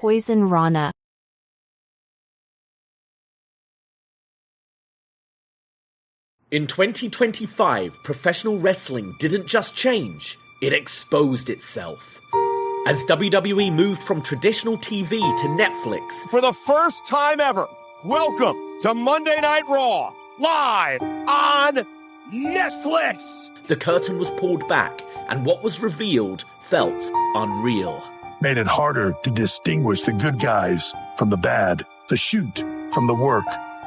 Poison Rana. In 2025, professional wrestling didn't just change, it exposed itself. As WWE moved from traditional TV to Netflix, for the first time ever, welcome to Monday Night Raw, live on Netflix. The curtain was pulled back, and what was revealed felt unreal. Made it harder to distinguish the good guys from the bad, the shoot from the work,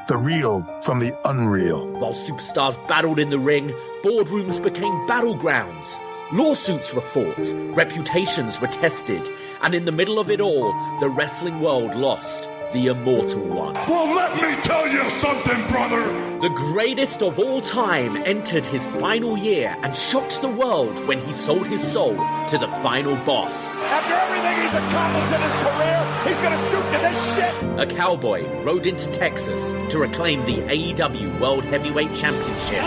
the real from the unreal. While superstars battled in the ring, boardrooms became battlegrounds. Lawsuits were fought, reputations were tested, and in the middle of it all, the wrestling world lost the immortal one. Well, let me tell you something, brother! The greatest of all time entered his final year and shocked the world when he sold his soul to the final boss. After everything he's accomplished in his career, he's gonna stoop to this shit! A cowboy rode into Texas to reclaim the AEW World Heavyweight Championship.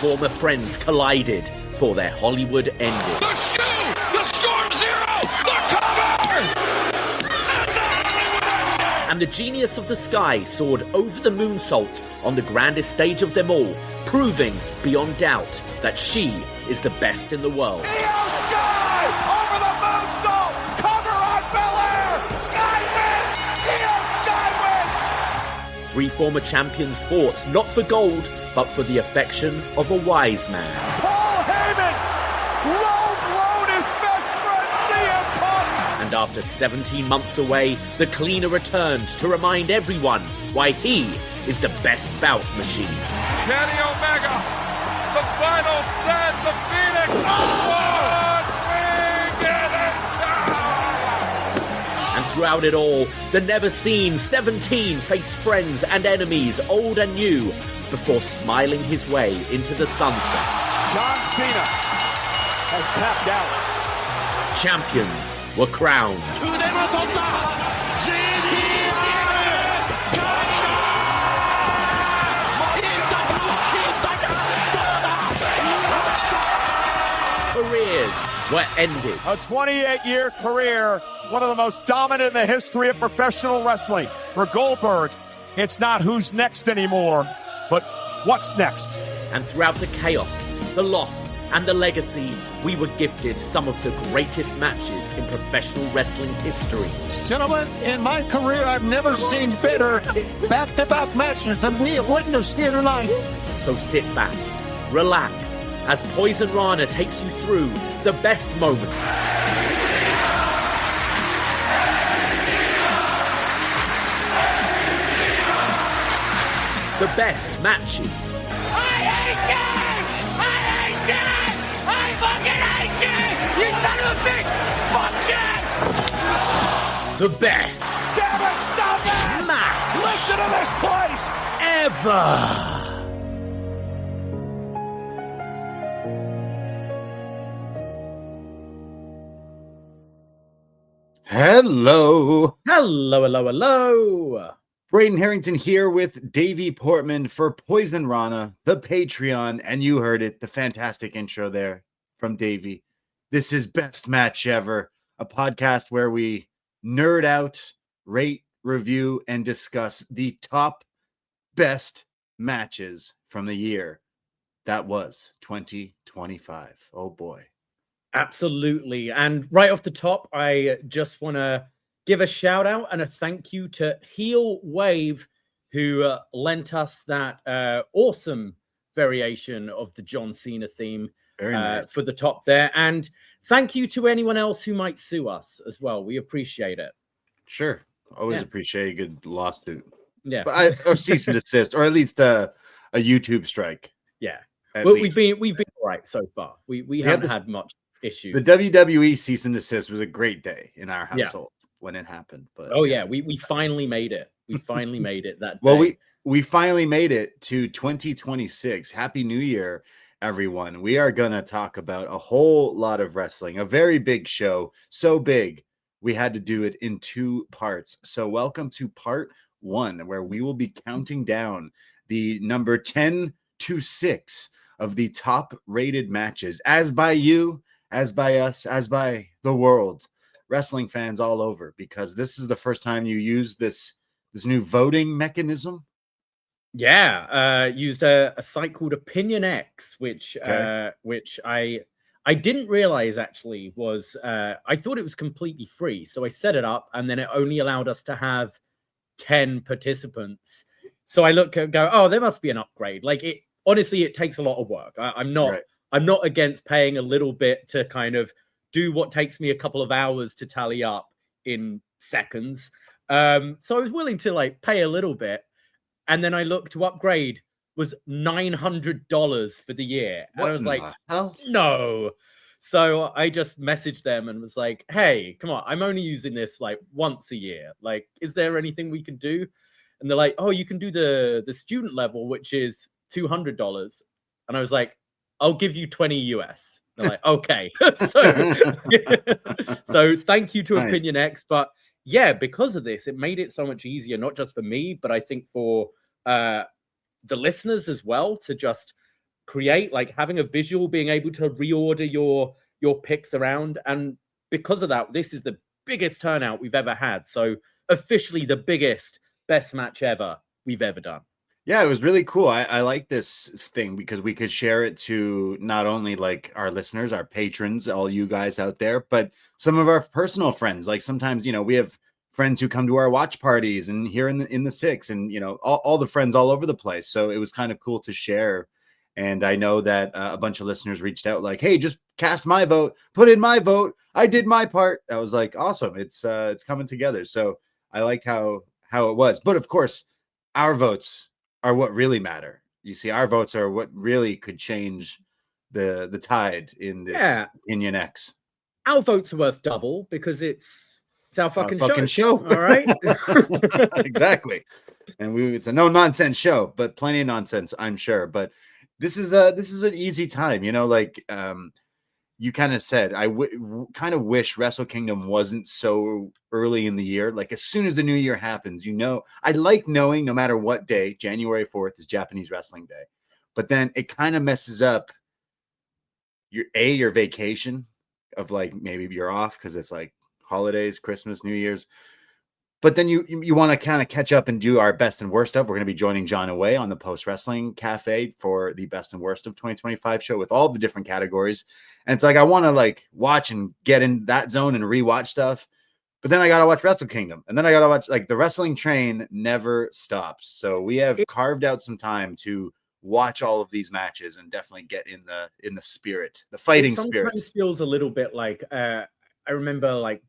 Former friends collided for their Hollywood ending. The shoe! The Storm Zero! The cover! And the genius of the Sky soared over the moonsault on the grandest stage of them all, proving beyond doubt that she is the best in the world. Iyo Sky! Over the moonsault! Cover on Belair! Sky wins! Iyo Sky wins! Three former champions fought not for gold, but for the affection of a wise man. Paul Heyman! Low-blown his best friend, CM Punk! And after 17 months away, the cleaner returned to remind everyone why he is the best bout machine. Kenny Omega! The final set! The Phoenix! One wing And throughout it all, the never-seen 17 faced friends and enemies, old and new, before smiling his way into the sunset. John Cena has tapped out. Champions were crowned. Careers were ended. A 28-year career, one of the most dominant in the history of professional wrestling. For Goldberg, it's not who's next anymore, but what's next? And throughout the chaos, the loss, and the legacy, we were gifted some of the greatest matches in professional wrestling history. Gentlemen, in my career, I've never seen better back-to-back matches than we have witnessed here tonight. So sit back, relax, as Poison Rana takes you through the best moments. The best matches. I hate you! I hate you! I fucking hate you! You son of a bitch! Fuck you! The best. Damn it! Stop it! Match. Listen to this place! Ever. Hello. Hello. Braden Herrington here with Davie Portman for Poison Rana, the Patreon, and you heard it, the fantastic intro there from Davie. This is Best Match Ever, a podcast where we nerd out, rate, review, and discuss the top best matches from the year. That was 2025. Oh boy. Absolutely. And right off the top, I just want to give a shout out and a thank you to Heel Wave, who lent us that awesome variation of the John Cena theme for the top there. And thank you to anyone else who might sue us as well. We appreciate it. Sure. Always appreciate a good lawsuit. Yeah. But or cease and desist, or at least a YouTube strike. Yeah. Well, we've been all right so far. We haven't had much issues. The WWE cease and desist was a great day in our household when it happened. But we finally made it. We finally made it that day. Well, we finally made it to 2026. Happy New Year, everyone. We are gonna talk about a whole lot of wrestling, a very big show, so big we had to do it in 2 parts. So welcome to part 1, where we will be counting down the number 10 to 6 of the top rated matches, as by you, as by us, as by the world, wrestling fans all over, because this is the first time you use this new voting mechanism. Yeah, used a site called Opinion X, which I didn't realize actually was I thought it was completely free. So I set it up, and then it only allowed us to have 10 participants. So I look and go, oh, there must be an upgrade. Like, it honestly, it takes a lot of work. I'm not against paying a little bit to kind of do what takes me a couple of hours to tally up in seconds. So I was willing to like pay a little bit. And then I looked to upgrade was $900 for the year. And I was like, no. So I just messaged them and was like, hey, come on, I'm only using this like once a year. Like, is there anything we can do? And they're like, oh, you can do the student level, which is $200. And I was like, I'll give you 20 US. They're like, okay. So thank you to Opinion X. But yeah, because of this, it made it so much easier, not just for me, but I think for the listeners as well, to just create, like, having a visual, being able to reorder your picks around. And because of that, this is the biggest turnout we've ever had. So officially the biggest, best match ever we've ever done. Yeah, it was really cool. I like this thing because we could share it to not only like our listeners, our patrons, all you guys out there, but some of our personal friends. Like, sometimes, you know, we have friends who come to our watch parties and here in the 6, and, you know, all the friends all over the place. So it was kind of cool to share. And I know that a bunch of listeners reached out like, hey, just cast my vote, put in my vote. I did my part. I was like, awesome. It's coming together. So I liked how it was. But of course, our votes are what really matter. You see, our votes are what really could change the tide in this Opinion X. Our votes are worth double because it's our fucking show. All right. Exactly. And it's a no nonsense show, but plenty of nonsense, I'm sure. But this is an easy time, you know, like you kind of said, I kind of wish Wrestle Kingdom wasn't so early in the year. Like, as soon as the new year happens, you know, I like knowing no matter what day, January 4th is Japanese Wrestling Day. But then it kind of messes up your vacation of, like, maybe you're off because it's like holidays, Christmas, New Year's. But then you want to kind of catch up and do our best and worst of. We're going to be joining John away on the Post Wrestling Cafe for the best and worst of 2025 show with all the different categories. And it's like, I want to like watch and get in that zone and rewatch stuff. But then I got to watch Wrestle Kingdom. And then I got to watch, like, the wrestling train never stops. So we have carved out some time to watch all of these matches and definitely get in the spirit, the fighting spirit. It sometimes feels a little bit like, I remember, like,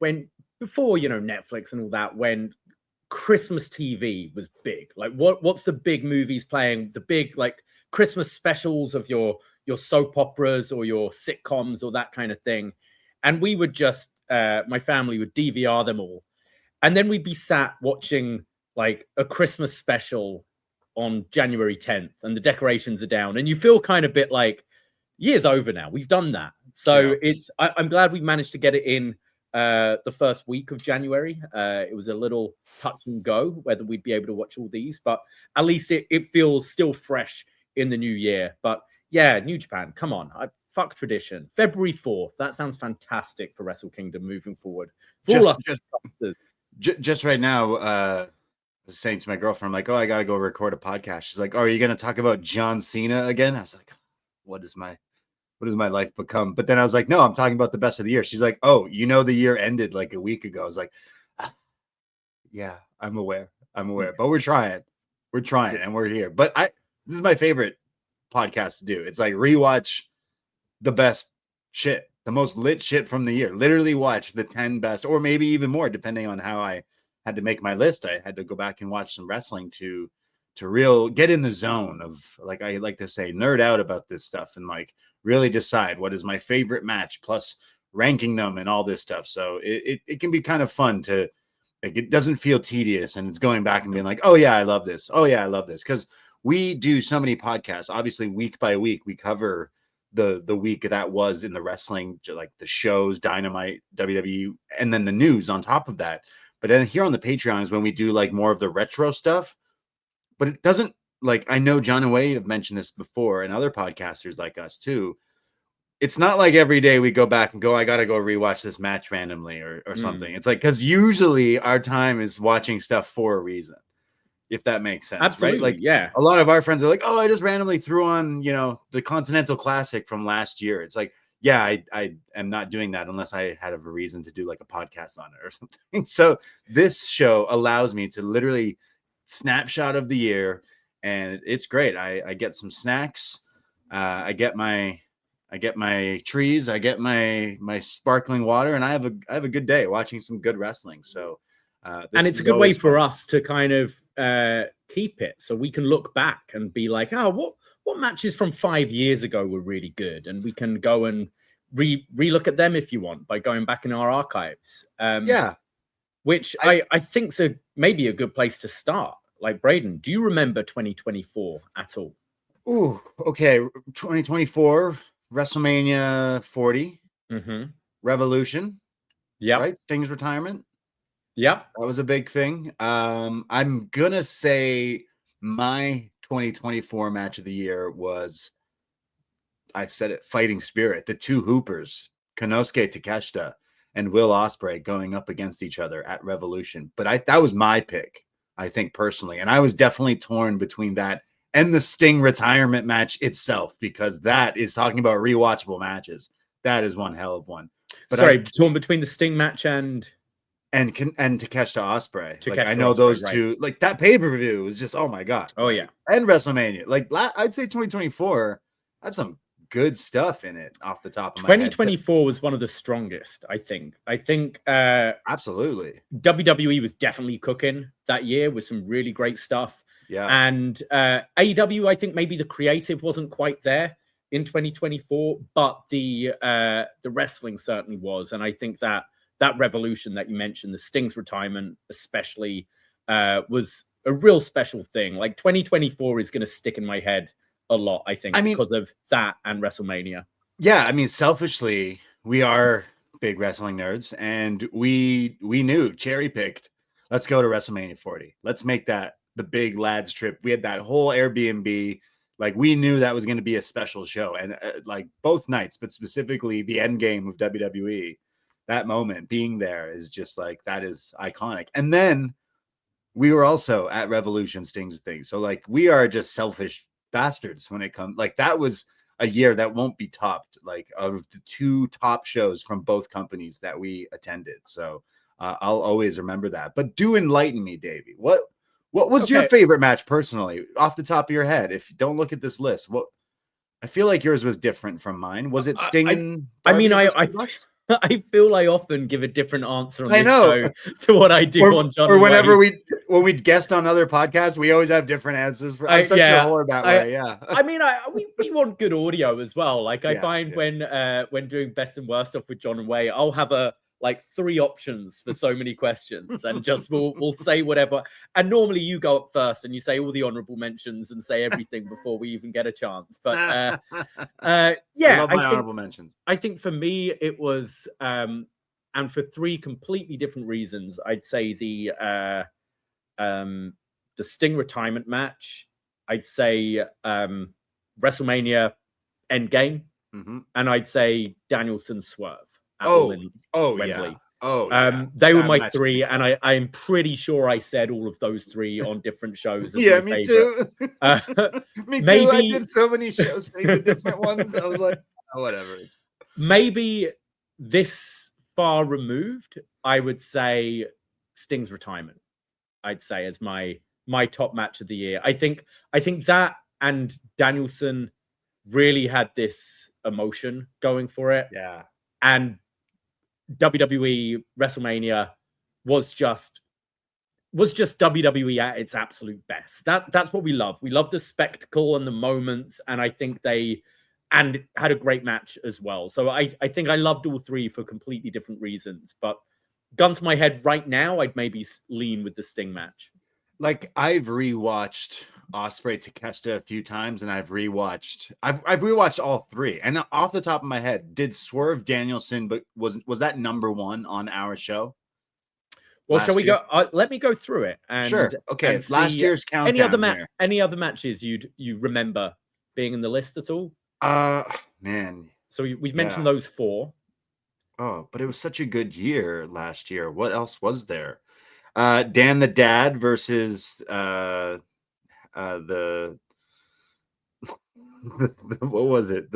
before, you know, Netflix and all that, when Christmas TV was big, like what's the big movies playing, the big like Christmas specials of your soap operas or your sitcoms or that kind of thing. And we would just, my family would DVR them all. And then we'd be sat watching like a Christmas special on January 10th and the decorations are down. And you feel kind of bit like, year's over now. We've done that. So I'm glad we managed to get it in the first week of January. It was a little touch and go whether we'd be able to watch all these, but at least it feels still fresh in the new year. But yeah, New Japan, come on. Fuck tradition. February 4th. That sounds fantastic for Wrestle Kingdom moving forward. Just right now, I was saying to my girlfriend, I'm like, oh, I got to go record a podcast. She's like, oh, are you going to talk about John Cena again? I was like, what does my life become? But then I was like, no, I'm talking about the best of the year. She's like, oh, you know, the year ended like a week ago. I was like, yeah, I'm aware, but we're trying, and we're here. But this is my favorite podcast to do. It's like rewatch the best shit, the most lit shit from the year. Literally watch the 10 best, or maybe even more, depending on how I had to make my list. I had to go back and watch some wrestling to get in the zone of, like, I like to say, nerd out about this stuff and like really decide what is my favorite match, plus ranking them and all this stuff. So it can be kind of fun to, like, it doesn't feel tedious, and it's going back and being like, oh yeah, I love this. Oh yeah, I love this. Because we do so many podcasts. Obviously, week by week, we cover the week that was in the wrestling, like the shows, Dynamite, WWE, and then the news on top of that. But then here on the Patreon is when we do like more of the retro stuff. But it doesn't, like, I know John and Wade have mentioned this before, and other podcasters like us too. It's not like every day we go back and go, I got to go rewatch this match randomly or something. It's like, because usually our time is watching stuff for a reason, if that makes sense. Absolutely, right? Like, yeah. A lot of our friends are like, oh, I just randomly threw on, the Continental Classic from last year. It's like, yeah, I am not doing that unless I had a reason to do like a podcast on it or something. So this show allows me to literally snapshot of the year, and it's great. I get some snacks. I get my trees. I get my sparkling water, and I have a good day watching some good wrestling. So, and it's a good way for us to kind of keep it, so we can look back and be like, oh, what matches from 5 years ago were really good, and we can go and re-look at them if you want by going back in our archives. Which I think's maybe a good place to start. Like, Braden, do you remember 2024 at all? Ooh, okay. 2024, WrestleMania 40, Revolution. Yeah. Right? Sting's retirement. Yep. That was a big thing. I'm going to say my 2024 match of the year was, I said it, Fighting Spirit. The two Hoopers, Konosuke Takeshita and Will Ospreay, going up against each other at Revolution. But that was my pick, I think, personally. And I was definitely torn between that and the Sting retirement match itself, because that is talking about rewatchable matches. That is one hell of one. But torn between the Sting match and Takeshita Ospreay. Takeshita Like, I know Ospreay, those right. two. Like, that pay-per-view was just, oh my god. Oh yeah. And WrestleMania. Like, I'd say 2024 had some good stuff in it off the top of my head. 2024 was one of the strongest, I think. Absolutely. WWE was definitely cooking that year with some really great stuff. Yeah. And AEW, I think maybe the creative wasn't quite there in 2024, but the wrestling certainly was. And I think that Revolution that you mentioned, the Sting's retirement especially, was a real special thing. Like, 2024 is going to stick in my head a lot, I think, because of that and WrestleMania. Yeah, I mean, selfishly, we are big wrestling nerds, and we knew, cherry-picked, let's go to WrestleMania 40. Let's make that the big lads trip. We had that whole Airbnb. Like, we knew that was going to be a special show. And like, both nights, but specifically the end game of WWE, that moment being there is just like, that is iconic. And then we were also at Revolution, Sting's thing. So like, we are just selfish bastards when it comes. Like, that was a year that won't be topped, like, of the two top shows from both companies that we attended. So I'll always remember that. But do enlighten me, Davie. What was your favorite match personally, off the top of your head? If you don't look at this list, I feel like yours was different from mine. Was it Sting and Darby? I feel I often give a different answer on this show to what I do on Jon. Or whenever when we guest on other podcasts, we always have different answers. I'm such a whore that way. Yeah. I mean, we want good audio as well. Like, I find when doing best and worst stuff with Jon and Way, I'll have like 3 options for so many questions, and just we'll say whatever. And normally you go up first and you say all the honorable mentions and say everything before we even get a chance. But I love my honorable mentions. I think for me it was and for 3 completely different reasons, I'd say the Sting retirement match, I'd say WrestleMania Endgame, and I'd say Danielson Swerve. Wembley. They were my 3, and I'm pretty sure I said all of those 3 on different shows. Yeah, me too. Me too. I did so many shows saying the different ones. I was like, oh, whatever. Maybe this far removed, I would say Sting's retirement. I'd say as my top match of the year. I think that and Danielson really had this emotion going for it. Yeah, and WWE WrestleMania was just WWE at its absolute best. That's what we love. We love the spectacle and the moments, and I think they had a great match as well. So I think I loved all 3 for completely different reasons. But gun to my head right now, I'd maybe lean with the Sting match. Like, I've rewatched Ospreay Takeshita a few times, and I've rewatched all three. And off the top of my head, did Swerve Danielson, but was that number one on our show? Well, shall we go? Let me go through it. And, sure. Okay. And last year's countdown. Any other matches you remember being in the list at all? Man. So we've mentioned those 4. Oh, but it was such a good year last year. What else was there? Dan the Dad versus the what was it?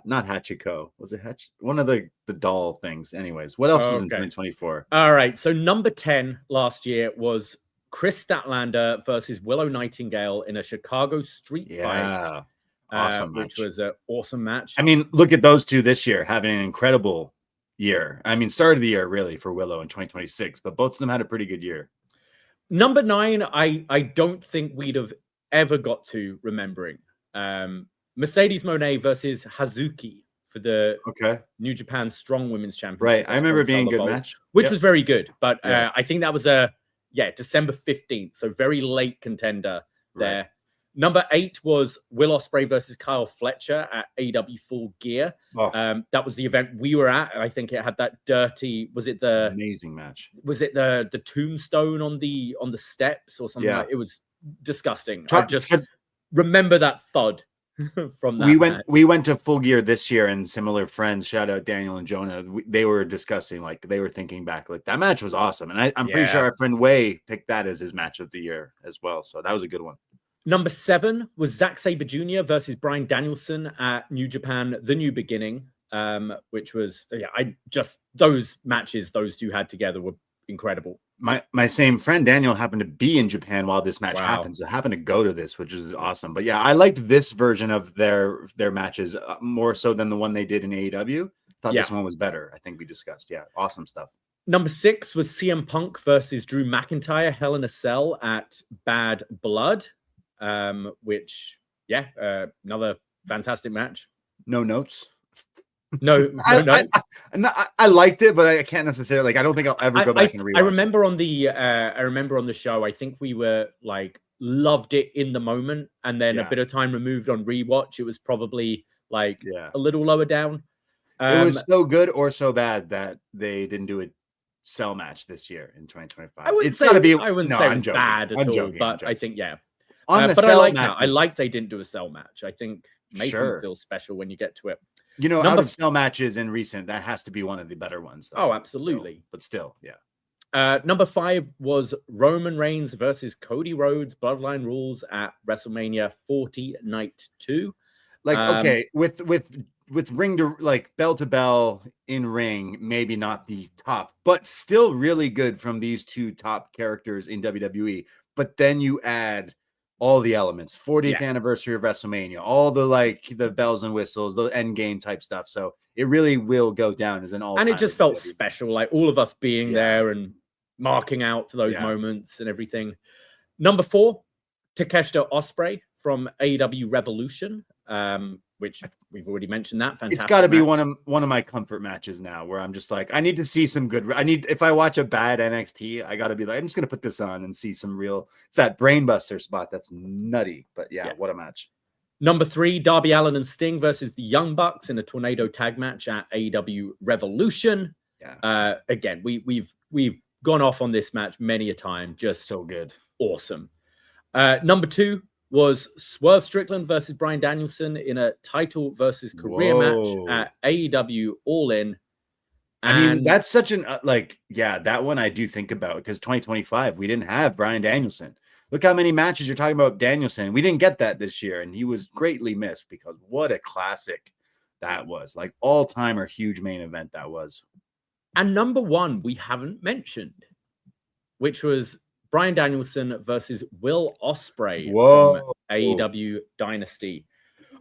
Not Hachiko. Was it one of the doll things? Anyways, what else was in 2024? All right. So number 10 last year was Chris Statlander versus Willow Nightingale in a Chicago street fight. Awesome match. Which was an awesome match. I mean, look at those two this year having an incredible year. I mean, start of the year really for Willow in 2026, but both of them had a pretty good year. Number 9, I don't think we'd have ever got to remembering. Mercedes Moné versus Hazuki for the New Japan Strong Women's Championship. Right. I remember being a good match. Which was very good. But I think that was December 15th. So very late contender there. Right. Number 8 was Will Ospreay versus Kyle Fletcher at AEW Full Gear. That was the event we were at. I think it had that dirty. Was it the amazing match? Was it the tombstone on the steps or something? It was disgusting. I just remember that thud from that. We went to Full Gear this year, and similar friends. Shout out Daniel and Jonah. They were discussing, like they were thinking back, like that match was awesome, and I'm pretty sure our friend Way picked that as his match of the year as well. So that was a good one. Number 7 was Zack Sabre Jr. versus Bryan Danielson at New Japan, The New Beginning, which was, those matches those two had together were incredible. My same friend Daniel happened to be in Japan while this match happened, so happened to go to this, which is awesome. But yeah, I liked this version of their matches more so than the one they did in AEW. Thought this one was better. I think we discussed. Yeah, awesome stuff. Number 6 was CM Punk versus Drew McIntyre, Hell in a Cell at Bad Blood. Which another fantastic match. No notes. No notes. I liked it, but I can't necessarily I don't think I'll ever go back and rewatch. I remember on the show, I think we were like loved it in the moment, and then a bit of time removed on rewatch, it was probably like a little lower down. It was so good or so bad that they didn't do a cell match this year in 2025. I wouldn't say it was bad at all, but I think but I like that. I like they didn't do a cell match. I think make them feel special when you get to it. You know, out of cell matches in recent, that has to be one of the better ones. Though. Oh, absolutely. So, but still, number 5 was Roman Reigns versus Cody Rhodes, Bloodline Rules at WrestleMania 40 Night 2. With ring to bell to bell in ring, maybe not the top, but still really good from these two top characters in WWE. But then you add all the elements, 40th anniversary of WrestleMania, all the bells and whistles, the end game type stuff. So it really will go down as an all. And it just felt special, like all of us being there and marking out for those moments and everything. Number 4, Takeshita Ospreay from AEW Revolution, which we've already mentioned that. Fantastic. It's got to be one of my comfort matches now, where I'm just like, I need to see some good. If I watch a bad NXT, I got to be like, I'm just gonna put this on and see some real. It's that brainbuster spot that's nutty, but what a match. Number 3, Darby Allin and Sting versus the Young Bucks in a tornado tag match at AEW Revolution. Again, we've gone off on this match many a time. Just so good, awesome. Number 2 was Swerve Strickland versus Bryan Danielson in a title versus career match at AEW All In. I mean, that's such an that one I do think about, because 2025 we didn't have Bryan Danielson. Look how many matches you're talking about Danielson. We didn't get that this year, and he was greatly missed, because what a classic that was. Like all-timer huge main event that was. And number 1 we haven't mentioned, which was Bryan Danielson versus Will Ospreay from AEW Dynasty.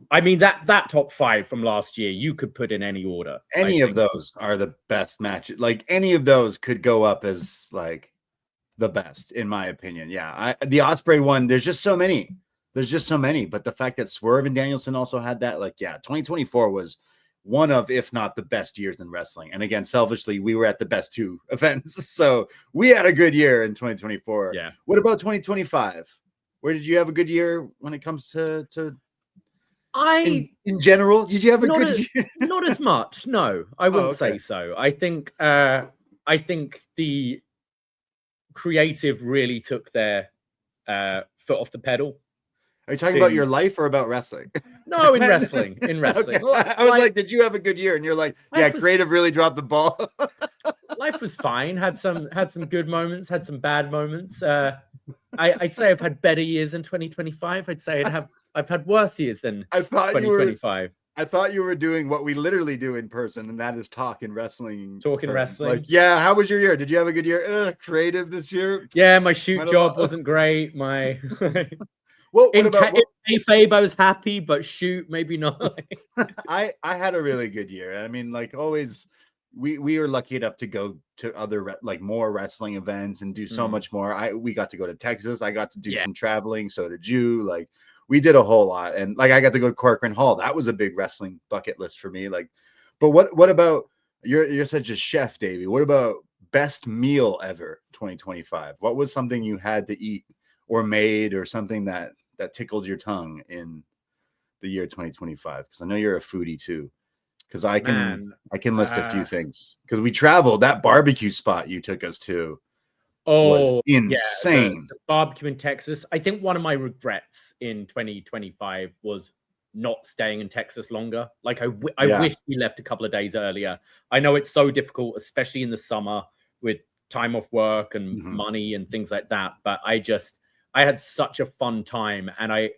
I mean, that top 5 from last year, you could put in any order. Any of those are the best matches. Like any of those could go up as like the best, in my opinion. Yeah, the Ospreay one, there's just so many. But the fact that Swerve and Danielson also had that, 2024 was one of, if not the best years in wrestling. And again, selfishly, we were at the best 2 events. So we had a good year in 2024. Yeah. What about 2025? Where did you have a good year when it comes to I in general? Did you have a not good as, year? not as much. No, I wouldn't okay. say so. I think the creative really took their foot off the pedal. Are you talking about your life or about wrestling? No, in wrestling. In wrestling. Okay. I was like, did you have a good year? And you're like, yeah, creative really dropped the ball. Life was fine. Had some good moments, had some bad moments. I'd say I've had better years than 2025. I'd say I've had worse years than 2025. I thought you were doing what we literally do in person, and that is talking wrestling. Talking wrestling. Like, yeah, how was your year? Did you have a good year? Creative this year? Yeah, my shoot job wasn't great. My what in about kayfabe, I was happy, but shoot, maybe not. I had a really good year. I mean, like always, we were lucky enough to go to other more wrestling events and do so much more. We got to go to Texas. I got to do some traveling. So did you. Like, we did a whole lot, and like I got to go to Corcoran Hall. That was a big wrestling bucket list for me. Like, but what about you're such a chef, Davie? What about best meal ever 2025? What was something you had to eat or made or something that tickled your tongue in the year 2025? Because I know you're a foodie too. Because I can list a few things. Because we traveled, that barbecue spot you took us to was insane. The barbecue in Texas. I think one of my regrets in 2025 was not staying in Texas longer. Like I wish we left a couple of days earlier. I know it's so difficult, especially in the summer with time off work and money and things like that. But I had such a fun time. And I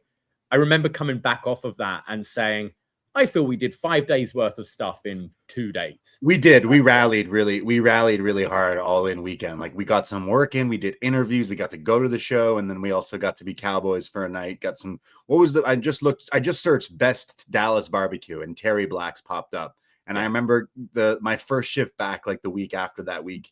remember coming back off of that and saying, I feel we did 5 days worth of stuff in 2 days. We did. We rallied really hard all in weekend. Like we got some work in, we did interviews, we got to go to the show, and then we also got to be cowboys for a night. Got some, I just searched best Dallas barbecue and Terry Black's popped up. And I remember my first shift back, like the week after that week,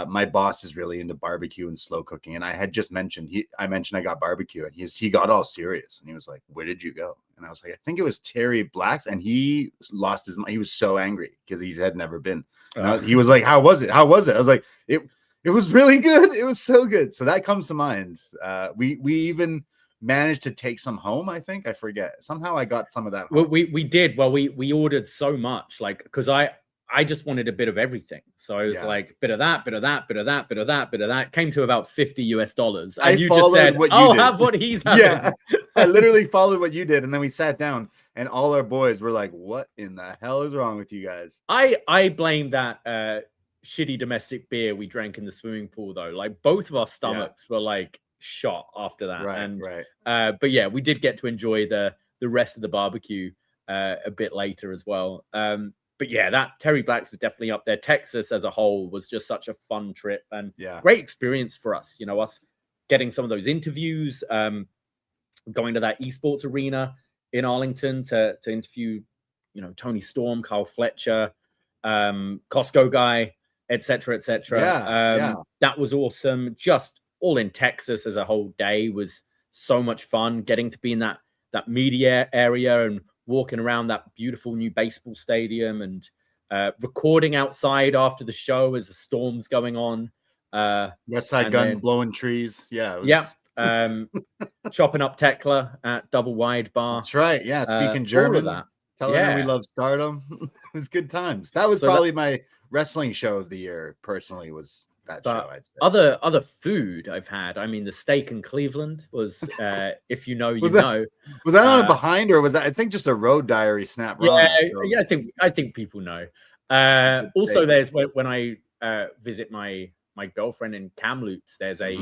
my boss is really into barbecue and slow cooking. And I had just mentioned, I got barbecue, and he got all serious and he was like, where did you go? And I was like, I think it was Terry Black's, and he lost his mind. He was so angry because he had never been. He was like, how was it? I was like, it was really good. It was so good. So that comes to mind. We even managed to take some home. I think, I forget. Somehow I got some of that home. Well, we did. Well, we ordered so much, like, because I just wanted a bit of everything. So I was like, bit of that, bit of that, bit of that, bit of that, bit of that. Came to about $50. And you just said, I'll have what he's having. Yeah, I literally followed what you did. And then we sat down and all our boys were like, what in the hell is wrong with you guys? I blame that shitty domestic beer we drank in the swimming pool, though. Like both of our stomachs were like shot after that. Right. But yeah, we did get to enjoy the rest of the barbecue a bit later as well. But yeah, that Terry Black's was definitely up there. Texas as a whole was just such a fun trip and great experience for us. You know, us getting some of those interviews, going to that esports arena in Arlington to interview, you know, Toni Storm, Kyle Fletcher, Costco guy, etc., etc. That was awesome. Just all in Texas as a whole day was so much fun. Getting to be in that media area and walking around that beautiful new baseball stadium and recording outside after the show as the storm's going on. West Side Gun blowing trees. Chopping up Tekla at Double Wide Bar. That's right. Yeah, speaking German. That. Telling them we love Stardom. It was good times. That was probably my wrestling show of the year. Personally, was that show? I'd say. Other food I've had. I mean, the steak in Cleveland was, if you know, you know. Was that on a behind, or was that, I think, just a Road Diary snap? Yeah. I think people know. Also, there's when I visit my girlfriend in Kamloops, there's a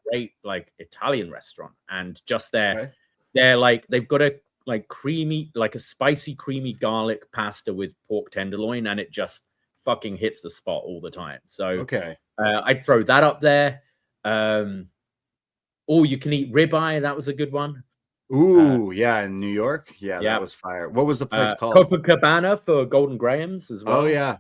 great like Italian restaurant, and just they're like they've got a like creamy, like a spicy creamy garlic pasta with pork tenderloin, and it just fucking hits the spot all the time. So I'd throw that up there. All you can eat ribeye, that was a good one. Ooh, in New York. That was fire. What was the place called? Copacabana for Golden Grahams as well. Oh yeah.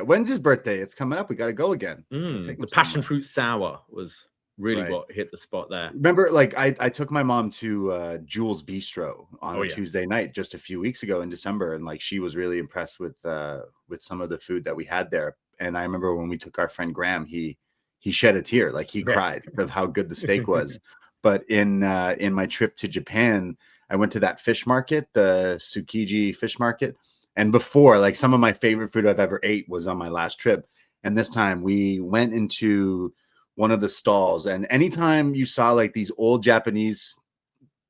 When's his birthday? It's coming up. We got to go again. The passion fruit sour was really what hit the spot there. Remember, like I took my mom to Jules Bistro on a Tuesday night just a few weeks ago in December, and like she was really impressed with some of the food that we had there. And I remember when we took our friend Graham, he shed a tear, like he cried of how good the steak was. But in my trip to Japan, I went to that fish market, the Tsukiji fish market. And before, like, some of my favorite food I've ever ate was on my last trip. And this time we went into one of the stalls, and anytime you saw like these old Japanese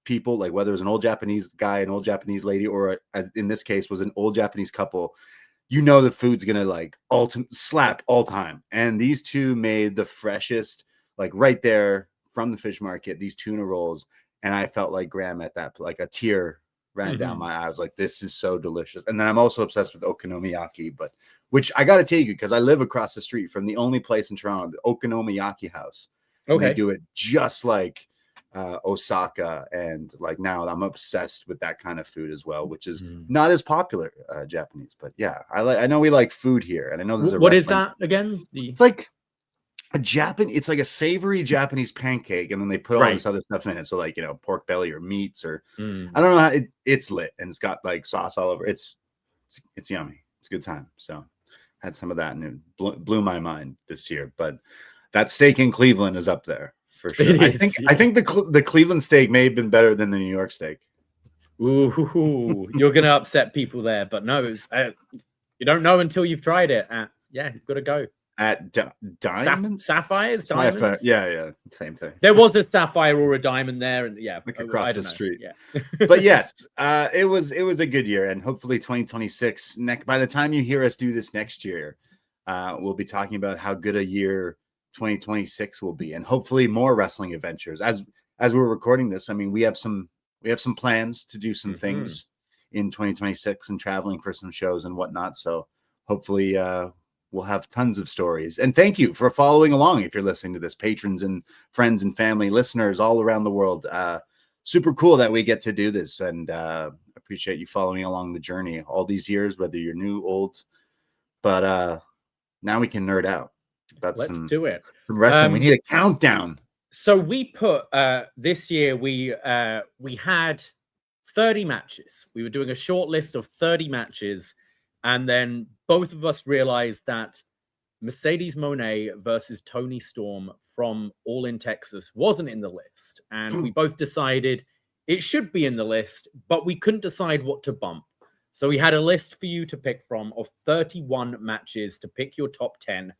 people, like whether it was an old Japanese guy, an old Japanese lady, or in this case was an old Japanese couple, you know the food's gonna like slap all time. And these two made the freshest, like right there from the fish market, these tuna rolls. And I felt like Graham at that, like a tear ran down my eye. I was like, this is so delicious. And then I'm also obsessed with okonomiyaki, but which I got to take you because I live across the street from the only place in Toronto, the Okonomiyaki House. Okay. They do it just like Osaka. And like now I'm obsessed with that kind of food as well, which is not as popular Japanese. But yeah, I know we like food here. And I know there's what is that again? It's like it's like a savory Japanese pancake, and then they put all this other stuff in it. So like, you know, pork belly or meats or I don't know how it's lit, and it's got like sauce all over. It's yummy. It's a good time. So had some of that, and it blew my mind this year. But that steak in Cleveland is up there for sure. I think the Cleveland steak may have been better than the New York steak. Ooh, you're gonna upset people there, but no, it's, you don't know until you've tried it. Yeah, you've got to go. At diamonds, sapphires, diamonds. Yeah, same thing. There was a sapphire or a diamond there, and like across the street. Yeah, but yes, it was a good year, and hopefully 2026. By the time you hear us do this next year, we'll be talking about how good a year 2026 will be, and hopefully more wrestling adventures. As we're recording this, I mean, we have some plans to do some things in 2026 and traveling for some shows and whatnot. So hopefully, we'll have tons of stories. And thank you for following along. If you're listening to this, patrons and friends and family, listeners all around the world, super cool that we get to do this. And appreciate you following along the journey all these years, whether you're new, old. But now we can nerd out. Let's do it. Some wrestling. We need a countdown. So we put this year we had 30 matches. We were doing a short list of 30 matches. And then both of us realized that Mercedes Moné versus Toni Storm from All in Texas wasn't in the list. And we both decided it should be in the list, but we couldn't decide what to bump. So we had a list for you to pick from of 31 matches to pick your top 10.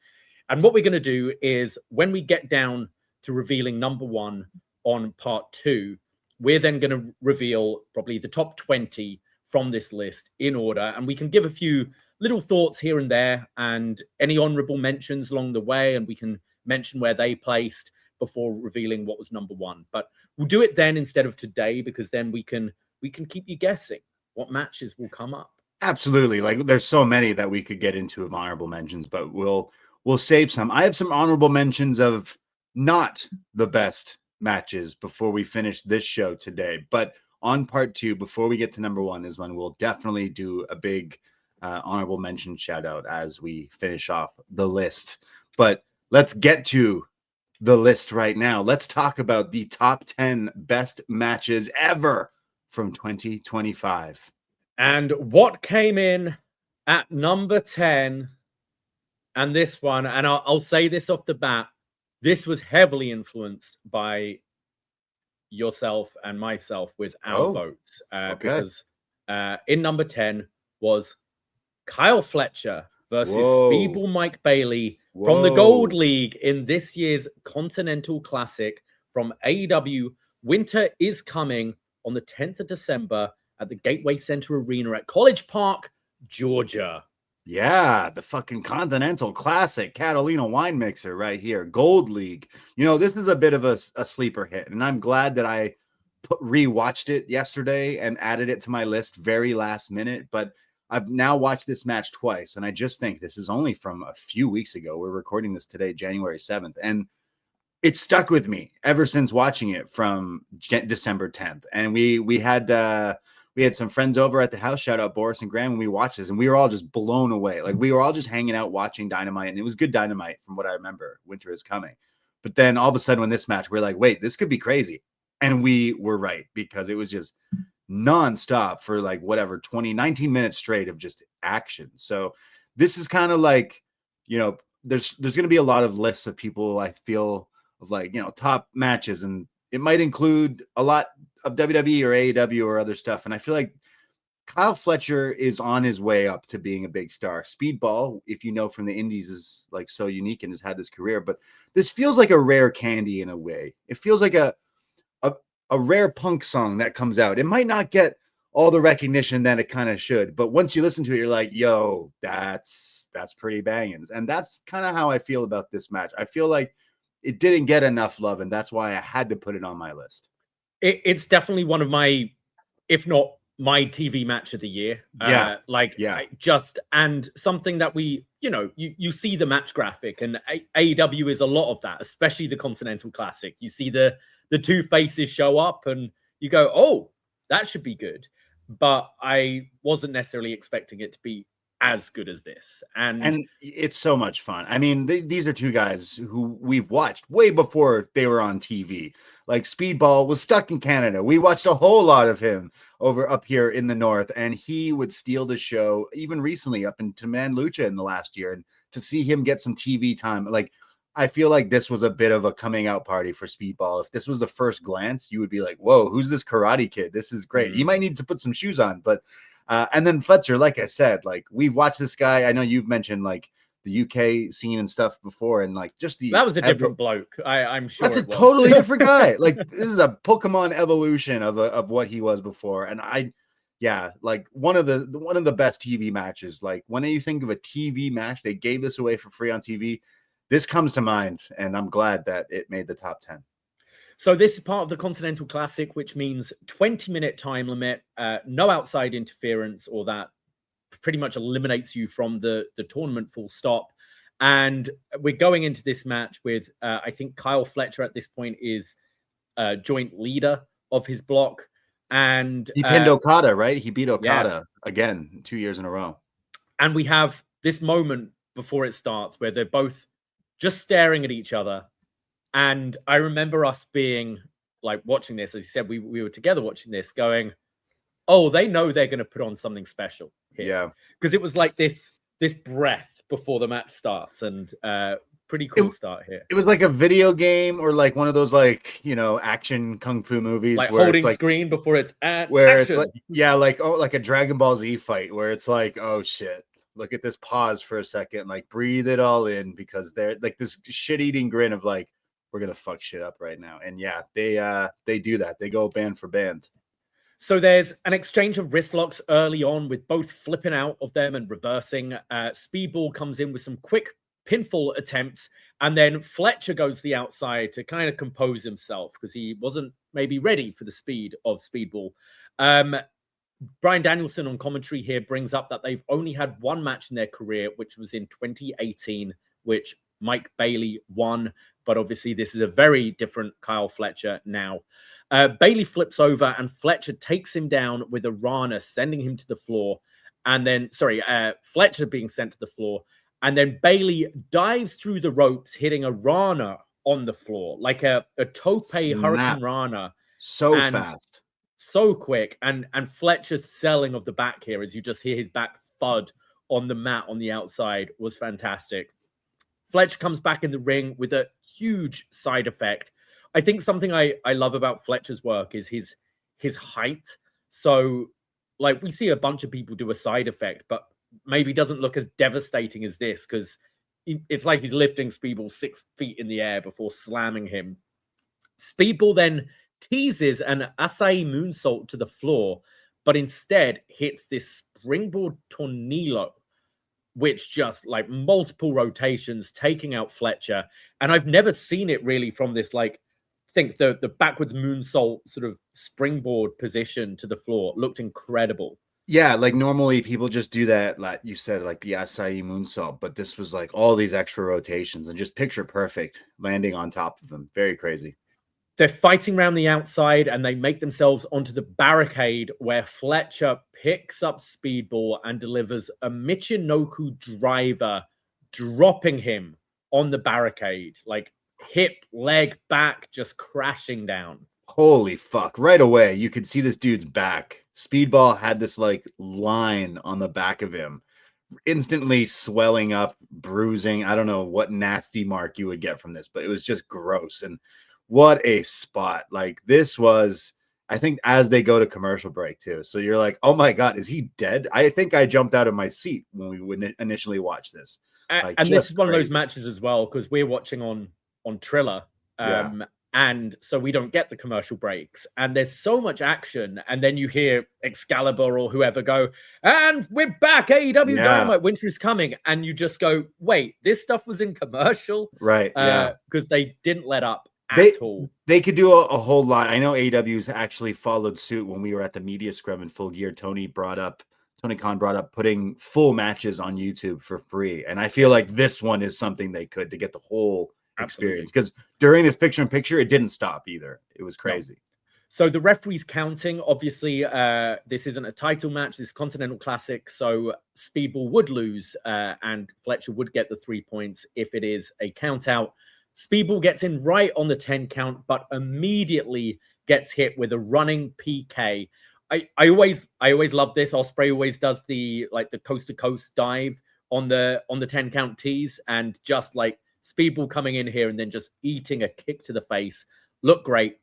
And what we're going to do is when we get down to revealing number 1 on part 2, we're then going to reveal probably the top 20 from this list in order, and we can give a few little thoughts here and there and any honorable mentions along the way, and we can mention where they placed before revealing what was number 1. But we'll do it then instead of today, because then we can keep you guessing what matches will come up. Absolutely. Like there's so many that we could get into of honorable mentions, but we'll save some. I have some honorable mentions of not the best matches before we finish this show today, but on part 2, before we get to number 1, is when we'll definitely do a big honorable mention shout out as we finish off the list. But let's get to the list right now. Let's talk about the top 10 best matches ever from 2025. And what came in at number 10, and this one, and I'll say this off the bat, this was heavily influenced by yourself and myself with our votes, because in number 10 was Kyle Fletcher versus Speedball Mike Bailey from the Gold League in this year's Continental Classic from AEW. Winter is coming on the 10th of December at the Gateway Center Arena at College Park, Georgia. Yeah, the fucking Continental Classic, Catalina wine mixer right here, Gold League. You know, this is a bit of a sleeper hit, and I'm glad that I rewatched it yesterday and added it to my list very last minute. But I've now watched this match twice, and I just think this is only from a few weeks ago. We're recording this today, January 7th, and it stuck with me ever since watching it from December 10th. And we had some friends over at the house, shout out Boris and Graham, when we watched this, and we were all just blown away. Like we were all just hanging out watching Dynamite, and it was good Dynamite from what I remember. Winter is coming. But then all of a sudden when this match, we're like, wait, this could be crazy. And we were right, because it was just nonstop for like 19 minutes straight of just action. So this is kind of like, you know, there's going to be a lot of lists of people, I feel, of like, you know, top matches, and it might include a lot of WWE or AEW or other stuff. And I feel like Kyle Fletcher is on his way up to being a big star. Speedball, if you know from the indies, is like so unique and has had this career, but this feels like a rare candy in a way. It feels like a rare punk song that comes out. It might not get all the recognition that it kind of should, but once you listen to it, you're like, yo, that's pretty banging. And that's kind of how I feel about this match. I feel like it didn't get enough love, and that's why I had to put it on my list. It's definitely one of my, if not my TV match of the year. Yeah. And something that we, you see the match graphic, and AEW is a lot of that, especially the Continental Classic. You see the two faces show up and you go, oh, that should be good. But I wasn't necessarily expecting it to be as good as this. And it's so much fun. I mean, these are two guys who we've watched way before they were on TV. Like Speedball was stuck in Canada. We watched a whole lot of him up here in the North, and he would steal the show even recently up into Man Lucha in the last year. And to see him get some TV time, like, I feel like this was a bit of a coming out party for Speedball. If this was the first glance, you would be like, whoa, who's this karate kid? This is great. He might need to put some shoes on, but and then Fletcher, like I said, like we've watched this guy. I know you've mentioned like the UK scene and stuff before, and like just that was a different bloke. I'm sure that's a totally different guy. Like this is a Pokemon evolution of what he was before. And like one of the best TV matches. Like when you think of a TV match, they gave this away for free on TV. This comes to mind, and I'm glad that it made the top 10. So this is part of the Continental Classic, which means 20-minute time limit, no outside interference, or that pretty much eliminates you from the tournament full stop. And we're going into this match with, I think Kyle Fletcher at this point is joint leader of his block. And he pinned Okada, right? He beat Okada again 2 years in a row. And we have this moment before it starts where they're both just staring at each other. And I remember us being like watching this, as you said, we were together watching this going, oh, they know they're going to put on something special here. Yeah. Because it was like this breath before the match starts, and pretty cool start here. It was like a video game or like one of those like, action kung fu movies. Like where holding it's like, screen before it's action. It's like, like a Dragon Ball Z fight where it's like, oh shit. Look at this pause for a second, like breathe it all in, because they're like this shit-eating grin of like, we're gonna fuck shit up right now. And yeah, they do that. They go band for band. So there's an exchange of wrist locks early on with both flipping out of them and reversing. Speedball comes in with some quick pinfall attempts, and then Fletcher goes to the outside to kind of compose himself because he wasn't maybe ready for the speed of Speedball. Bryan Danielson on commentary here brings up that they've only had one match in their career, which was in 2018, which Mike Bailey won. But obviously, this is a very different Kyle Fletcher now. Bailey flips over and Fletcher takes him down with a Rana, sending him to the floor. And then, Fletcher being sent to the floor. And then Bailey dives through the ropes, hitting a Rana on the floor, like a tope Hurricane Rana. So fast. So quick, and Fletcher's selling of the back here, as you just hear his back thud on the mat on the outside, was fantastic. Fletcher comes back in the ring with a huge side effect. I think something I love about Fletcher's work is his height. So, like, we see a bunch of people do a side effect, but maybe doesn't look as devastating as this, because it's like he's lifting Speedball 6 feet in the air before slamming him. Speedball then teases an Asai moonsault to the floor, but instead hits this springboard tornillo, which just like multiple rotations, taking out Fletcher. And I've never seen it really from this, like, I think the backwards moonsault sort of springboard position to the floor looked incredible. Yeah, like normally people just do that, like you said, like the Asai moonsault, but this was like all these extra rotations and just picture perfect landing on top of them. Very crazy. They're fighting around the outside and they make themselves onto the barricade, where Fletcher picks up Speedball and delivers a Michinoku driver, dropping him on the barricade, like hip, leg, back, just crashing down. Holy fuck. Right away, you could see this dude's back. Speedball had this like line on the back of him, instantly swelling up, bruising. I don't know what nasty mark you would get from this, but it was just gross. And What a spot. Like this was, I think, as they go to commercial break too. So you're like, oh my God, is he dead? I think I jumped out of my seat when we would initially watch this. Like, and this is one of those crazy. matches as well, because we're watching on Triller. And so we don't get the commercial breaks, and there's so much action, and then you hear Excalibur or whoever go, and we're back, AEW Dynamite, winter is coming, and you just go, wait, this stuff was in commercial? Right, because they didn't let up at all. They could do a whole lot. I know AEW's actually followed suit when we were at the media scrum in Full Gear. Tony Khan brought up putting full matches on YouTube for free, and I feel like this one is something they could to get the whole experience, because during this picture-in-picture, it didn't stop either. It was crazy. No. So the referee's counting. Obviously, this isn't a title match. This is Continental Classic, so Speedball would lose, and Fletcher would get the 3 points if it is a count out. Speedball gets in right on the 10 count, but immediately gets hit with a running PK. I always love this. Ospreay always does the coast to coast dive on the 10 count tease, and just like Speedball coming in here and then just eating a kick to the face. Look great.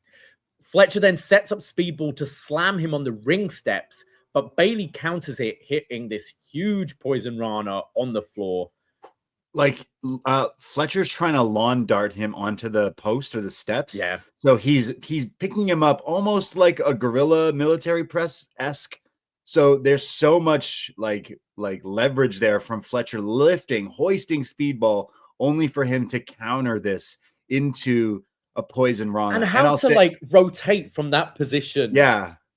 Fletcher then sets up Speedball to slam him on the ring steps, but Bailey counters it, hitting this huge Poison Rana on the floor. Like Fletcher's trying to lawn dart him onto the post or the steps. Yeah. So he's picking him up almost like a gorilla military press-esque. So there's so much like leverage there from Fletcher hoisting Speedball, only for him to counter this into a Poison Rana. And how to rotate from that position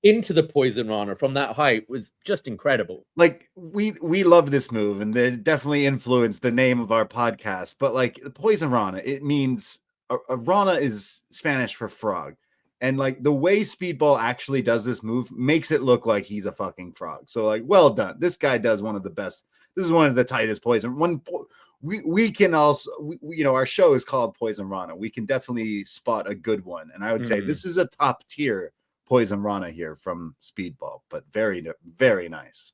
into the Poison Rana from that height was just incredible. Like we love this move, and it definitely influenced the name of our podcast. But like the Poison Rana, it means a Rana is Spanish for frog. And like the way Speedball actually does this move makes it look like he's a fucking frog. So like, well done. This guy does one of the best. This is one of the tightest poison. We can also, our show is called Poison Rana. We can definitely spot a good one. And I would say this is a top tier Poison Rana here from Speedball, but very, very nice.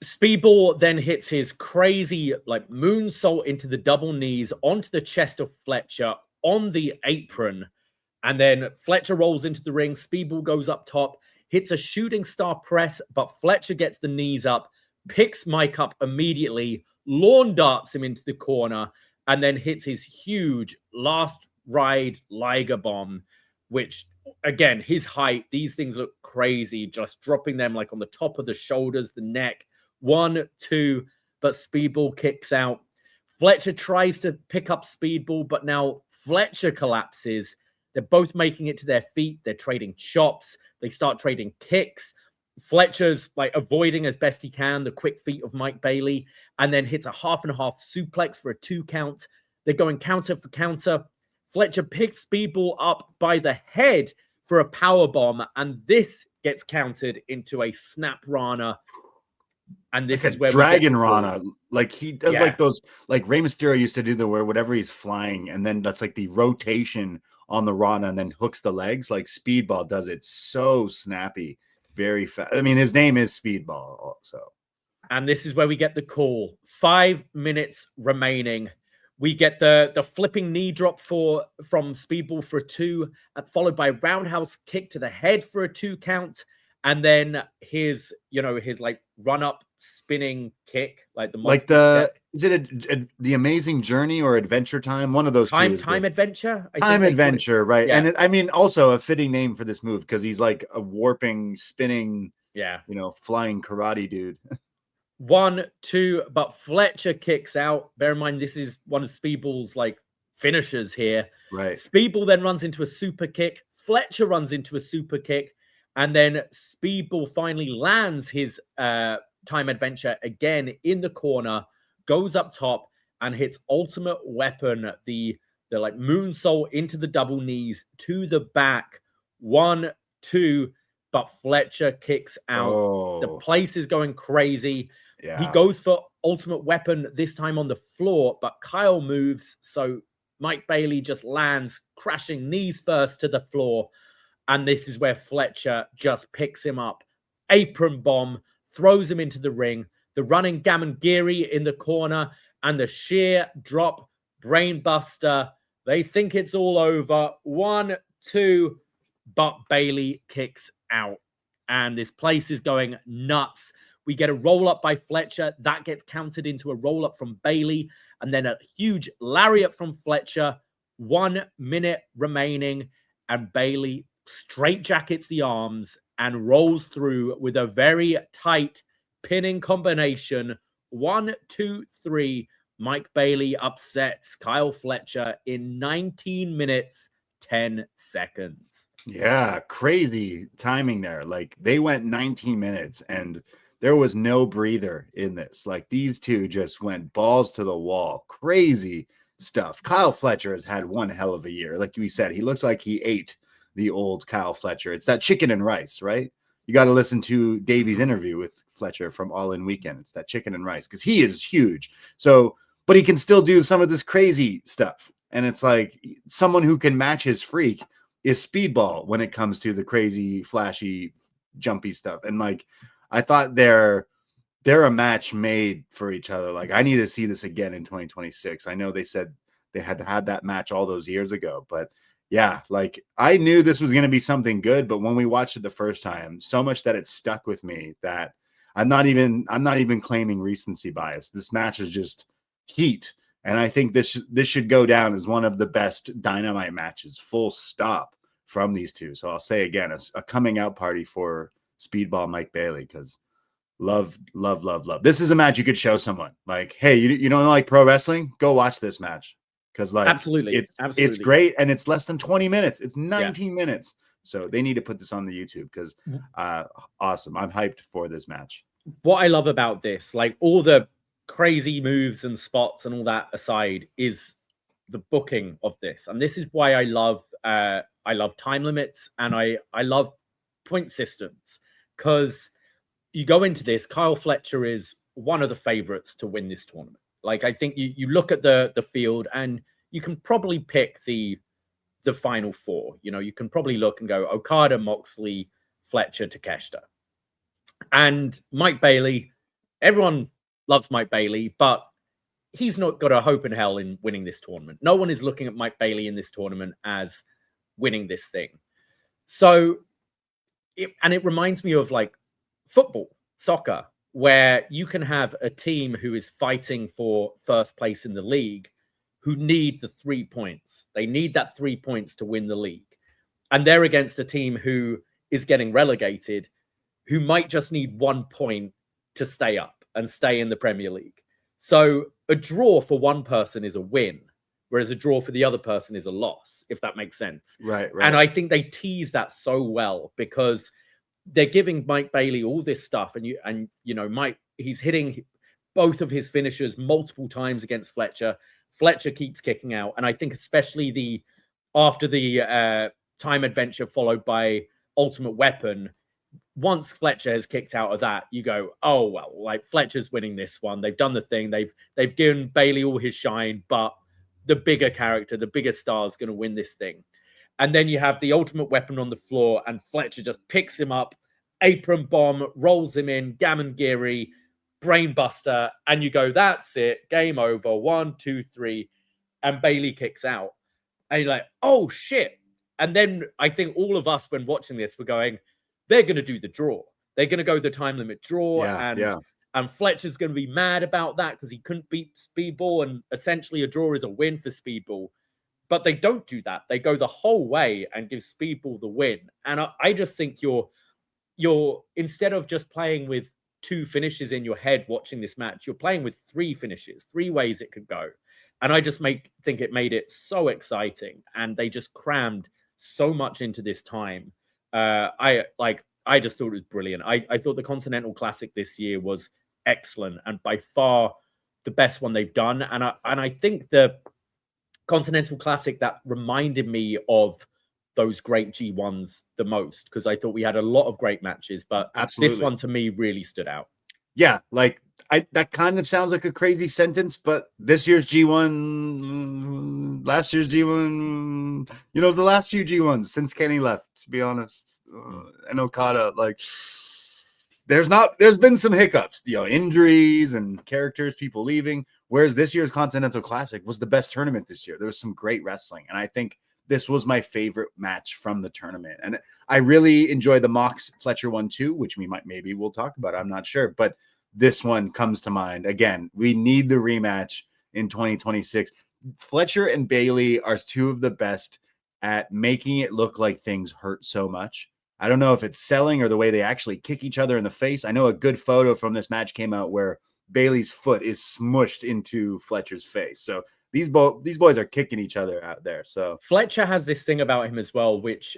Speedball then hits his crazy moonsault into the double knees onto the chest of Fletcher on the apron. And then Fletcher rolls into the ring. Speedball goes up top, hits a shooting star press, but Fletcher gets the knees up, picks Mike up immediately, lawn darts him into the corner, and then hits his huge last ride Liger bomb, which, again, his height, these things look crazy, just dropping them on the top of the shoulders, the neck. 1, 2, but Speedball kicks out. Fletcher tries to pick up Speedball, but now Fletcher collapses. They're both making it to their feet. They're trading chops. They start trading kicks. Fletcher's avoiding as best he can the quick feet of Mike Bailey, and then hits a half and half suplex for a 2 count. They're going counter for counter. Fletcher picks Speedball up by the head for a power bomb, and this gets countered into a snap Rana. And this is where Dragon Rana, he does those, Rey Mysterio used to do where whatever he's flying, and then that's the rotation on the Rana and then hooks the legs. Speedball does it so snappy, very fast. I mean, his name is Speedball also. And this is where we get the call. 5 minutes remaining. We get the flipping knee drop from Speedball for a 2, followed by roundhouse kick to the head for a 2 count. And then his run up spinning kick, is it the Amazing Journey or Adventure Time? One of those Time two. Adventure. Time Adventure, right? Yeah. And also a fitting name for this move because he's like a warping, spinning, flying karate dude. 1, 2, but Fletcher kicks out. Bear in mind, this is one of Speedball's finishers here. Right. Speedball then runs into a super kick. Fletcher runs into a super kick. And then Speedball finally lands his Time Adventure again in the corner, goes up top and hits Ultimate Weapon, the moonsault into the double knees to the back. 1, 2, but Fletcher kicks out. Oh. The place is going crazy. Yeah. He goes for Ultimate Weapon, this time on the floor, but Kyle moves. So Mike Bailey just lands, crashing knees first to the floor. And this is where Fletcher just picks him up. Apron bomb, throws him into the ring. The running Gamongiri in the corner. And the sheer drop brainbuster. They think it's all over. 1, 2, but Bayley kicks out. And this place is going nuts. We get a roll-up by Fletcher. That gets countered into a roll-up from Bayley. And then a huge lariat from Fletcher. 1 minute remaining. And Bayley straightjackets the arms and rolls through with a very tight pinning combination. 1, 2, 3. Mike Bayley upsets Kyle Fletcher in 19 minutes, 10 seconds. Yeah, crazy timing there. Like they went 19 minutes and there was no breather in this. Like these two just went balls to the wall. Crazy stuff. Kyle Fletcher has had one hell of a year. Like we said, he looks like he ate the old Kyle Fletcher. It's that chicken and rice, right? You got to listen to Davie's interview with Fletcher from All In Weekend. It's that chicken and rice because he is huge. So, but he can still do some of this crazy stuff. And it's like someone who can match his freak is Speedball when it comes to the crazy, flashy, jumpy stuff. And like, I thought they're a match made for each other. Like, I need to see this again in 2026. I know they said they had to have that match all those years ago, but yeah, like I knew this was going to be something good, but when we watched it the first time, so much that it stuck with me that I'm not even claiming recency bias. This match is just heat. And I think this should go down as one of the best Dynamite matches, full stop, from these two. So I'll say again, a coming out party for Speedball Mike Bayley, because love. This is a match you could show someone. Like, hey, you don't like pro wrestling? Go watch this match. Because like absolutely, it's great, and it's less than 20 minutes. It's 19 minutes. So they need to put this on the YouTube because awesome. I'm hyped for this match. What I love about this, like all the crazy moves and spots and all that aside, is the booking of this. And this is why I love time limits and I love point systems, because you go into this, Kyle Fletcher is one of the favorites to win this tournament. Like, I think you look at the field and you can probably pick the final four. You know, you can probably look and go Okada, Moxley, Fletcher, Takeshita. And Mike Bayley, everyone loves Mike Bayley, but he's not got a hope in hell in winning this tournament. No one is looking at Mike Bayley in this tournament as winning this thing. So, it reminds me of like football, soccer, where you can have a team who is fighting for first place in the league who need the 3 points. They need that 3 points to win the league. And they're against a team who is getting relegated, who might just need 1 point to stay up and stay in the Premier League. So a draw for one person is a win, whereas a draw for the other person is a loss, if that makes sense. Right. And I think they tease that so well because they're giving Mike Bayley all this stuff, and Mike, he's hitting both of his finishers multiple times against Fletcher. Fletcher keeps kicking out, and I think especially after the time adventure followed by Ultimate Weapon, once Fletcher has kicked out of that, you go, oh well, like Fletcher's winning this one. They've done the thing. They've given Bayley all his shine, but the bigger character, the bigger star is going to win this thing. And then you have the Ultimate Weapon on the floor, and Fletcher just picks him up, apron bomb, rolls him in, Gamengiri, brainbuster, and you go, that's it, game over, 1, 2, 3, and Bayley kicks out. And you're like, oh shit. And then I think all of us, when watching this, were going, they're going to do the draw. They're going to go the time limit draw, and Fletcher's going to be mad about that because he couldn't beat Speedball, and essentially a draw is a win for Speedball. But they don't do that. They go the whole way and give Speedball the win. And I just think you're instead of just playing with 2 finishes in your head watching this match, you're playing with 3 finishes, 3 ways it could go. And I just think it made it so exciting, and they just crammed so much into this time. I just thought it was brilliant. I thought the Continental Classic this year was excellent and by far the best one they've done. And I think the Continental Classic that reminded me of those great G1s the most, because I thought we had a lot of great matches, but Absolutely. This one to me really stood out. Yeah, like that kind of sounds like a crazy sentence, but this year's G1, last year's G1, the last few G1s since Kenny left, to be honest, and Okada, like there's been some hiccups, injuries and characters, people leaving. Whereas this year's Continental Classic was the best tournament this year. There was some great wrestling. And I think this was my favorite match from the tournament. And I really enjoy the Mox Fletcher one too, which maybe we'll talk about. I'm not sure, but this one comes to mind. Again, we need the rematch in 2026. Fletcher and Bayley are two of the best at making it look like things hurt so much. I don't know if it's selling or the way they actually kick each other in the face. I know a good photo from this match came out where Bayley's foot is smushed into Fletcher's face. So these boys are kicking each other out there. So Fletcher has this thing about him as well, which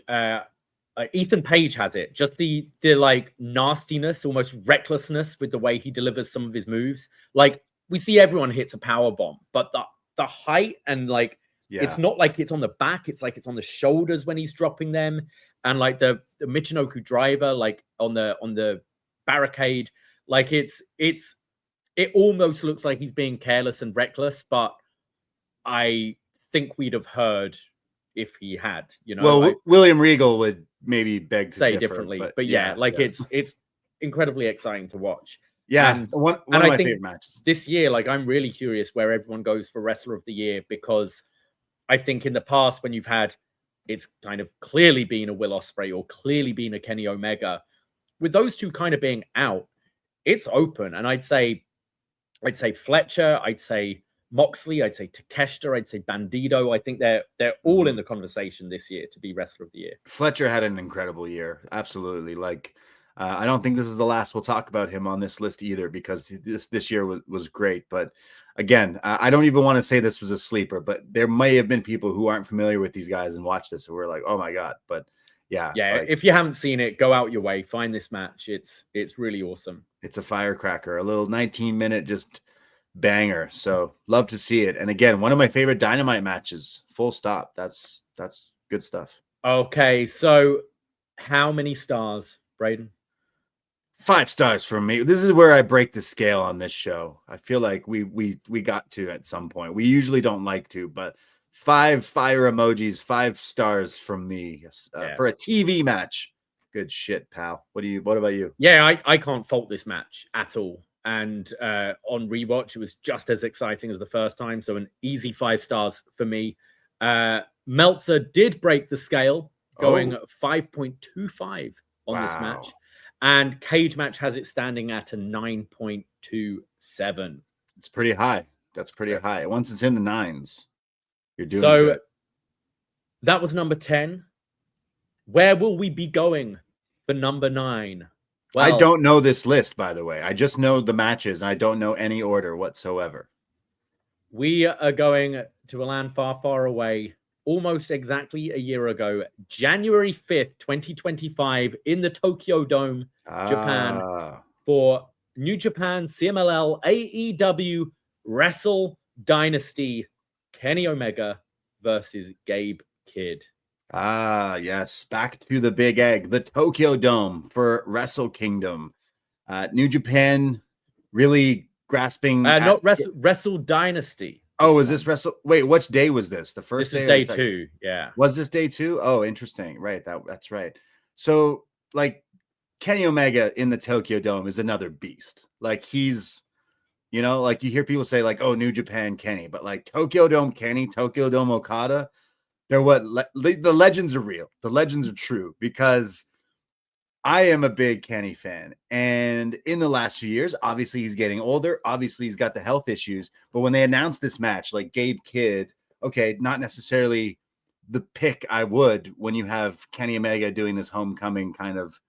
Ethan Page has it. Just the like nastiness, almost recklessness with the way he delivers some of his moves. Like we see everyone hits a power bomb, but the height and like it's not like it's on the back. It's like it's on the shoulders when he's dropping them. And like the Michinoku driver, like on the barricade, like it almost looks like he's being careless and reckless, but I think we'd have heard if he had, Well, William Regal would maybe beg to say differ, differently, but it's incredibly exciting to watch. Yeah, and one of my favorite matches this year. Like I'm really curious where everyone goes for Wrestler of the Year, because I think in the past when you've had, it's kind of clearly been a Will Ospreay or clearly been a Kenny Omega. With those two kind of being out, it's open. And I'd say Fletcher, I'd say Moxley, I'd say Takeshita, I'd say Bandido. I think they're all in the conversation this year to be Wrestler of the Year. Fletcher had an incredible year. Absolutely. Like, I don't think this is the last we'll talk about him on this list either, because this year was great. But again, I don't even want to say this was a sleeper, but there may have been people who aren't familiar with these guys and watch this and we're like, oh my God. But yeah. Like, if you haven't seen it, go out your way, find this match. It's really awesome. It's a firecracker, a little 19-minute just banger. So love to see it. And again, one of my favorite Dynamite matches, full stop. That's good stuff. Okay. So how many stars, Braden? 5 stars from me. This is where I break the scale on this show. I feel like we got to at some point. We usually don't like to, but 5 fire emojis, 5 stars from me for a TV match. Good shit, pal. What about you? Yeah, I can't fault this match at all. And on rewatch, it was just as exciting as the first time. So an easy 5 stars for me. Meltzer did break the scale, going 5.25 on this match. And Cage Match has it standing at a 9.27. It's pretty high. That's pretty high. Once it's in the 9s, you're doing good. That was number 10. Where will we be going for number 9? Well, I don't know this list, by the way. I just know the matches. I don't know any order whatsoever. We are going to a land far, far away, almost exactly a year ago, January 5th, 2025, in the Tokyo Dome, Japan, for New Japan CMLL AEW Wrestle Dynasty, Kenny Omega versus Gabe Kidd. Yes, back to the Big Egg, the Tokyo Dome for Wrestle Kingdom. New Japan really grasping. Wrestle Dynasty. Oh, is this Wrestle? Wait, which day was this? The first this day? This is day 2. Yeah. Was this day 2? Oh, interesting. Right. That's right. So, like, Kenny Omega in the Tokyo Dome is another beast. Like, he's, like you hear people say, like, oh, New Japan Kenny, but like Tokyo Dome Kenny, Tokyo Dome Okada, they're the legends are real. The legends are true, because I am a big Kenny fan. And in the last few years, obviously he's getting older. Obviously he's got the health issues. But when they announced this match, like Gabe Kidd, okay, not necessarily the pick I would when you have Kenny Omega doing this homecoming kind of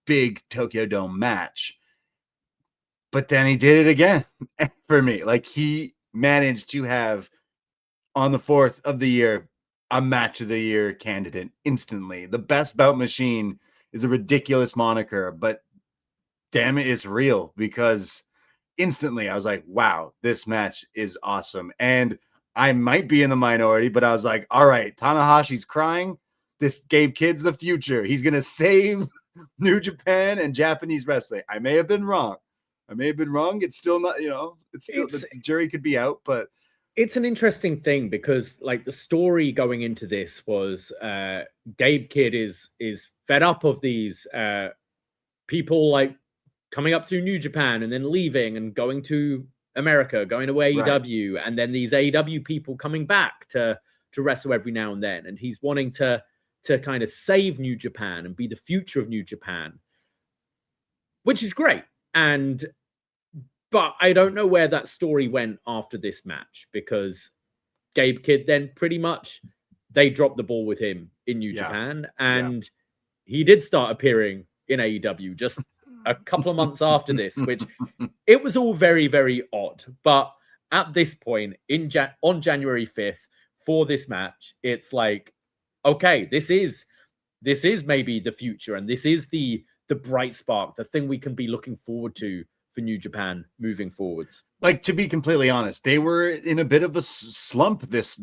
big Tokyo Dome match. But then he did it again for me. Like, he managed to have on the 4th of the year a match of the year candidate instantly. The Best Bout Machine is a ridiculous moniker, but damn it, it's real, because instantly I was like, wow, this match is awesome. And I might be in the minority, but I was like, all right, Tanahashi's crying. This Gabe Kidd's the future. He's going to save New Japan and Japanese wrestling. I may have been wrong. It's still not, it's still, the jury could be out, but it's an interesting thing, because like the story going into this was Gabe Kidd is fed up of these people like coming up through New Japan and then leaving and going to America, going to AEW, and then these AEW people coming back to wrestle every now and then. And he's wanting to kind of save New Japan and be the future of New Japan, which is great. But I don't know where that story went after this match, because Gabe Kidd then pretty much they dropped the ball with him in New Japan, and he did start appearing in AEW just a couple of months after this, which it was all very, very odd. But at this point on January 5th for this match, it's like, okay, this is maybe the future, and this is the bright spark, the thing we can be looking forward to for New Japan moving forwards. Like, to be completely honest, they were in a bit of a slump this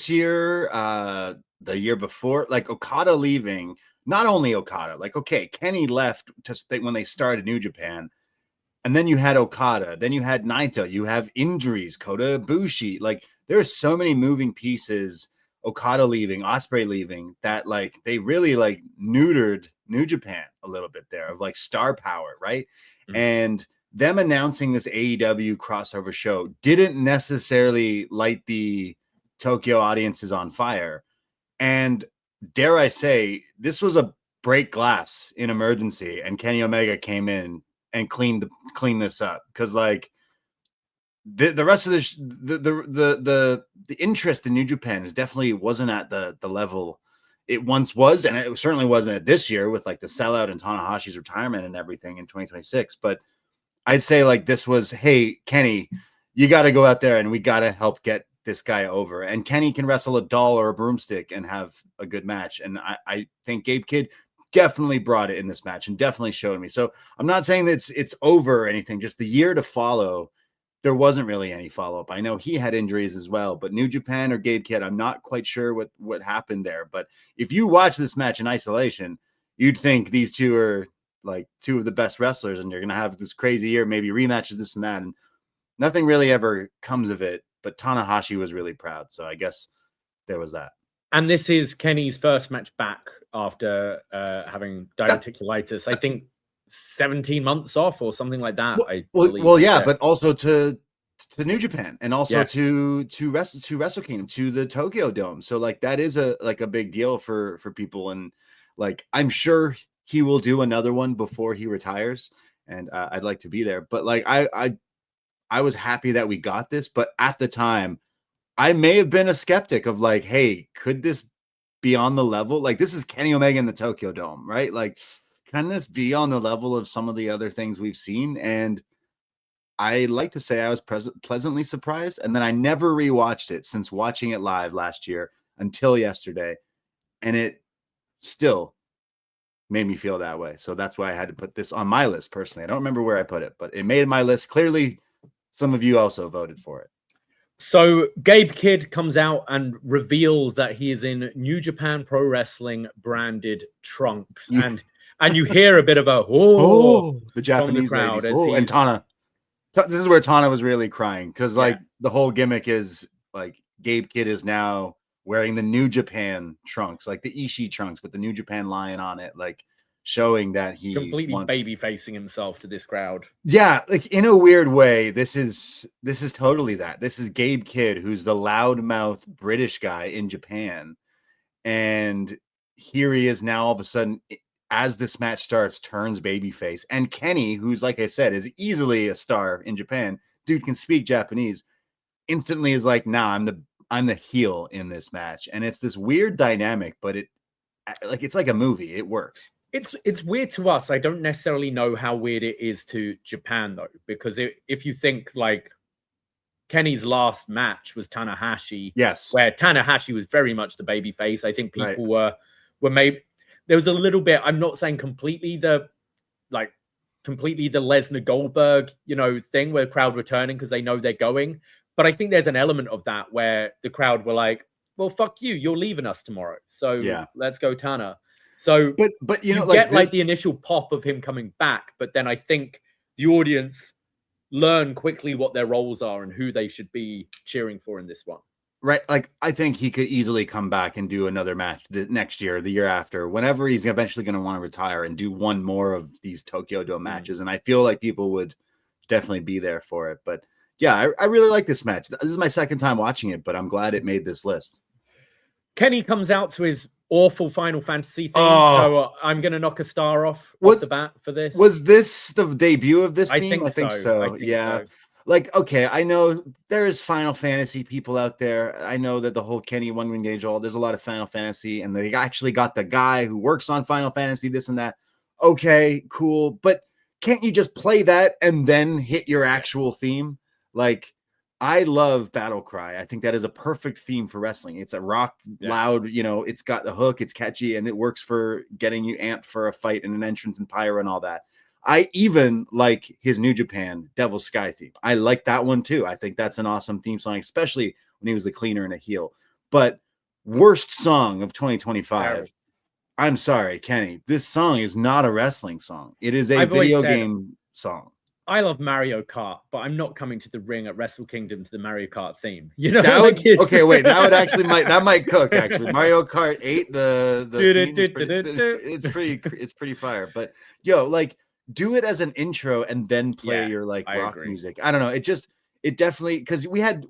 year, the year before, like Okada leaving. Not only Okada, like, okay, Kenny left when they started New Japan, and then you had Okada, then you had Naito, you have injuries, Kota Ibushi. Like, there's so many moving pieces. Okada leaving, Ospreay leaving, that like they really like neutered New Japan a little bit there of like star power, right? Mm-hmm. And them announcing this AEW crossover show didn't necessarily light the Tokyo audiences on fire. And dare I say, this was a break glass in emergency, and Kenny Omega came in and cleaned this up, because like the rest of the interest in New Japan is definitely wasn't at the level it once was, and it certainly wasn't at this year with like the sellout and Tanahashi's retirement and everything in 2026. But I'd say like this was, hey, Kenny, you got to go out there and we got to help get this guy over. And Kenny can wrestle a doll or a broomstick and have a good match. And I think Gabe Kidd definitely brought it in this match and definitely showed me. So I'm not saying that it's over or anything, just the year to follow. There wasn't really any follow-up. I know he had injuries as well, but New Japan or Gabe Kidd, I'm not quite sure what happened there. But if you watch this match in isolation, you'd think these two are like two of the best wrestlers, and you're going to have this crazy year, maybe rematches, this and that. And nothing really ever comes of it, but Tanahashi was really proud. So I guess there was that. And this is Kenny's first match back after having diverticulitis. I think 17 months off or something like that. Well, yeah, but also to New Japan, and also to Wrestle Kingdom, to the Tokyo Dome. So like that is a big deal for people, and like I'm sure he will do another one before he retires, and I'd like to be there. But like I was happy that we got this, but at the time I may have been a skeptic of like, hey, could this be on the level? Like, this is Kenny Omega in the Tokyo Dome, right? Like, can this be on the level of some of the other things we've seen? And I like to say I was pleasantly surprised. And then I never rewatched it since watching it live last year until yesterday. And it still made me feel that way. So that's why I had to put this on my list personally. I don't remember where I put it, but it made my list. Clearly, some of you also voted for it. So Gabe Kidd comes out and reveals that he is in New Japan Pro Wrestling branded trunks. And you hear a bit of a the Japanese crowd. And Tana. This is where Tana was really crying, because like the whole gimmick is like Gabe Kidd is now wearing the New Japan trunks, like the Ishii trunks with the New Japan lion on it, like showing that he completely baby facing himself to this crowd. Yeah, like in a weird way, this is totally that. This is Gabe Kidd, who's the loudmouth British guy in Japan, and here he is now all of a sudden, as this match starts, turns babyface. And Kenny, who's, like I said, is easily a star in Japan, dude can speak Japanese, instantly is like, nah, I'm the heel in this match. And it's this weird dynamic, but it's like a movie. It works. It's weird to us. I don't necessarily know how weird it is to Japan, though, because if you think like Kenny's last match was Tanahashi, yes, where Tanahashi was very much the babyface. I think people were maybe there was a little bit. I'm not saying completely the Lesnar Goldberg thing where crowd returning because they know they're going, but I think there's an element of that where the crowd were like, "Well, fuck you, you're leaving us tomorrow, so let's go Tana." So, but you get like the initial pop of him coming back, but then I think the audience learn quickly what their roles are and who they should be cheering for in this one. right, like I think he could easily come back and do another match next year, the year after, whenever he's eventually going to want to retire and do one more of these Tokyo Dome matches. And I feel like people would definitely be there for it. But yeah, I really like this match. This is my second time watching it, but I'm glad it made this list. Kenny comes out to his awful Final Fantasy theme, so I'm going to knock a star off the bat for this. Was this the debut of this theme? I think so. Yeah. So. Like, okay, I know there is Final Fantasy people out there. I know that the whole Kenny One Ring Gauge, there's a lot of Final Fantasy, and they actually got the guy who works on Final Fantasy, this and that. Okay, cool. But can't you just play that and then hit your actual theme? Like, I love Battle Cry. I think that is a perfect theme for wrestling. It's a rock, loud, it's got the hook, it's catchy, and it works for getting you amped for a fight and an entrance and pyro and all that. I even like his New Japan Devil's Sky theme. I like that one too. I think that's an awesome theme song, especially when he was the cleaner and a heel. But worst song of 2025. I'm sorry, Kenny. This song is not a wrestling song. It is a video game song. I love Mario Kart, but I'm not coming to the ring at Wrestle Kingdom to the Mario Kart theme. You know, okay, wait, that would actually might cook actually. Mario Kart 8, it's pretty fire. But like do it as an intro and then play your like rock music. I don't know. It definitely, because we had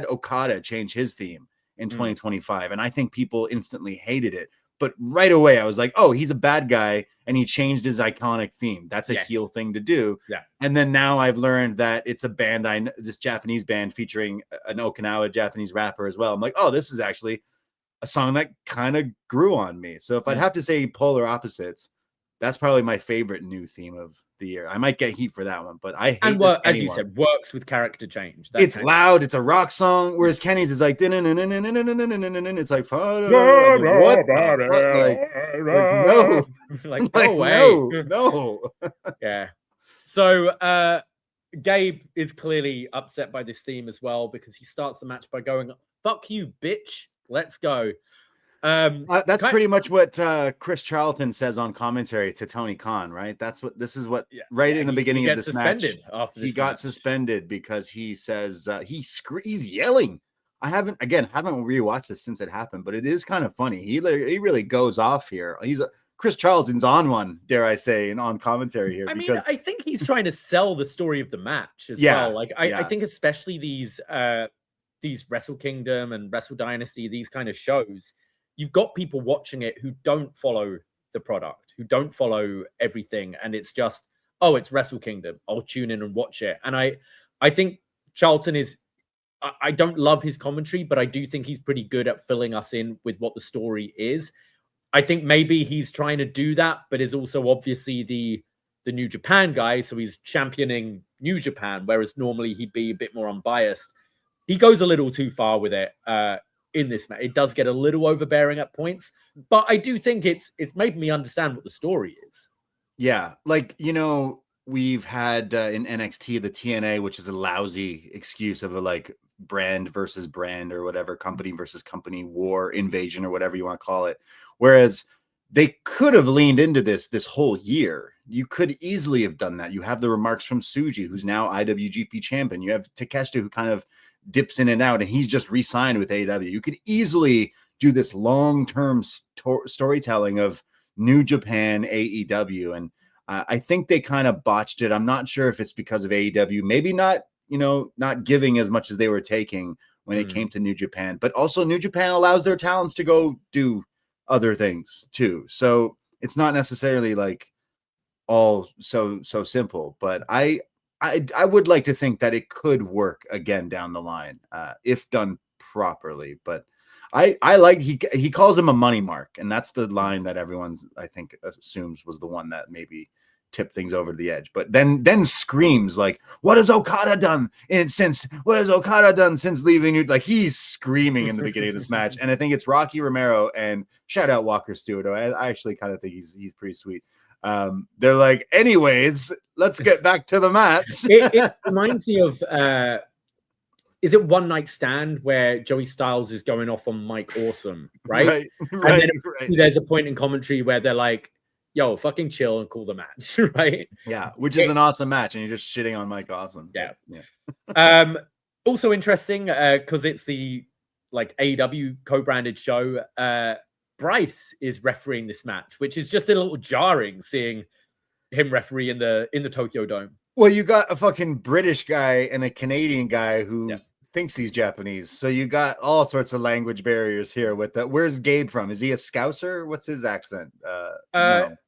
Okada change his theme in 2025, and I think people instantly hated it. But right away, I was like, oh, he's a bad guy, and he changed his iconic theme. That's a heel thing to do. Yeah. And then now I've learned that it's a band, this Japanese band featuring an Okinawa Japanese rapper as well. I'm like, oh, this is actually a song that kind of grew on me. So if I'd have to say polar opposites, that's probably my favorite new theme of the year. I might get heat for that one, but I hate this as you said, works with character change. It's loud. It's a rock song. Whereas Kenny's is like, it's like, what? No, like go away. No. Yeah. So Gabe is clearly upset by this theme as well, because he starts the match by going, "Fuck you, bitch. Let's go." That's pretty much what Chris Charlton says on commentary to Tony Khan, right? Right in the beginning of this match, he got suspended because he says he's yelling. I haven't rewatched this since it happened, but it is kind of funny. He really goes off here. Chris Charlton's on one, dare I say, and on commentary here. I think he's trying to sell the story of the match as well. Like I think especially these Wrestle Kingdom and Wrestle Dynasty, these kind of shows, you've got people watching it who don't follow the product, who don't follow everything. And it's just, oh, it's Wrestle Kingdom. I'll tune in and watch it. And I think Charlton I don't love his commentary, but I do think he's pretty good at filling us in with what the story is. I think maybe he's trying to do that, but is also obviously the New Japan guy. So he's championing New Japan, whereas normally he'd be a bit more unbiased. He goes a little too far with it. In this match, it does get a little overbearing at points, but I do think it's made me understand what the story is. Yeah, like we've had in NXT the TNA, which is a lousy excuse of a like brand versus brand or whatever, company versus company war, invasion or whatever you want to call it. Whereas they could have leaned into this whole year. You could easily have done that. You have the remarks from Tsuji, who's now IWGP champion. You have Takeshita, who kind of dips in and out, and he's just re-signed with AEW. You could easily do this long-term storytelling of New Japan, AEW, and I think they kind of botched it. I'm not sure if it's because of AEW, maybe not giving as much as they were taking when it came to New Japan, but also New Japan allows their talents to go do other things too. So it's not necessarily like all so simple, but I would like to think that it could work again down the line if done properly. But I like he calls him a money mark, and that's the line that everyone's I think assumes was the one that maybe tipped things over the edge. But then screams like, "What has Okada done since leaving you?" Like he's screaming in the beginning of this match, and I think it's Rocky Romero and shout out Walker Stewart. I actually kind of think he's pretty sweet. They're like, anyways, let's get back to the match. It reminds me of, is it One Night Stand where Joey Styles is going off on Mike Awesome, right? And then there's a point in commentary where they're like, yo, fucking chill and call the match, right? Yeah, which is an awesome match, and you're just shitting on Mike Awesome. Yeah. Also interesting because it's the like AEW co-branded show. Bryce is refereeing this match, which is just a little jarring seeing him referee in the Tokyo Dome. Well, you got a fucking British guy and a Canadian guy who thinks he's Japanese. So you got all sorts of language barriers here with that. Where's Gabe from? Is he a Scouser? What's his accent?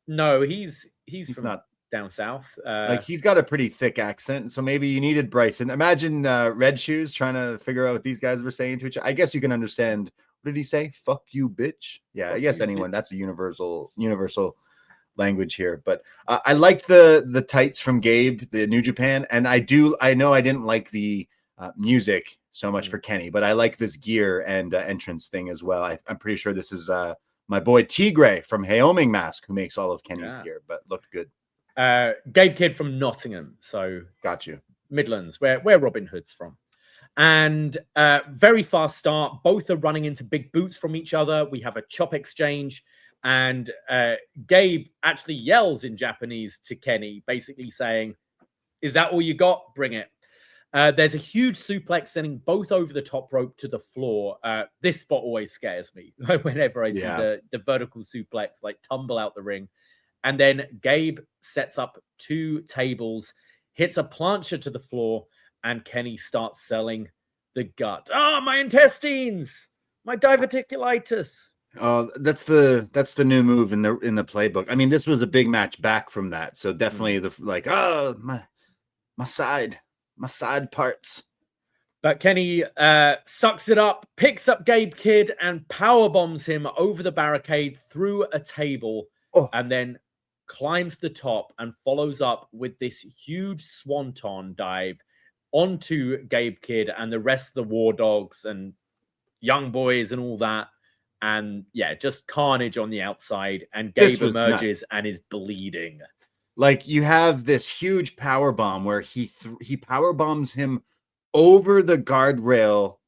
No, he's from not down south. Like he's got a pretty thick accent. So maybe you needed Bryson. Imagine Red Shoes trying to figure out what these guys were saying to each other. I guess you can understand. What did he say? Fuck you, bitch. Yeah, I guess anyone. That's a universal language here. But I liked the tights from Gabe, the New Japan, and I know I didn't like the music so much for Kenny, but I like this gear and entrance thing as well. I'm pretty sure this is my boy Tigre from Haoming Mask who makes all of Kenny's gear, but looked good. Gabe Kidd from Nottingham, so got you. Midlands, where Robin Hood's from. And very fast start. Both are running into big boots from each other. We have a chop exchange. And Gabe actually yells in Japanese to Kenny, basically saying, "Is that all you got? Bring it." There's a huge suplex sending both over the top rope to the floor. This spot always scares me whenever I see the vertical suplex like tumble out the ring. And then Gabe sets up 2 tables, hits a plancha to the floor, and Kenny starts selling the gut. Oh, my intestines! My diverticulitis! Oh, that's the new move in the playbook. I mean, this was a big match back from that, so definitely my side parts. But Kenny sucks it up, picks up Gabe Kidd, and power bombs him over the barricade through a table, and then climbs the top and follows up with this huge swanton dive onto Gabe Kidd and the rest of the War Dogs and Young Boys and all that. And yeah, just carnage on the outside, and Gabe emerges and is bleeding. Like you have this huge power bomb where he power bombs him over the guardrail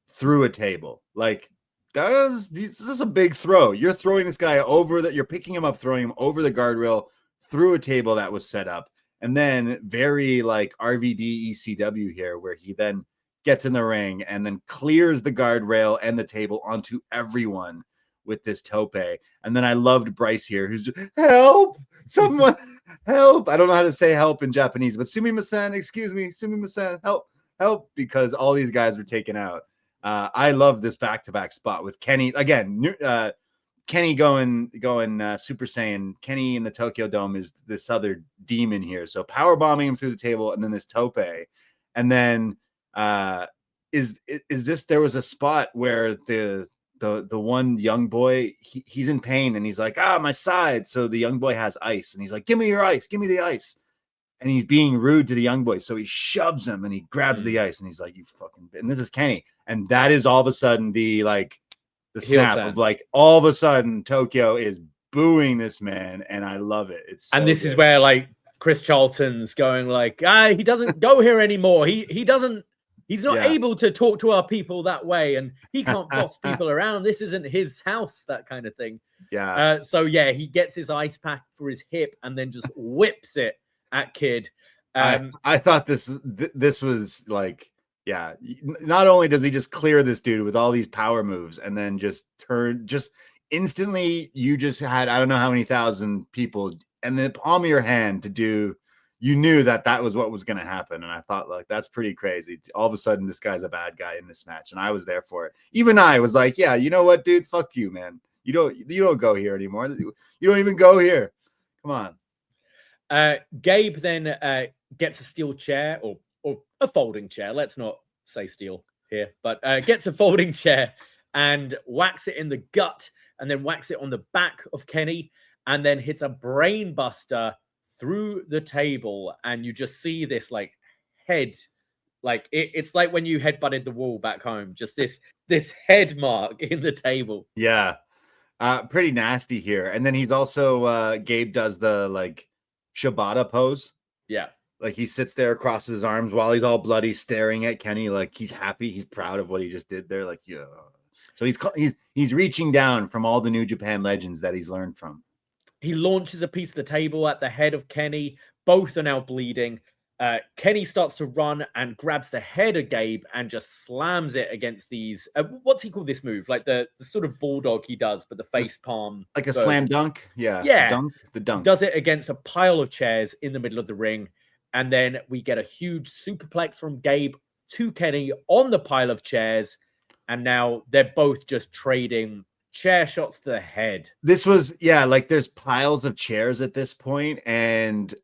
through a table. Like this is a big throw. You're throwing this guy you're picking him up, throwing him over the guardrail through a table that was set up. And then very like RVD ECW here, where he then gets in the ring and then clears the guardrail and the table onto everyone with this tope. And then I loved Bryce here, who's just, help, someone, help. I don't know how to say help in Japanese, but sumimasen, excuse me, sumimasen, help, because all these guys were taken out. I love this back-to-back spot with Kenny. Again, Kenny going Super Saiyan. Kenny in the Tokyo Dome is this other demon here. So power bombing him through the table, and then this tope. And then is this, there was a spot where the one young boy, he's in pain and he's like, my side. So the young boy has ice and he's like, give me your ice, give me the ice. And he's being rude to the young boy. So he shoves him and he grabs the ice and he's like, you fucking, and this is Kenny. And that is all of a sudden the snap of like, all of a sudden Tokyo is booing this man. And I love it. It's so and this good. is where like Chris Charlton's going like, he doesn't go here anymore. He's not able to talk to our people that way, and he can't boss people around. This isn't his house, that kind of thing. Yeah. So yeah, he gets his ice pack for his hip and then just whips it at Kidd. I thought this was like, yeah. Not only does he just clear this dude with all these power moves, and then just instantly, you just had I don't know how many thousand people, and the palm of your hand to do. You knew that was what was going to happen. And I thought, like, that's pretty crazy. All of a sudden, this guy's a bad guy in this match. And I was there for it. Even I was like, yeah, you know what, dude? Fuck you, man. You don't go here anymore. You don't even go here. Come on. Gabe then gets a steel chair or a folding chair. Let's not say steel here, but gets a folding chair and whacks it in the gut and then whacks it on the back of Kenny and then hits a brain buster through the table, and you just see this like head, like it's like when you headbutted the wall back home, just this head mark in the table. Yeah, pretty nasty here. And then he's also Gabe does the like Shibata pose. Yeah, like he sits there across his arms while he's all bloody, staring at Kenny, like he's happy, he's proud of what he just did there. Like yeah, so he's reaching down from all the New Japan legends that he's learned from. He launches a piece of the table at the head of Kenny. Both are now bleeding. Kenny starts to run and grabs the head of Gabe and just slams it against these. What's he called this move? Like the sort of bulldog he does, but the face palm. Like a version. slam dunk. Yeah. Yeah. The dunk. Does it against a pile of chairs in the middle of the ring. And then we get a huge superplex from Gabe to Kenny on the pile of chairs. And now they're both just trading chair shots to the head. This was, yeah, like there's piles of chairs at this point, and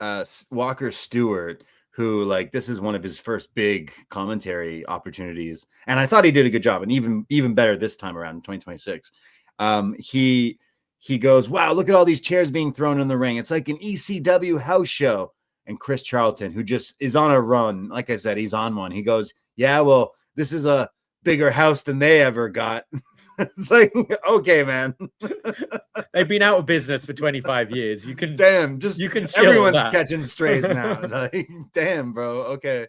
Walker Stewart, who like this is one of his first big commentary opportunities, and I thought he did a good job, and even better this time around in 2026. He goes, wow, look at all these chairs being thrown in the ring. It's like an ECW house show. And Chris Charlton, who just is on a run, like I said, he's on one. He goes, yeah, well, this is a bigger house than they ever got. It's like, okay, man. They've been out of business for 25 years. You can you can chill everyone's that. catching strays now. Like, damn, bro. Okay.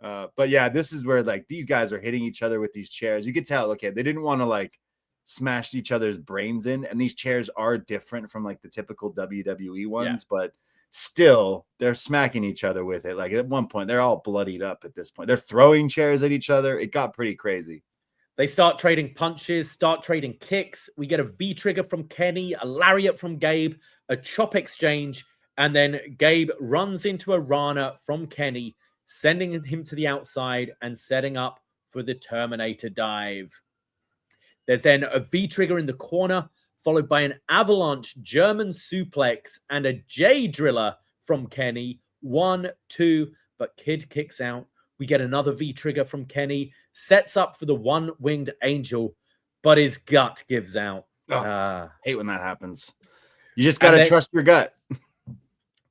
But yeah, this is where like these guys are hitting each other with these chairs. You could tell, okay, they didn't want to like smash each other's brains in, and these chairs are different from like the typical WWE ones, but still they're smacking each other with it. Like at one point, they're all bloodied up at this point. They're throwing chairs at each other. It got pretty crazy. They start trading punches, start trading kicks. We get a V-trigger from Kenny, a lariat from Gabe, a chop exchange, and then Gabe runs into a Rana from Kenny, sending him to the outside and setting up for the Terminator dive. There's then a V-trigger in the corner, followed by an avalanche German suplex and a J-driller from Kenny. 1, 2, but Kid kicks out. We get another V-trigger from Kenny, sets up for the one-winged angel, but his gut gives out. Hate when that happens. You just got to trust your gut.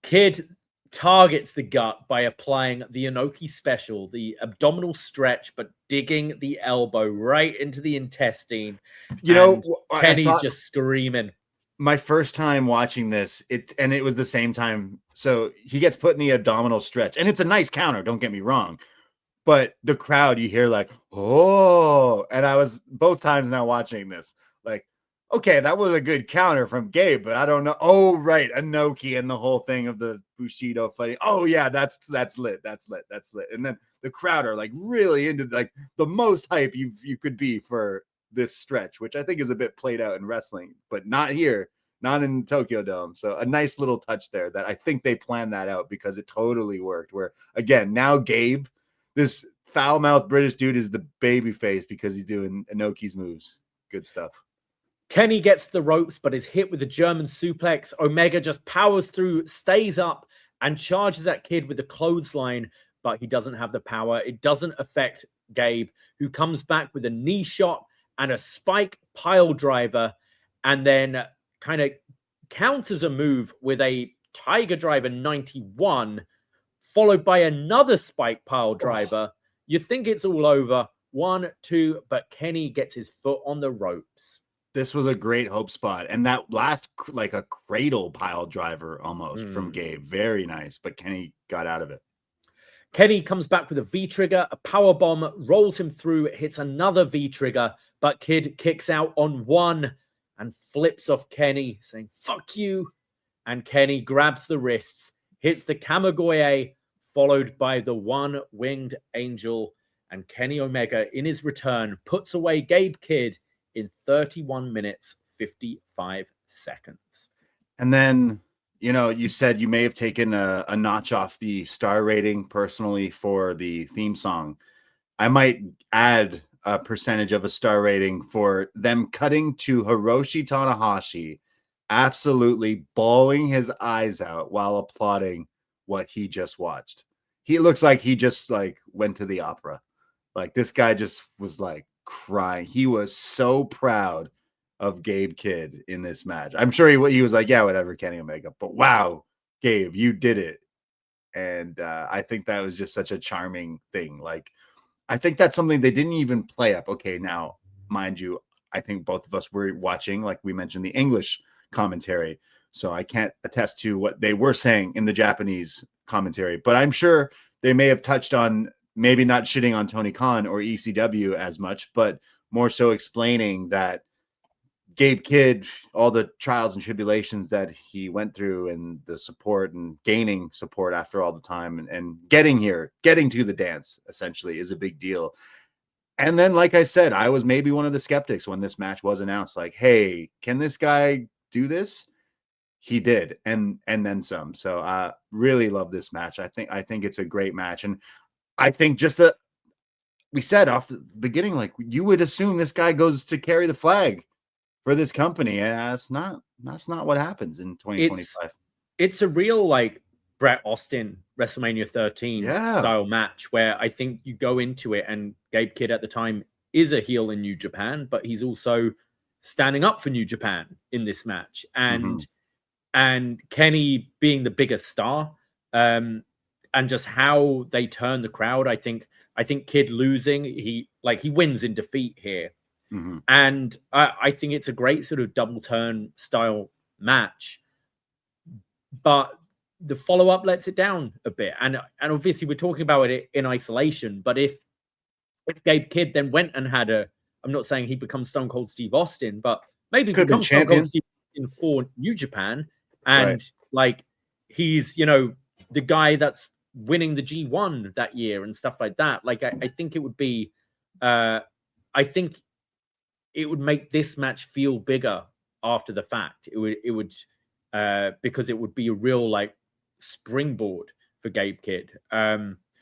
Kid targets the gut by applying the Inoki special, the abdominal stretch, but digging the elbow right into the intestine. You know, Kenny's just screaming. My first time watching this, it was the same time. So he gets put in the abdominal stretch, and it's a nice counter. Don't get me wrong. But the crowd, you hear like, oh, and I was both times now watching this, like, okay, that was a good counter from Gabe, but I don't know. Oh, right, Inoki and the whole thing of the Bushido fighting. Oh, yeah, that's lit. That's lit. And then the crowd are like really into like the most hype you could be for this stretch, which I think is a bit played out in wrestling, but not here, not in Tokyo Dome. So a nice little touch there that I think they planned that out because it totally worked. Where again, now Gabe, this foul-mouthed British dude, is the baby face because he's doing Inoki's moves. Good stuff. Kenny gets the ropes, but is hit with a German suplex. Omega just powers through, stays up, and charges at Kid with a clothesline, but he doesn't have the power. It doesn't affect Gabe, who comes back with a knee shot and a spike pile driver, and then kind of counters a move with a Tiger Driver 91, followed by another spike pile driver. You think it's all over. 1, 2, but Kenny gets his foot on the ropes. This was a great hope spot. And that last, like a cradle pile driver almost from Gabe. Very nice. But Kenny got out of it. Kenny comes back with a V-trigger, a power bomb, rolls him through, hits another V-trigger, but Kid kicks out on one and flips off Kenny, saying, fuck you. And Kenny grabs the wrists, hits the Kamagoye, followed by the one-winged angel. And Kenny Omega, in his return, puts away Gabe Kidd in 31 minutes, 55 seconds. And then, you know, you said you may have taken a notch off the star rating personally for the theme song. I might add a percentage of a star rating for them cutting to Hiroshi Tanahashi absolutely bawling his eyes out while applauding what he just watched. He looks like he just like went to the opera. Like this guy just was like crying. He was so proud of Gabe Kidd in this match. I'm sure he was like, yeah, whatever, Kenny Omega. But wow, Gabe, you did it. And I think that was just such a charming thing. Like, I think that's something they didn't even play up. Okay, now, mind you, I think both of us were watching, like we mentioned, the English commentary. So I can't attest to what they were saying in the Japanese commentary. But I'm sure they may have touched on maybe not shitting on Tony Khan or ECW as much, but more so explaining that Gabe Kidd, all the trials and tribulations that he went through, and the support and gaining support after all the time, and getting to the dance essentially is a big deal. And then, like I said, I was maybe one of the skeptics when this match was announced. Like, hey, can this guy do this? He did, and then some. So really love this match. I think it's a great match, and I think we said off the beginning, like, you would assume this guy goes to carry the flag for this company, and that's not what happens in 2025. It's a real like Bret Austin WrestleMania 13 style match where I think you go into it, and Gabe Kidd at the time is a heel in New Japan, but he's also standing up for New Japan in this match, and Kenny being the biggest star, and just how they turn the crowd. I think Kidd losing, he wins in defeat here. And I think it's a great sort of double turn style match, but the follow up lets it down a bit. And obviously we're talking about it in isolation, but if Gabe Kidd then went and had I'm not saying he becomes Stone Cold Steve Austin, but maybe becomes Stone Cold Steve Austin for New Japan, and like he's the guy that's winning the G1 that year and stuff like that. Like I think it would be it would make this match feel bigger after the fact. It would because it would be a real like springboard for Gabe Kidd.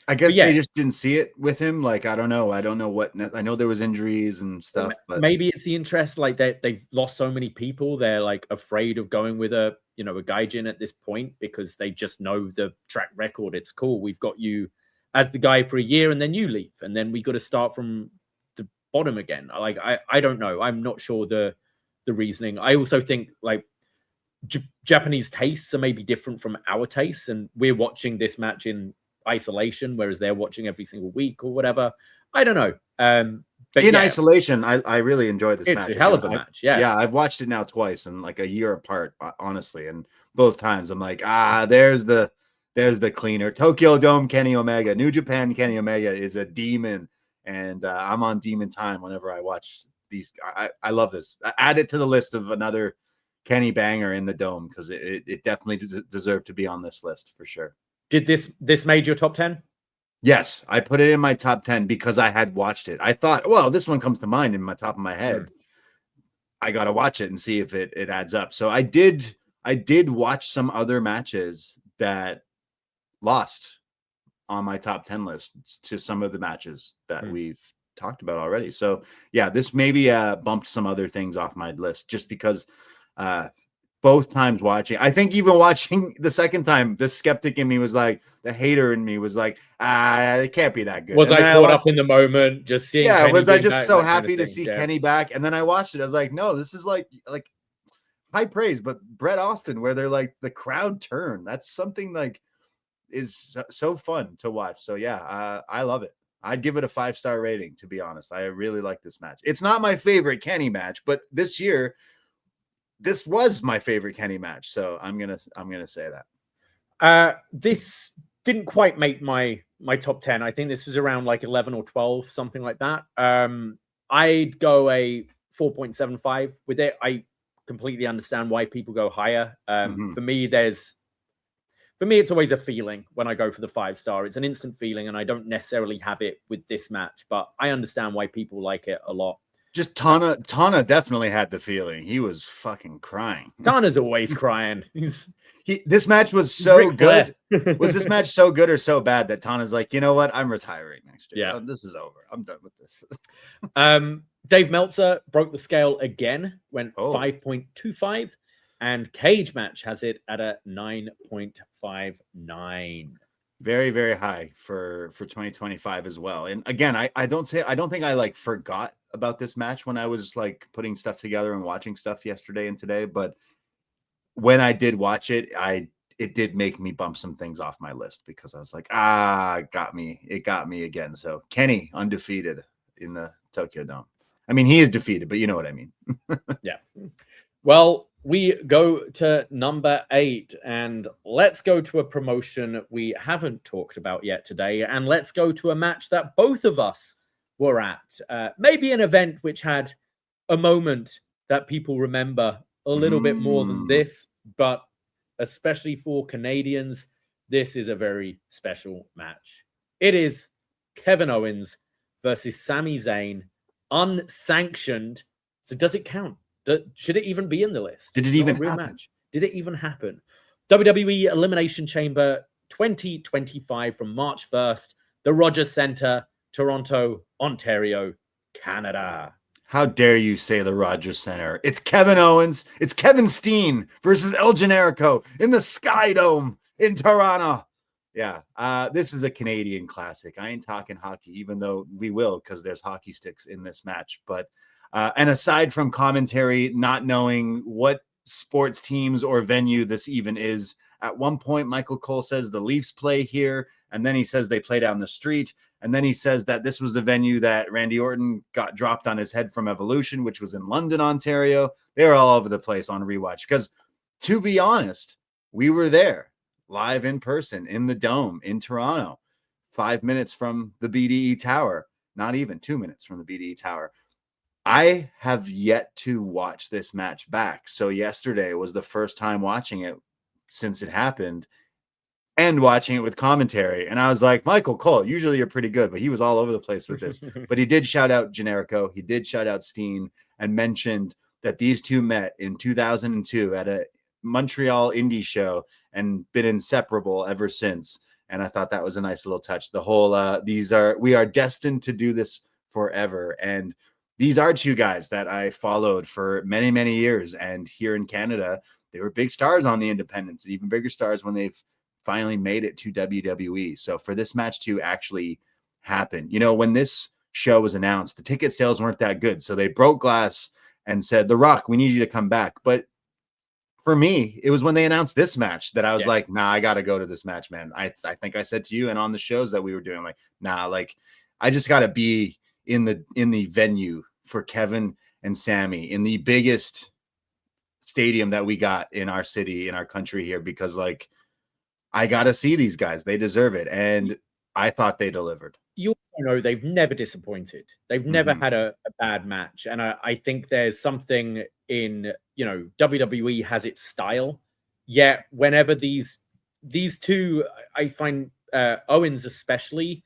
I guess they just didn't see it with him. Like, I don't know what. I know there was injuries and stuff, but maybe it's the interest. Like they've lost so many people, they're like afraid of going with a gaijin at this point because they just know the track record. It's cool. We've got you as the guy for a year, and then you leave, and then we got to start from the bottom again. Like I don't know. I'm not sure the reasoning. I also think like Japanese tastes are maybe different from our tastes, and we're watching this match in isolation, whereas they're watching every single week or whatever. I don't know. But in isolation, I really enjoyed this match. It's a hell of a match. Yeah. I've watched it now twice and like a year apart, honestly. And both times I'm like, there's the cleaner. Tokyo Dome Kenny Omega, New Japan Kenny Omega is a demon. And I'm on demon time whenever I watch these. I love this. Add it to the list of another Kenny banger in the Dome, because it definitely deserved to be on this list for sure. Did this made your top 10? Yes, I put it in my top 10 because I had watched it. I thought, well, this one comes to mind in my top of my head. I got to watch it and see if it adds up. So I did watch some other matches that lost on my top 10 list to some of the matches that we've talked about already. So yeah, this maybe bumped some other things off my list just because both times watching, I think even watching the second time, the skeptic in me was like, the hater in me was like, it can't be that good. Was I caught up in the moment, just seeing? Yeah, Kenny was I just back, so happy to see Kenny back? And then I watched it. I was like, no, this is like high praise, but Bret Austin, where they're like the crowd turn. That's something like is so fun to watch. So yeah, I love it. I'd give it a 5-star rating, to be honest. I really like this match. It's not my favorite Kenny match, but this year, this was my favorite Kenny match, so I'm gonna say that. This didn't quite make my top 10. I think this was around like 11 or 12, something like that. I'd go a 4.75 with it. I completely understand why people go higher. For me, it's always a feeling when I go for the 5-star. It's an instant feeling, and I don't necessarily have it with this match, but I understand why people like it a lot. Just Tana definitely had the feeling. He was fucking crying. Tana's always crying. This match was so good. Was this match so good or so bad that Tana's like, you know what? I'm retiring next year. Yeah. This is over. I'm done with this. Dave Meltzer broke the scale again, went 5.25, and Cage Match has it at a 9.59. Very, very high for 2025 as well. And again, I don't think I like forgot about this match when I was like putting stuff together and watching stuff yesterday and today, but when I did watch it, it did make me bump some things off my list because I was like, it got me again. So Kenny undefeated in the Tokyo Dome. I mean, he is defeated, but you know what I mean. Yeah. Well, we go to number 8, and let's go to a promotion we haven't talked about yet today, and let's go to a match that both of us were at. Maybe an event which had a moment that people remember a little bit more than this, but especially for Canadians, this is a very special match. It is Kevin Owens versus Sami Zayn, unsanctioned. So does it count? Should it even be in the list? Did it even happen? Did it even happen? WWE Elimination Chamber 2025 from March 1st, the Rogers Centre, Toronto, Ontario, Canada. How dare you say the Rogers Center? It's Kevin Owens. It's Kevin Steen versus El Generico in the Sky Dome in Toronto. Yeah, this is a Canadian classic. I ain't talking hockey, even though we will, because there's hockey sticks in this match. But and aside from commentary, not knowing what sports teams or venue this even is, at one point Michael Cole says the Leafs play here, and then he says they play down the street, and then he says that this was the venue that Randy Orton got dropped on his head from Evolution, which was in London, Ontario. They were all over the place on rewatch because, to be honest, we were there live in person in the Dome in Toronto, 5 minutes from the BDE Tower, not even 2 minutes from the BDE Tower. I have yet to watch this match back. So yesterday was the first time watching it since it happened and watching it with commentary. And I was like, Michael Cole, usually you're pretty good, but he was all over the place with this. But he did shout out Generico. He did shout out Steen and mentioned that these two met in 2002 at a Montreal indie show and been inseparable ever since. And I thought that was a nice little touch. The whole, we are destined to do this forever. And these are two guys that I followed for many, many years. And here in Canada, they were big stars on the independents, and even bigger stars when they've finally made it to WWE. So for this match to actually happen, you know, when this show was announced, the ticket sales weren't that good. So they broke glass and said, The Rock, we need you to come back. But for me, it was when they announced this match that I was like, nah, I got to go to this match, man. I think I said to you and on the shows that we were doing, like, nah, like I just got to be in the venue for Kevin and Sami in the biggest stadium that we got in our city, in our country here, because like I got to see these guys. They deserve it. And I thought they delivered. You know, they've never disappointed. They've never had a bad match. And I think there's something in, you know, WWE has its style. Yet whenever these two, I find Owens especially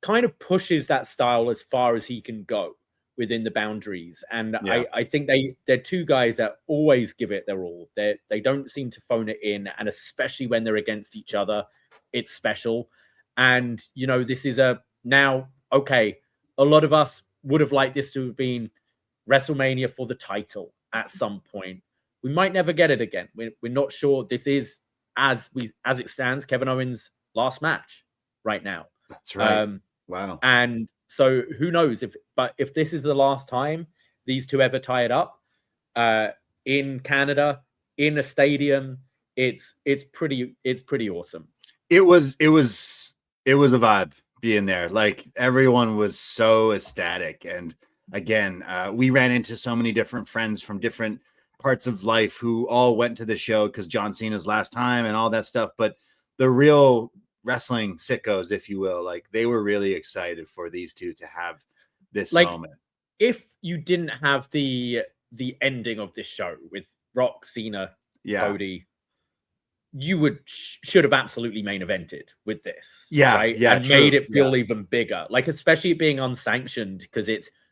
kind of pushes that style as far as he can go within the boundaries. And I think they're two guys that always give it their all. They don't seem to phone it in. And especially when they're against each other, it's special. And, you know, this is now, okay, a lot of us would have liked this to have been WrestleMania for the title at some point. We might never get it again. We're not sure. This is, as it stands, Kevin Owens' last match right now. That's right. Wow. And so who knows if this is the last time these two ever tie it up in Canada, in a stadium, it's pretty awesome. It was a vibe being there. Like everyone was so ecstatic. And again, we ran into so many different friends from different parts of life who all went to the show because John Cena's last time and all that stuff. But the real wrestling sickos, if you will, like they were really excited for these two to have this moment. If you didn't have the ending of this show with Rock, Cena, Cody, you should have absolutely main evented with this. And made it feel even bigger. Like, especially it being unsanctioned, because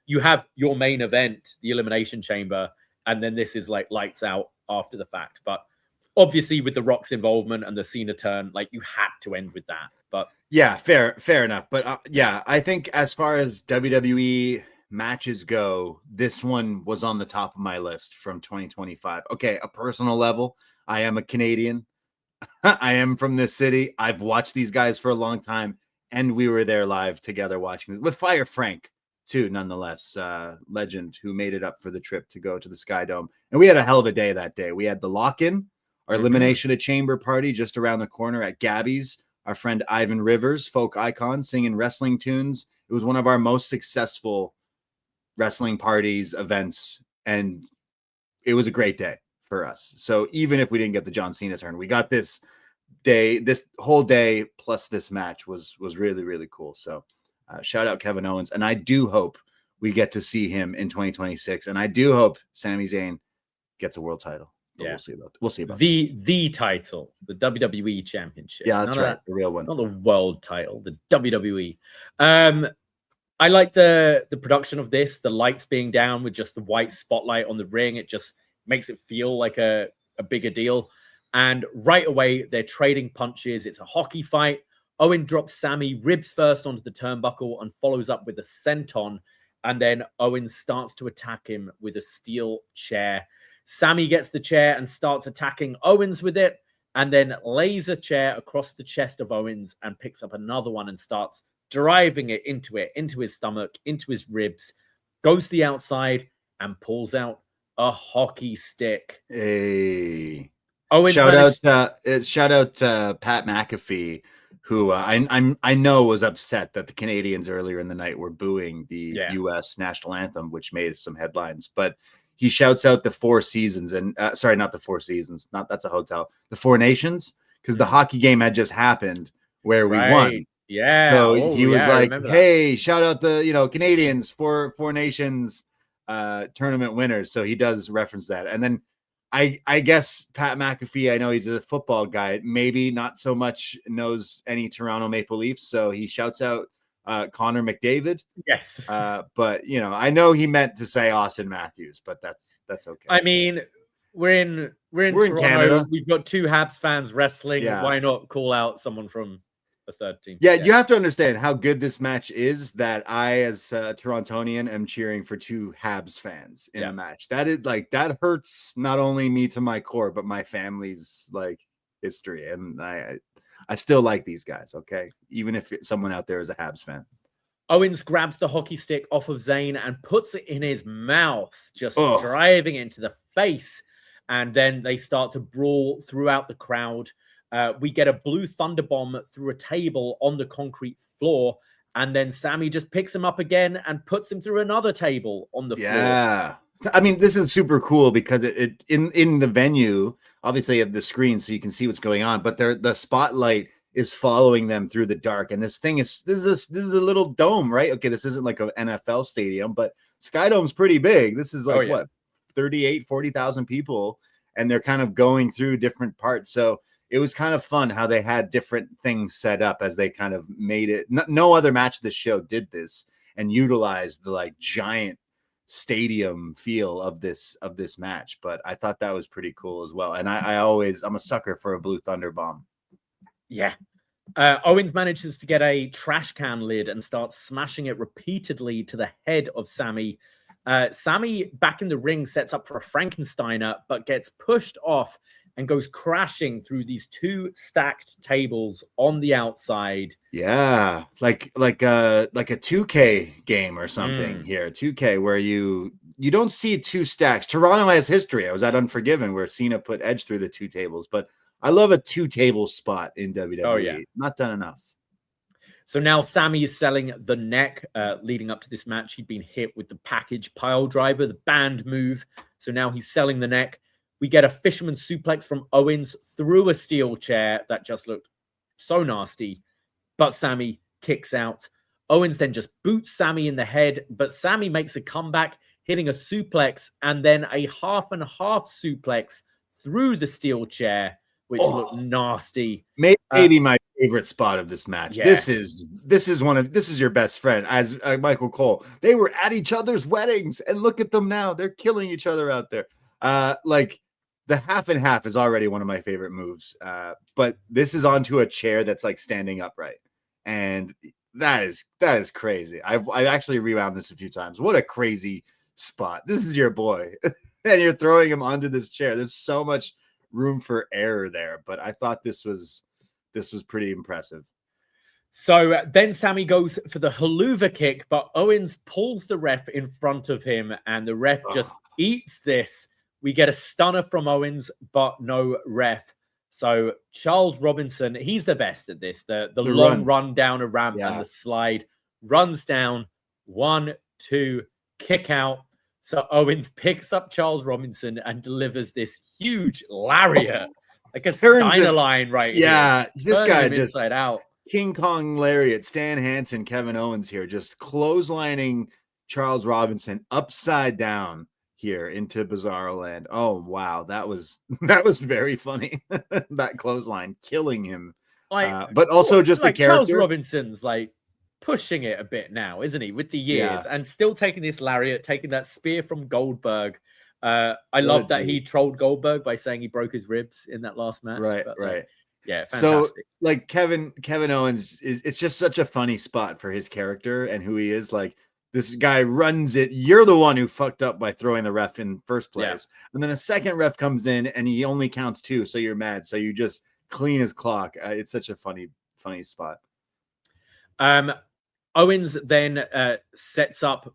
you have your main event, the Elimination Chamber, and then this is like lights out after the fact. But obviously with the Rock's involvement and the Cena turn, like you had to end with that. But yeah, fair enough. But I think as far as WWE matches go, this one was on the top of my list from 2025. Okay, a personal level, I am a Canadian. I am from this city. I've watched these guys for a long time, and we were there live together watching with Fire Frank too, nonetheless, legend who made it up for the trip to go to the Sky Dome. And we had a hell of a day that day. We had the lock-in, our Elimination Chamber party just around the corner at Gabby's. Our friend Ivan Rivers, folk icon, singing wrestling tunes. It was one of our most successful wrestling parties, events, and it was a great day for us. So even if we didn't get the John Cena turn, we got this day, this whole day plus this match was really, really cool. So shout out Kevin Owens. And I do hope we get to see him in 2026. And I do hope Sami Zayn gets a world title. But we'll see about the title, the WWE Championship. Yeah, that's right. The real one. Not the world title, the WWE. I like the production of this, the lights being down with just the white spotlight on the ring. It just makes it feel like a bigger deal. And right away, they're trading punches. It's a hockey fight. Owen drops Sami ribs first onto the turnbuckle and follows up with a senton. And then Owen starts to attack him with a steel chair. Sami gets the chair and starts attacking Owens with it, and then lays a chair across the chest of Owens and picks up another one and starts driving it, into his stomach, into his ribs, goes to the outside and pulls out a hockey stick. Hey. Owens shout out to Pat McAfee, who I know was upset that the Canadians earlier in the night were booing the U.S. national anthem, which made some headlines. But he shouts out the Four Seasons and sorry, not the Four Seasons, that's a hotel, the Four Nations, because the hockey game had just happened where we won. Yeah. So he was like, "Hey, shout out the Canadians, Four Nations tournament winners." So he does reference that, and then I guess Pat McAfee, I know he's a football guy, maybe not so much knows any Toronto Maple Leafs, so he shouts out Connor McDavid. Yes. But I know he meant to say Austin Matthews, but that's okay. I mean, we're in Toronto. In Canada. We've got two Habs fans wrestling. Yeah. Why not call out someone from a third team? Yeah, you have to understand how good this match is that I, as a Torontonian, am cheering for two Habs fans in a match. That is that hurts not only me to my core, but my family's history. And I still like these guys, okay? Even if someone out there is a Habs fan. Owens grabs the hockey stick off of Zayn and puts it in his mouth, just driving it into the face. And then they start to brawl throughout the crowd. We get a blue thunder bomb through a table on the concrete floor. And then Sami just picks him up again and puts him through another table on the floor. Yeah. I mean, this is super cool because it in the venue, obviously you have the screen so you can see what's going on, but the spotlight is following them through the dark. And this is a little dome, right? Okay, this isn't like an NFL stadium, but Sky Dome's pretty big. This is what, 40,000 people, and they're kind of going through different parts. So it was kind of fun how they had different things set up as they kind of made it. No other match of the show did this and utilized the giant stadium feel of this match. But I thought that was pretty cool as well. And I'm a sucker for a blue thunder bomb. Yeah. Owens manages to get a trash can lid and starts smashing it repeatedly to the head of Sami. Sami back in the ring sets up for a Frankensteiner, but gets pushed off and goes crashing through these two stacked tables on the outside. Yeah, like a 2K game or something here. 2K where you don't see two stacks. Toronto has history. I was at Unforgiven where Cena put Edge through the two tables, but I love a two-table spot in WWE. Oh, yeah. Not done enough. So now Sami is selling the neck. Leading up to this match, he'd been hit with the package pile driver, the band move. So now he's selling the neck. We get a fisherman suplex from Owens through a steel chair that just looked so nasty. But Sami kicks out. Owens then just boots Sami in the head. But Sami makes a comeback, hitting a suplex and then a half and half suplex through the steel chair, which looked nasty. Maybe my favorite spot of this match. Yeah. This is your best friend, as Michael Cole. They were at each other's weddings, and look at them now. They're killing each other out there. The half and half is already one of my favorite moves. But this is onto a chair that's standing upright, and that is crazy. I've actually rewound this a few times. What a crazy spot! This is your boy, and you're throwing him onto this chair. There's so much room for error there, but I thought this was pretty impressive. So then Sami goes for the haluva kick, but Owens pulls the ref in front of him, and the ref just eats this. We get a stunner from Owens, but no ref. So Charles Robinson, he's the best at this. The long run down a ramp and the slide, runs down, 1, 2, kick out. So Owens picks up Charles Robinson and delivers this huge lariat, like a Steiner line right here. Yeah, this guy just inside out. King Kong lariat, Stan Hansen, Kevin Owens here, just clotheslining Charles Robinson upside down here into Bizarro Land. Oh wow, that was very funny. That clothesline killing him. But also just the character. Charles Robinson's like pushing it a bit now, isn't he? With the years and still taking this lariat, taking that spear from Goldberg. I love that he trolled Goldberg by saying he broke his ribs in that last match. Right, but, right. Yeah, fantastic. So like Kevin Owens it's just such a funny spot for his character and who he is. Like this guy runs it. You're the one who fucked up by throwing the ref in first place. Yeah. And then a second ref comes in and he only counts 2. So you're mad. So you just clean his clock. It's such a funny spot. Owens then sets up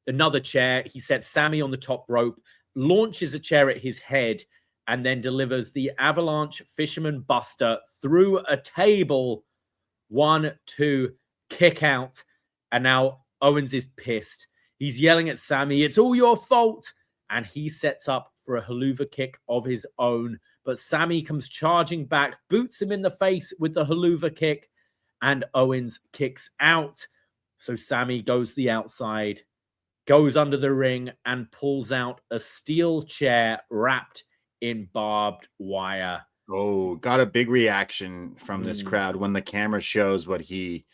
another chair. He sets Sami on the top rope, launches a chair at his head, and then delivers the Avalanche Fisherman Buster through a table. 1, 2, kick out. And now Owens is pissed. He's yelling at Sami, "It's all your fault." And he sets up for a haluva kick of his own. But Sami comes charging back, boots him in the face with the haluva kick, and Owens kicks out. So Sami goes the outside, goes under the ring, and pulls out a steel chair wrapped in barbed wire. Oh, got a big reaction from this crowd when the camera shows what he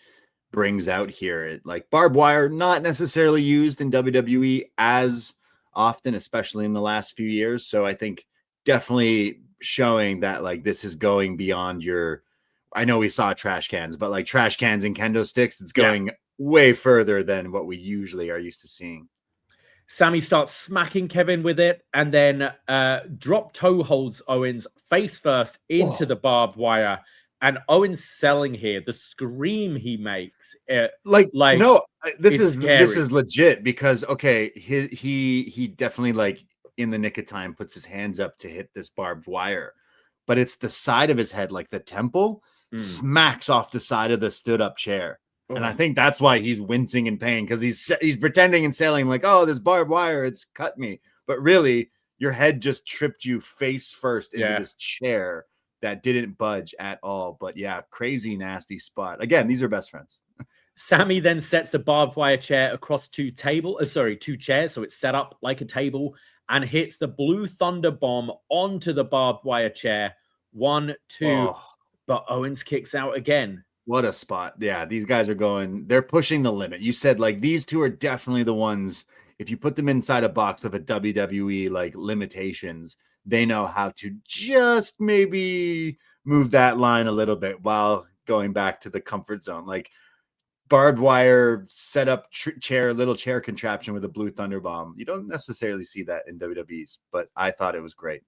brings out here. Like barbed wire, not necessarily used in WWE as often, especially in the last few years. So I think definitely showing that like this is going beyond your, I know we saw trash cans, but like trash cans and kendo sticks, it's going way further than what we usually are used to seeing. Sami starts smacking Kevin with it and then drop toe holds Owens face first into the barbed wire. And Owens selling here, the scream he makes, this is legit because he definitely like in the nick of time puts his hands up to hit this barbed wire, but it's the side of his head, like the temple, smacks off the side of the stood up chair. And I think that's why he's wincing in pain because he's pretending and selling like, oh, this barbed wire, it's cut me. But really, your head just tripped you face first into this chair that didn't budge at all. But yeah, crazy, nasty spot. Again, these are best friends. Sami then sets the barbed wire chair across 2 chairs. So it's set up like a table and hits the Blue Thunder Bomb onto the barbed wire chair. 1, 2, but Owens kicks out again. What a spot. Yeah, these guys are they're pushing the limit. You said like these two are definitely the ones, if you put them inside a box of a WWE like limitations, they know how to just maybe move that line a little bit while going back to the comfort zone. Like barbed wire set up little chair contraption with a Blue Thunder Bomb. You don't necessarily see that in WWE's, but I thought it was great.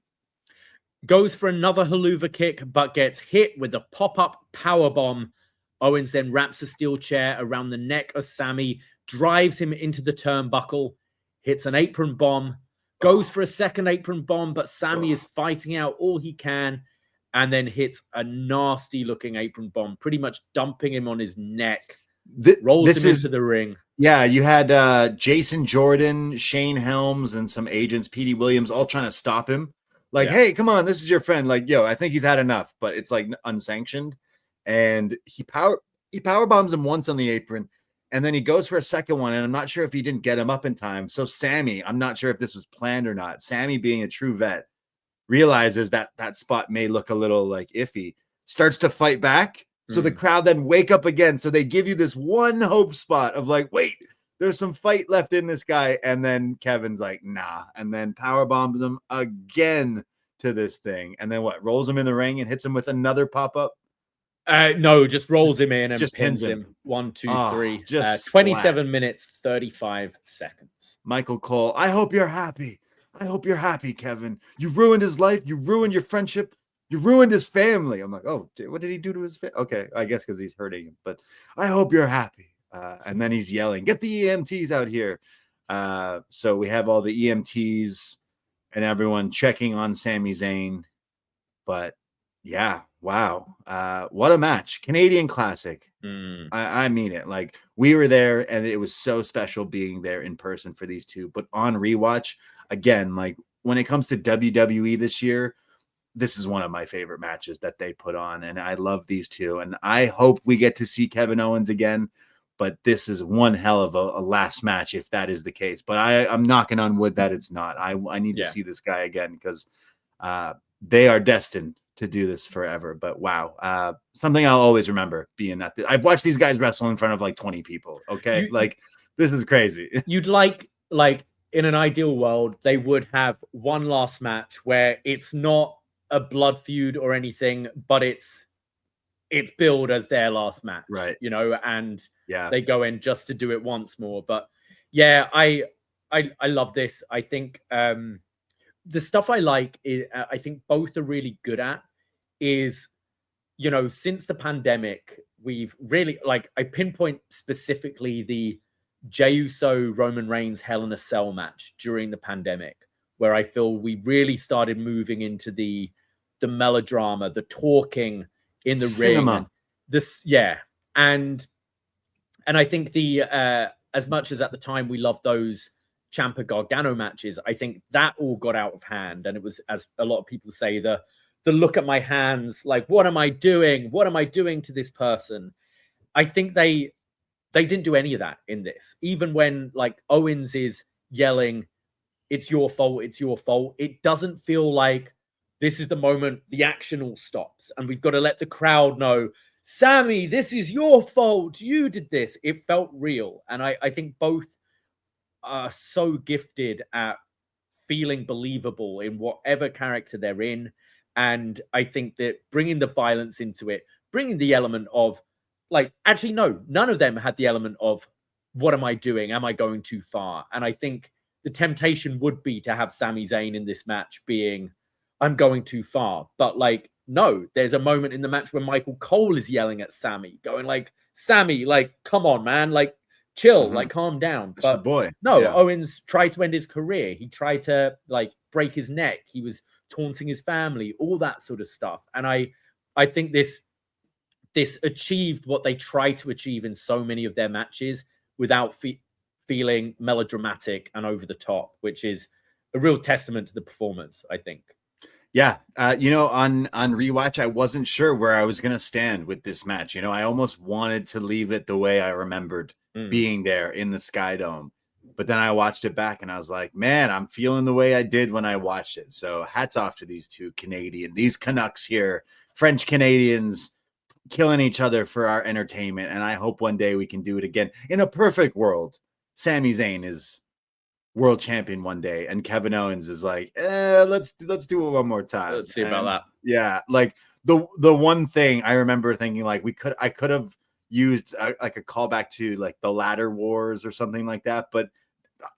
Goes for another haluva kick, but gets hit with a pop-up power bomb. Owens then wraps a steel chair around the neck of Sami, drives him into the turnbuckle, hits an apron bomb, goes for a second apron bomb, but Sami is fighting out all he can, and then hits a nasty-looking apron bomb, pretty much dumping him on his neck. Rolls him into the ring. Yeah, you had Jason Jordan, Shane Helms, and some agents, Petey Williams, all trying to stop him. Like, hey, come on, this is your friend. Like, yo, I think he's had enough, but it's like unsanctioned. And he power bombs him once on the apron, and then he goes for a second one, and I'm not sure if he didn't get him up in time. So Sami, I'm not sure if this was planned or not. Sami, being a true vet, realizes that that spot may look a little like iffy, starts to fight back. So the crowd then wake up again. So they give you this one hope spot of like, wait, there's some fight left in this guy. And then Kevin's like, nah. And then power bombs him again to this thing. And then what? Rolls him in the ring and hits him with another pop-up? No, just rolls him in and just pins him. 1, 2, 3. 27 minutes, 35 seconds. Michael Cole, I hope you're happy. I hope you're happy, Kevin. You ruined his life. You ruined your friendship. You ruined his family. I'm like, oh, what did he do to his family? Okay, I guess because he's hurting him. But I hope you're happy. And then he's yelling, get the EMTs out here. So we have all the EMTs and everyone checking on Sami Zayn. But yeah, wow. What a match. Canadian classic. I mean it. Like we were there and it was so special being there in person for these two. But on rewatch, again, like when it comes to WWE this year, this is one of my favorite matches that they put on. And I love these two. And I hope we get to see Kevin Owens again. but this is one hell of a last match if that is the case. But I'm knocking on wood that it's not. I need to see this guy again because they are destined to do this forever. But wow, something I'll always remember being at I've watched these guys wrestle in front of like 20 people. Okay, this is crazy. You'd like in an ideal world, they would have one last match where it's not a blood feud or anything, but it's billed as their last match, right? And they go in just to do it once more. But yeah, I love this. I think the stuff I like is I think both are really good at is, since the pandemic, we've really I pinpoint specifically the Jey Uso Roman Reigns Hell in a Cell match during the pandemic, where I feel we really started moving into the melodrama, the talking in the ring. And I think the as much as at the time we loved those Ciampa Gargano matches, I think that all got out of hand, and it was, as a lot of people say, the look at my hands, like, what am I doing? What am I doing to this person? I think they didn't do any of that in this. Even when Owens is yelling, "It's your fault, it's your fault," it doesn't feel like this is the moment the action all stops and we've got to let the crowd know, Sami, this is your fault. You did this. It felt real. And I think both are so gifted at feeling believable in whatever character they're in. And I think that bringing the violence into it, bringing the element of actually, no, none of them had the element of, what am I doing? Am I going too far? And I think the temptation would be to have Sami Zayn in this match being, I'm going too far. But no, there's a moment in the match where Michael Cole is yelling at Sami, going Sami, come on, man, chill, calm down. That's but boy. No, Owens tried to end his career. He tried to break his neck. He was taunting his family, all that sort of stuff. And I think this achieved what they try to achieve in so many of their matches without feeling melodramatic and over the top, which is a real testament to the performance, I think. Yeah, on rewatch, I wasn't sure where I was going to stand with this match. I almost wanted to leave it the way I remembered being there in the Sky Dome. But then I watched it back and I was like, man, I'm feeling the way I did when I watched it. So hats off to these these Canucks here, French Canadians killing each other for our entertainment. And I hope one day we can do it again. In a perfect world, Sami Zayn is world champion one day, and Kevin Owens is let's do it one more time. Let's see about that. Yeah, the one thing I remember thinking I could have used a callback to the Ladder Wars or something like that, but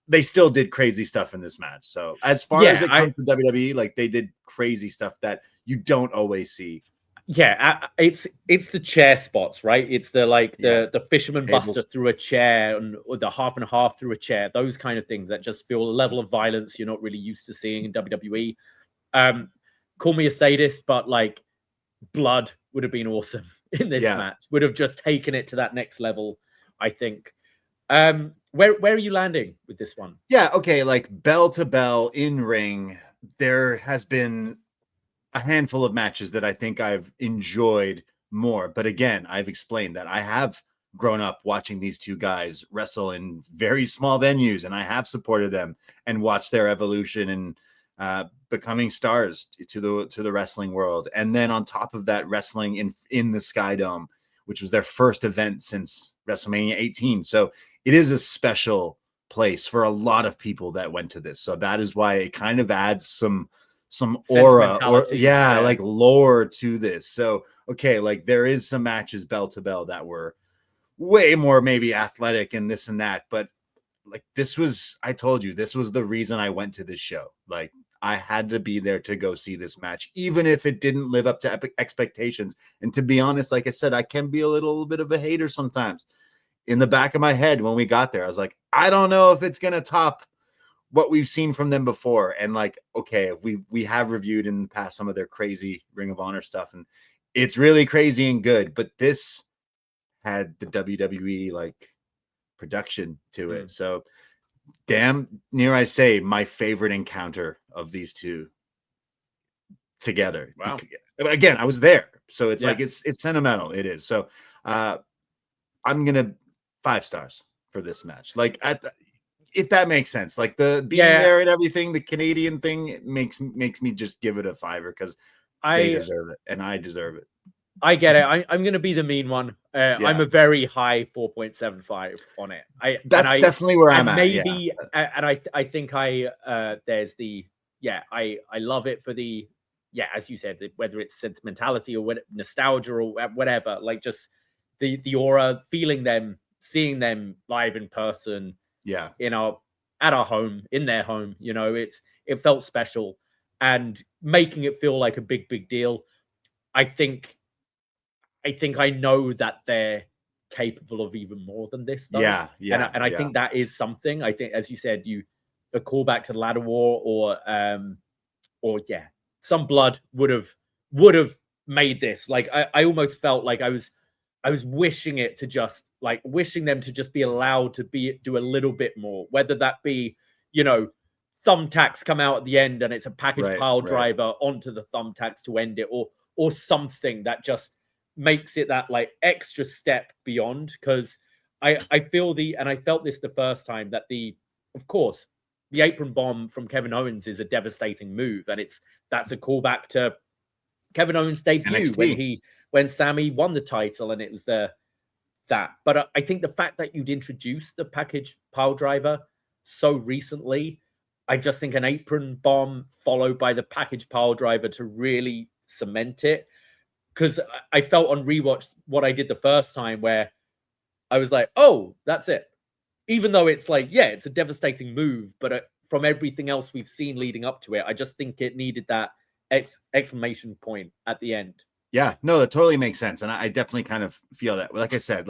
they still did crazy stuff in this match. So as far as it comes to WWE, they did crazy stuff that you don't always see. Yeah, it's the chair spots, right? It's the fisherman Tables. buster through a chair or the half and half through a chair. Those kind of things that just feel a level of violence you're not really used to seeing in WWE. Call me a sadist, but blood would have been awesome in this match. Would have just taken it to that next level, I think. Where are you landing with this one? Yeah, okay, bell to bell in ring, there has been a handful of matches that I think I've enjoyed more. But again, I've explained that I have grown up watching these two guys wrestle in very small venues, and I have supported them and watched their evolution and becoming stars to the wrestling world. And then on top of that, wrestling in the Sky Dome, which was their first event since WrestleMania 18. So it is a special place for a lot of people that went to this. So that is why it kind of adds some aura or lore to this. So okay, there is some matches bell to bell that were way more maybe athletic and this and that, but this was, I told you, this was the reason I went to this show. I had to be there to go see this match, even if it didn't live up to expectations. And to be honest, like I said, I can be a little bit of a hater sometimes. In the back of my head when we got there, I was like, I don't know if it's gonna top what we've seen from them before. And okay, we have reviewed in the past some of their crazy Ring of Honor stuff, and it's really crazy and good, but this had the WWE production to it. So damn near I say my favorite encounter of these two together. Wow. Again, I was there, so it's it's sentimental. It is. So I'm gonna 5 stars for this match. Like if that makes sense, like the being there and everything, the Canadian thing, it makes me just give it a 5 because they deserve it and I deserve it. I get it. I'm going to be the mean one. I'm a very high 4.75 on it. That's definitely where I'm at. Maybe, and I think there's the, I love it for the, as you said, whether it's sentimentality or nostalgia or whatever, like just the aura, feeling them, seeing them live in person, at our home, in their home, it felt special and making it feel like a big deal. I think I know that they're capable of even more than this, though. And I think that is something. I think, as you said, a callback to the Ladder War or some blood would have made this. Like I almost felt like I was wishing it to just wishing them to just be allowed to do a little bit more, whether that be, thumbtacks come out at the end and it's a package pile driver onto the thumbtacks to end it, or something that just makes it that extra step beyond. Because I feel and I felt this the first time that of course the apron bomb from Kevin Owens is a devastating move, and that's a callback to Kevin Owens' debut NXT. when Sami won the title, and it was that. But I think the fact that you'd introduced the package pile driver so recently, I just think an apron bomb followed by the package pile driver to really cement it. Because I felt on rewatch what I did the first time, where I was like, oh, that's it. Even though it's it's a devastating move, but from everything else we've seen leading up to it, I just think it needed that exclamation point at the end. Yeah, no, that totally makes sense. And I definitely kind of feel that. Like I said,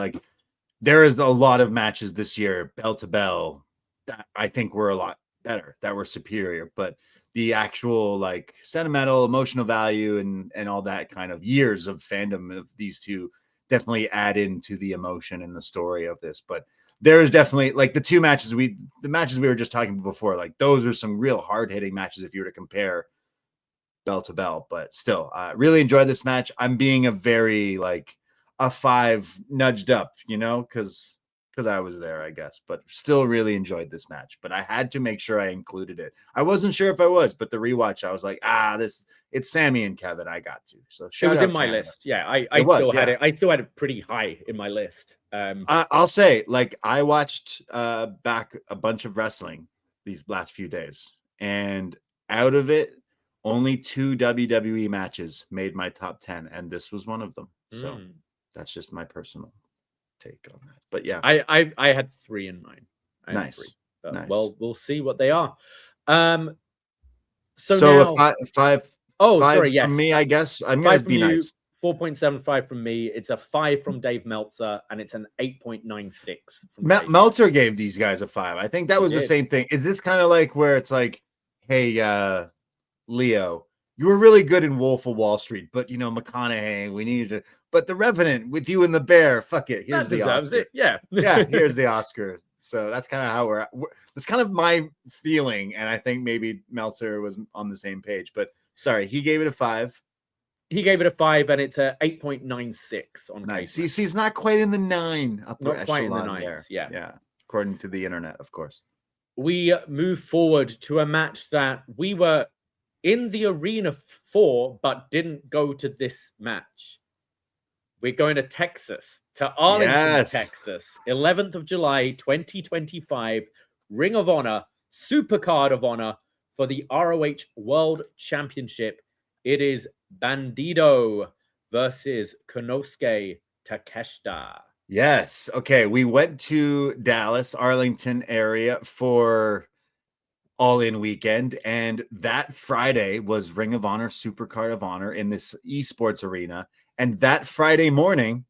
there is a lot of matches this year, bell to bell, that I think were a lot better, that were superior. But the actual sentimental, emotional value and all that kind of years of fandom of these two definitely add into the emotion and the story of this. But there is definitely the matches we were just talking about before, those are some real hard-hitting matches if you were to compare bell to bell. But still, really enjoyed this match. I'm being a very a 5 nudged up, because I was there, I guess, but still really enjoyed this match. But I had to make sure I included it. I wasn't sure if I was, but the rewatch, I was like, it's Sami and Kevin. I got to. So it was in my list. Yeah, I still had it. I still had it pretty high in my list. I'll say, I watched back a bunch of wrestling these last few days, and out of it, only 2 WWE matches made my top 10, and this was one of them. So that's just my personal take on that. But yeah, I had 3 in mind. Nice. Nice. Well, we'll see what they are. So now, a 5. Oh, five sorry. Yes, from me. I guess I'm gonna be nice. 4.75 from me. It's a 5 from Dave Meltzer, and it's an 8.96 from Meltzer gave these guys a 5. I think that was the same thing. Is this kind of where it's hey, Leo, you were really good in Wolf of Wall Street, but McConaughey, we needed to. But The Revenant with you and the bear, fuck it. Here's the Oscar. Yeah, here's the Oscar. So that's kind of how that's kind of my feeling, and I think maybe Meltzer was on the same page. But sorry, he gave it a 5. He gave it a 5, and it's a 8.96 on. Nice. He's not quite in the 9 upper not quite in the 9s. There. Yeah. According to the internet, of course. We move forward to a match that we were in the arena for, but didn't go to this match. We're going to Texas, to Arlington, Texas, 11th of July, 2025, Ring of Honor, Supercard of Honor for the ROH World Championship. It is Bandido versus Konosuke Takeshita. Yes. Okay. We went to Dallas, Arlington area for All In weekend, and that Friday was Ring of Honor Supercard of Honor in this esports arena. And that Friday morning,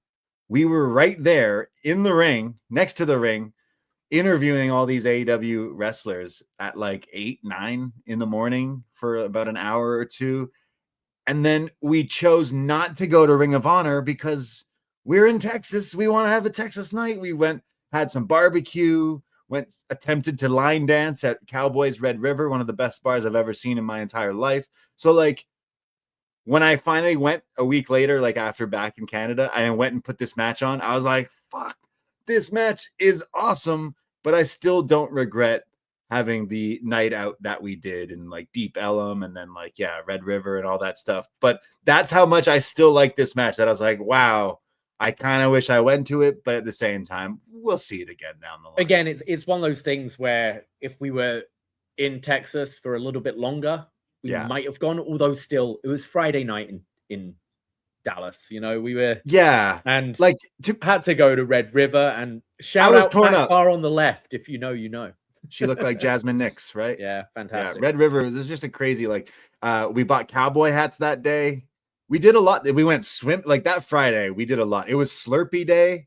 we were right there in the ring, next to the ring, interviewing all these AEW wrestlers at 8, 9 in the morning for about an hour or two. And then we chose not to go to Ring of Honor because we're in Texas. We want to have a Texas night. We went, had some barbecue, attempted to line dance at Cowboys Red River, one of the best bars I've ever seen in my entire life. So when I finally went a week later, after back in Canada, I went and put this match on, I was like, fuck, this match is awesome, but I still don't regret having the night out that we did in like Deep Ellum and then like, Red River and all that stuff. But that's how much I still like this match, that I was like, wow, I kind of wish I went to it, but at the same time, we'll see it again down the line. Again, it's one of those things where if we were in Texas for a little bit longer, we might have gone, although still it was Friday night in Dallas, we were and like had to go to Red River and shout out that bar on the left. If you know, you know. She looked like Jasmine Nix, right? Yeah, fantastic. Yeah, Red River is just a crazy, like, we bought cowboy hats that day. We did a lot. We went swim, like that Friday, we did a lot. It was Slurpee Day.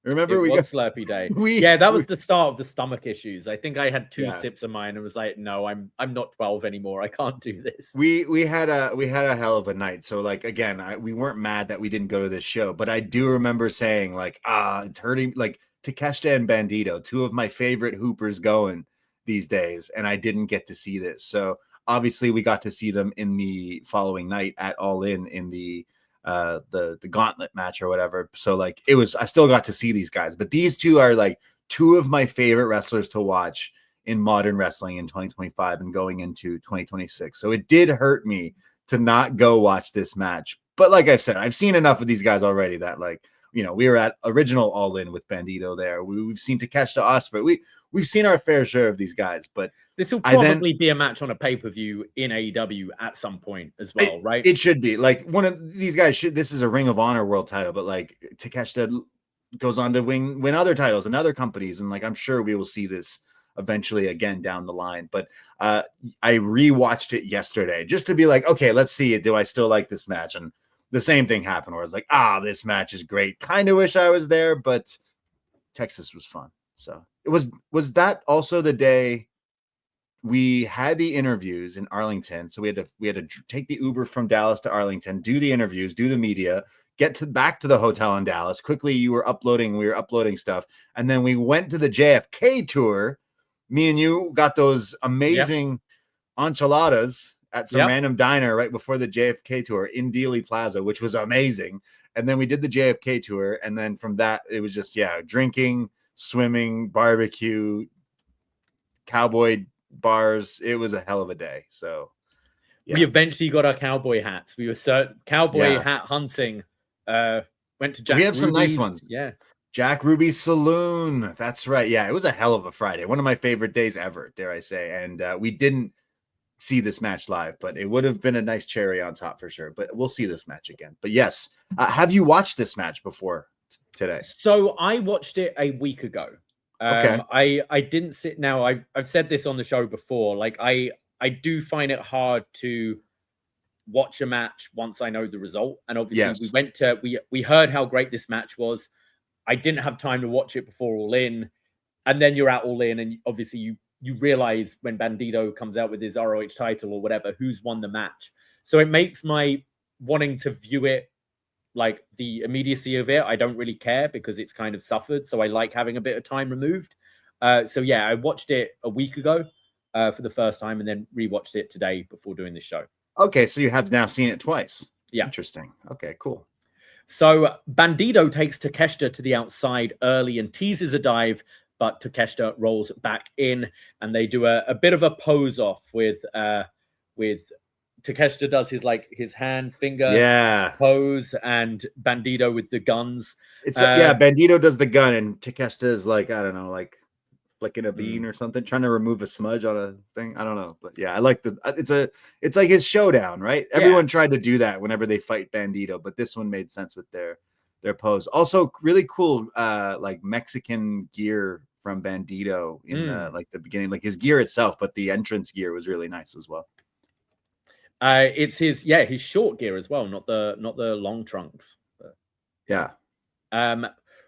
Remember, it was Slurpee Day. That was the start of the stomach issues. I think I had 2 sips of mine and was like, no, I'm not 12 anymore. I can't do this. We had a hell of a night. So like, again, we weren't mad that we didn't go to this show, but I do remember saying like, it's hurting, like Takeshita and Bandido, 2 of my favorite hoopers going these days, and I didn't get to see this. So obviously we got to see them in the following night at All In the gauntlet match or whatever. So like I still got to see these guys, but these 2 are like 2 of my favorite wrestlers to watch in modern wrestling in 2025 and going into 2026. So it did hurt me to not go watch this match. But like I've said, I've seen enough of these guys already that like, we were at original All In with Bandido there. We've seen Takeshita, Ospreay. We've seen our fair share of these guys, but this will probably be a match on a pay-per-view in AEW at some point as well, right? It should be. Like one of these guys this is a Ring of Honor world title, but like Takeshita goes on to win other titles in other companies. And like, I'm sure we will see this eventually again down the line. But I rewatched it yesterday just to be like, okay, let's see it. Do I still like this match? And the same thing happened where it's like, this match is great. Kind of wish I was there, but Texas was fun. So it was that also the day we had the interviews in Arlington. So we had to take the Uber from Dallas to Arlington, do the interviews, do the media, get back to the hotel in Dallas. Quickly, we were uploading stuff. And then we went to the JFK tour. Me and you got those amazing enchiladas at some random diner right before the JFK tour in Dealey Plaza, which was amazing. And then we did the JFK tour. And then from that, it was just, drinking, swimming, barbecue, cowboy bars. It was a hell of a day. So we eventually got our cowboy hats. We were cowboy hat hunting. Went to Jack We have Ruby's. some nice ones. Yeah. Jack Ruby's Saloon. That's right. Yeah, it was a hell of a Friday. One of my favorite days ever, dare I say. And we didn't see this match live, but it would have been a nice cherry on top for sure. But we'll see this match again. But yes, have you watched this match before today? So I watched it a week ago. Okay. I didn't sit now. I've said this on the show before. Like I do find it hard to watch a match once I know the result. And obviously we heard how great this match was. I didn't have time to watch it before All In. And then you're at All In, and obviously you realize when Bandido comes out with his ROH title or whatever, who's won the match. So it makes my wanting to view it, like the immediacy of it, I don't really care because it's kind of suffered. So I like having a bit of time removed. So yeah, I watched it a week ago for the first time and then rewatched it today before doing the show. Okay, so you have now seen it twice. Yeah. Interesting. Okay, cool. So Bandido takes Takeshita to the outside early and teases a dive, but Takeshita rolls back in, and they do a bit of a pose off with Takeshita does his hand finger pose, and Bandido with the guns. It's Bandido does the gun, and Takeshita is like, I don't know, like flicking a bean or something, trying to remove a smudge on a thing. I don't know, but yeah, I like it's like his showdown, right? Everyone tried to do that whenever they fight Bandido, but this one made sense with their pose. Also, really cool, like Mexican gear from Bandido in like the beginning, like his gear itself, but the entrance gear was really nice as well. It's his short gear as well, not the long trunks. But. Yeah.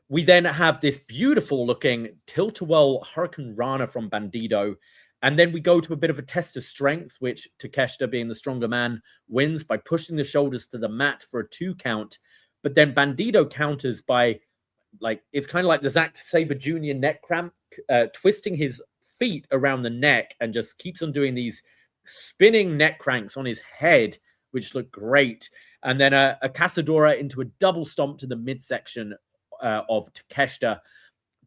We then have this beautiful looking tilt-a-whirl Hurricane Rana from Bandido, and then we go to a bit of a test of strength, which Takeshita, being the stronger man, wins by pushing the shoulders to the mat for a 2 count. But then Bandido counters by, like, it's kind of like the Zack Sabre Jr. neck cramp, twisting his feet around the neck and just keeps on doing these spinning neck cranks on his head, which look great. And then a Casadora into a double stomp to the midsection of Takeshita.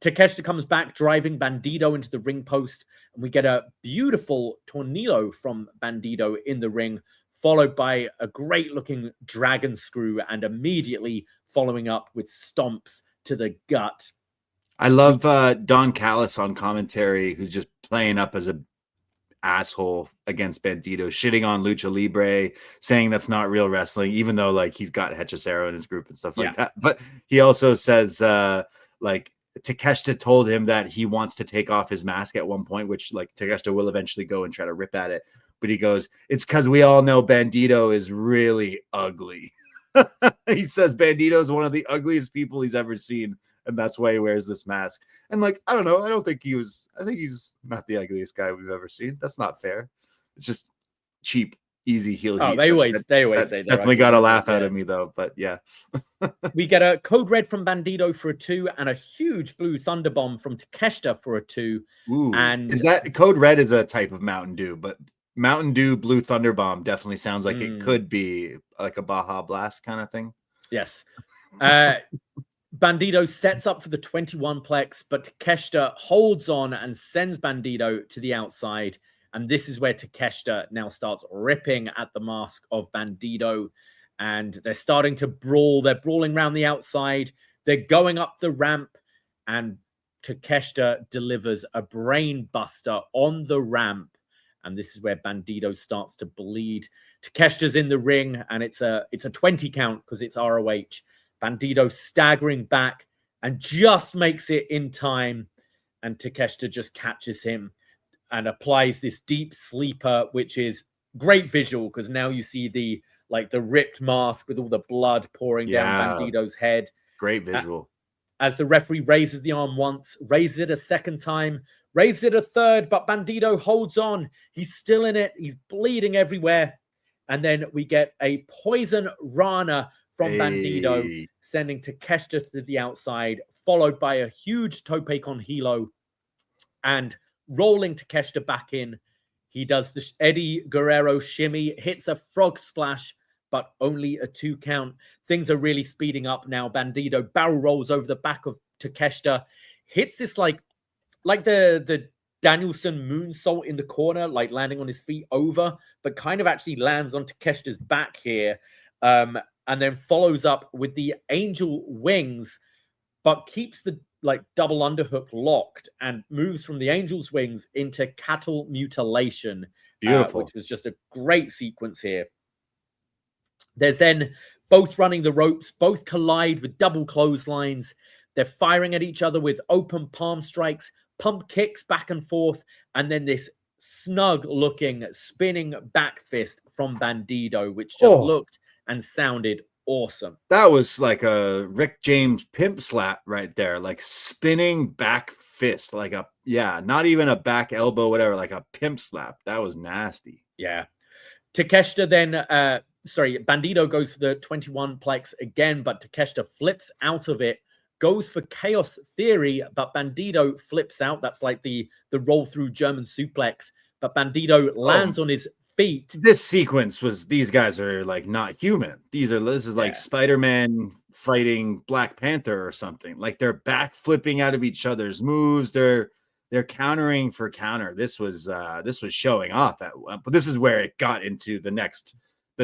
Takeshita comes back, driving Bandido into the ring post, and we get a beautiful tornillo from Bandido in the ring, followed by a great-looking dragon screw, and immediately following up with stomps to the gut. I love Don Callis on commentary, who's just playing up as a asshole against Bandido, shitting on Lucha Libre, saying that's not real wrestling, even though like he's got Hechicero in his group and stuff like that. But he also says like Takeshita told him that he wants to take off his mask at one point, which like Takeshita will eventually go and try to rip at it. But he goes, it's because we all know Bandido is really ugly. He says Bandido is one of the ugliest people he's ever seen. And that's why he wears this mask. And like, I don't know. I think he's not the ugliest guy we've ever seen. That's not fair. It's just cheap, easy heel. Oh, heat. they always say that. Definitely got a laugh out of me though. But yeah. We get a code red from Bandido for a 2 and a huge blue thunder bomb from Takeshita for a 2. Ooh. And is that code red is a type of Mountain Dew, but Mountain Dew Blue Thunder Bomb definitely sounds like it could be like a Baja Blast kind of thing. Yes. Bandido sets up for the 21 plex, but Takeshita holds on and sends Bandido to the outside. And this is where Takeshita now starts ripping at the mask of Bandido. And they're starting to brawl. They're brawling around the outside. They're going up the ramp. And Takeshita delivers a brain buster on the ramp. And this is where Bandido starts to bleed. Takeshita's in the ring, and it's a 20 count because it's ROH. Bandido staggering back and just makes it in time. And Takeshita just catches him and applies this deep sleeper, which is great visual because now you see the ripped mask with all the blood pouring down Bandido's head. Great visual. As the referee raises the arm once, raises it a second time, raises it a third, but Bandido holds on. He's still in it. He's bleeding everywhere. And then we get a poison Rana from Bandido, sending Takeshita to the outside, followed by a huge tope con hilo, and rolling Takeshita back in. He does the Eddie Guerrero shimmy, hits a frog splash, but only a 2 count. Things are really speeding up now. Bandido barrel rolls over the back of Takeshita, hits this like the Danielson moonsault in the corner, like landing on his feet over, but kind of actually lands on Takeshita's back here. And then follows up with the angel wings, but keeps the double underhook locked and moves from the angel's wings into cattle mutilation. Beautiful. Which was just a great sequence here. There's then both running the ropes, both collide with double clotheslines. They're firing at each other with open palm strikes, pump kicks back and forth, and then this snug-looking spinning back fist from Bandido, which just looked and sounded awesome. That was like a Rick James pimp slap right there, like spinning back fist, like not even a back elbow, whatever, like a pimp slap. That was nasty. Yeah. Takeshita then, Bandido goes for the 21 plex again, but Takeshita flips out of it, goes for Chaos Theory, but Bandido flips out. That's like the roll through German suplex, but Bandido lands on his feet. This sequence was, these guys are like not human. This is like Spider-Man fighting Black Panther or something. Like they're back flipping out of each other's moves. They're countering for counter. This was showing off but this is where it got into the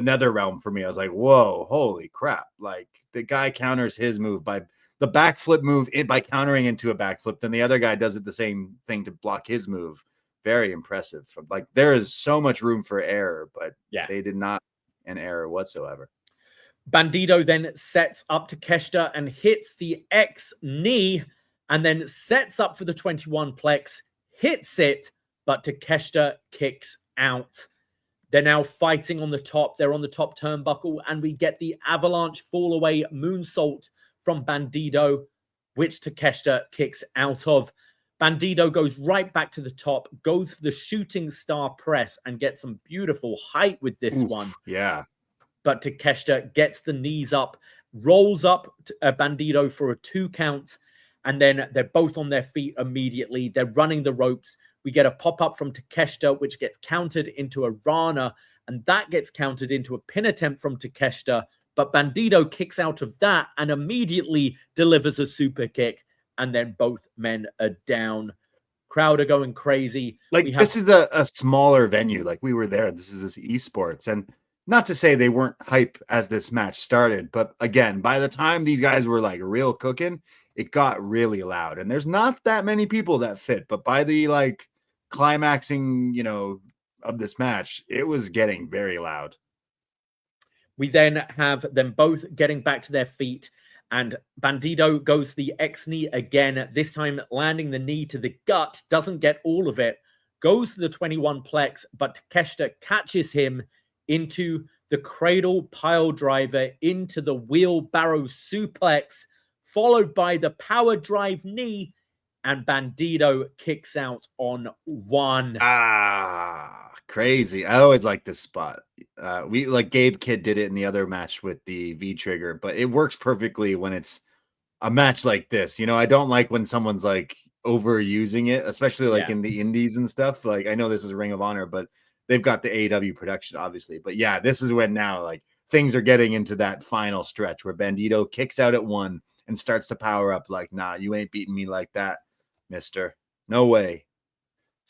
nether realm for me. I was like, whoa, holy crap. Like the guy counters his move by the backflip move by countering into a backflip. Then the other guy does it the same thing to block his move. Very impressive. Like there is so much room for error, but they did not an error whatsoever. Bandido then sets up Takeshita and hits the X knee, and then sets up for the 21 plex, hits it, but Takeshita kicks out. They're now fighting on the top. They're on the top turnbuckle, and we get the avalanche fall away moonsault from Bandido, which Takeshita kicks out of. Bandido goes right back to the top, goes for the shooting star press, and gets some beautiful height with this one. Yeah. But Takeshita gets the knees up, rolls up Bandido for a 2 count, and then they're both on their feet immediately. They're running the ropes. We get a pop-up from Takeshita, which gets countered into a Rana, and that gets countered into a pin attempt from Takeshita, but Bandido kicks out of that and immediately delivers a super kick. and then both men are down. Crowd are going crazy. Like, this is a smaller venue. Like, we were there. This is this esports. And not to say they weren't hype as this match started, but again, by the time these guys were like real cooking, it got really loud. And there's not that many people that fit, but by the like climaxing, of this match, it was getting very loud. We then have them both getting back to their feet, and Bandido goes the X-knee again, this time landing the knee to the gut, doesn't get all of it, goes to the 21 plex, but Takeshita catches him into the cradle pile driver, into the wheelbarrow suplex, followed by the power drive knee, and Bandido kicks out on one. Crazy. I always like this spot. We like Gabe Kidd did it in the other match with the V trigger, but it works perfectly when it's a match like this. I don't like when someone's like overusing it, especially like in the indies and stuff. Like, I know this is a Ring of Honor, but they've got the AEW production, obviously. But yeah, this is when now like things are getting into that final stretch where Bandido kicks out at one and starts to power up like, nah, you ain't beating me like that, mister. No way.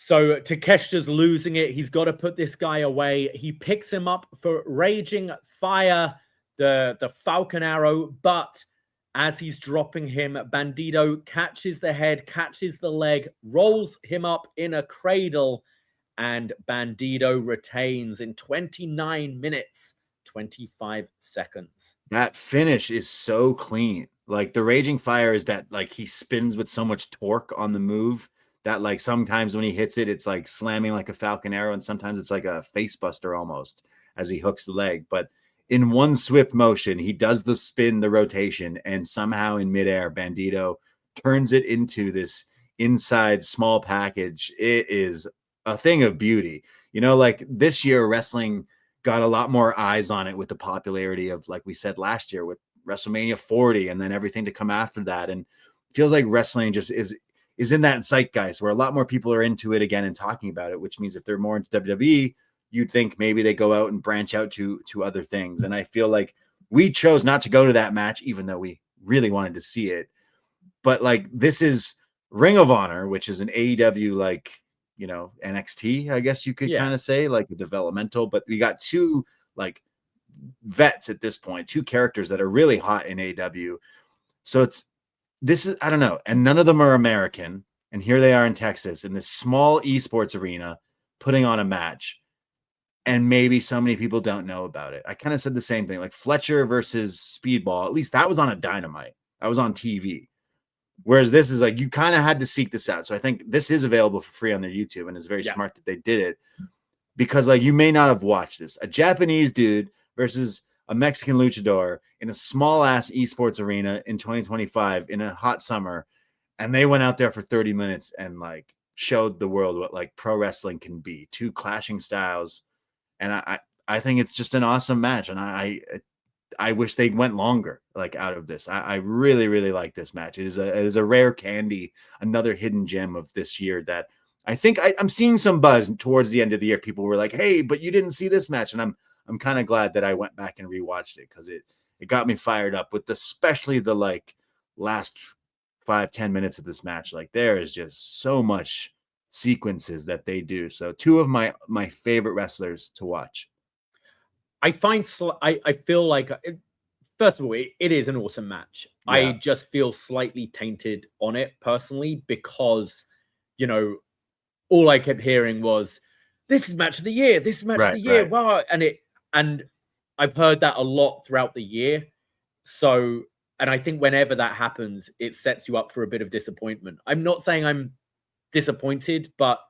So Takeshita's losing it. He's got to put this guy away. He picks him up for Raging Fire, the Falcon Arrow. But as he's dropping him, Bandido catches the head, catches the leg, rolls him up in a cradle, and Bandido retains in 29 minutes, 25 seconds. That finish is so clean. Like, the Raging Fire is that, like, he spins with so much torque on the move that, like, sometimes when he hits it, it's like slamming like a Falcon Arrow, and sometimes it's like a face buster almost as he hooks the leg. But in one swift motion, he does the spin, the rotation, and somehow in midair, Bandido turns it into this inside small package. It is a thing of beauty. Like, this year, wrestling got a lot more eyes on it with the popularity of, like we said last year, with WrestleMania 40 and then everything to come after that. And it feels like wrestling just is in that zeitgeist where a lot more people are into it again and talking about it, which means if they're more into WWE, you'd think maybe they go out and branch out to other things. And I feel like we chose not to go to that match, even though we really wanted to see it. But like, this is Ring of Honor, which is an AEW, like, NXT, I guess you could kind of say, like a developmental, but we got two like vets at this point, two characters that are really hot in AEW. So I don't know. And none of them are American. And here they are in Texas in this small esports arena putting on a match. And maybe so many people don't know about it. I kind of said the same thing, like Fletcher versus Speedball. At least that was on a Dynamite. That was on TV. Whereas this is like, you kind of had to seek this out. So I think this is available for free on their YouTube. And it's very smart that they did it, because like, you may not have watched this. A Japanese dude versus a Mexican luchador in a small ass esports arena in 2025 in a hot summer. And they went out there for 30 minutes and like showed the world what like pro wrestling can be. Two clashing styles. And I think it's just an awesome match. And I wish they went longer, like, out of this. I really, really like this match. It is a rare candy, another hidden gem of this year that I think I'm seeing some buzz towards the end of the year. People were like, hey, but you didn't see this match. And I'm kind of glad that I went back and rewatched it, because it got me fired up with especially the like last 5-10 minutes of this match. Like, there is just so much sequences that they do. So two of my favorite wrestlers to watch. I feel like, first of all, it is an awesome match. Yeah. I just feel slightly tainted on it personally, because, all I kept hearing was, this is match of the year. This is match of the year. Wow. And I've heard that a lot throughout the year. So, and I think whenever that happens, it sets you up for a bit of disappointment. I'm not saying I'm disappointed, but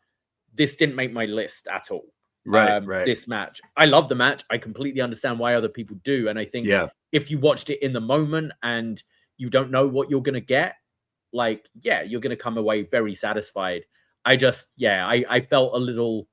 this didn't make my list at all. Right. This match. I love the match. I completely understand why other people do. And I think if you watched it in the moment and you don't know what you're going to get, like, you're going to come away very satisfied. I felt a little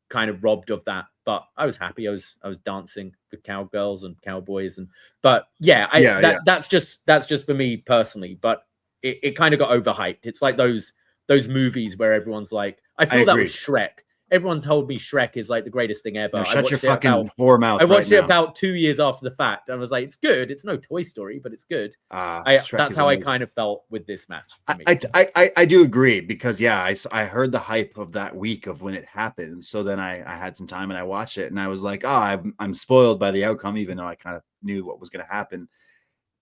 kind of robbed of that, but I was happy. I was dancing with cowgirls and cowboys, that's just for me personally, but it kind of got overhyped. It's like those movies where everyone's like, I feel that was Shrek. everyone's told me Shrek is like the greatest thing ever. No, shut your fucking whore mouth. I watched right it now. about 2 years after the fact, and I was like, it's good. It's no Toy Story, but it's good. That's how I kind of felt with this match. For me. I do agree because I heard the hype of that week of when it happened. So then I had some time and I watched it and I was like, I'm spoiled by the outcome, even though I kind of knew what was going to happen.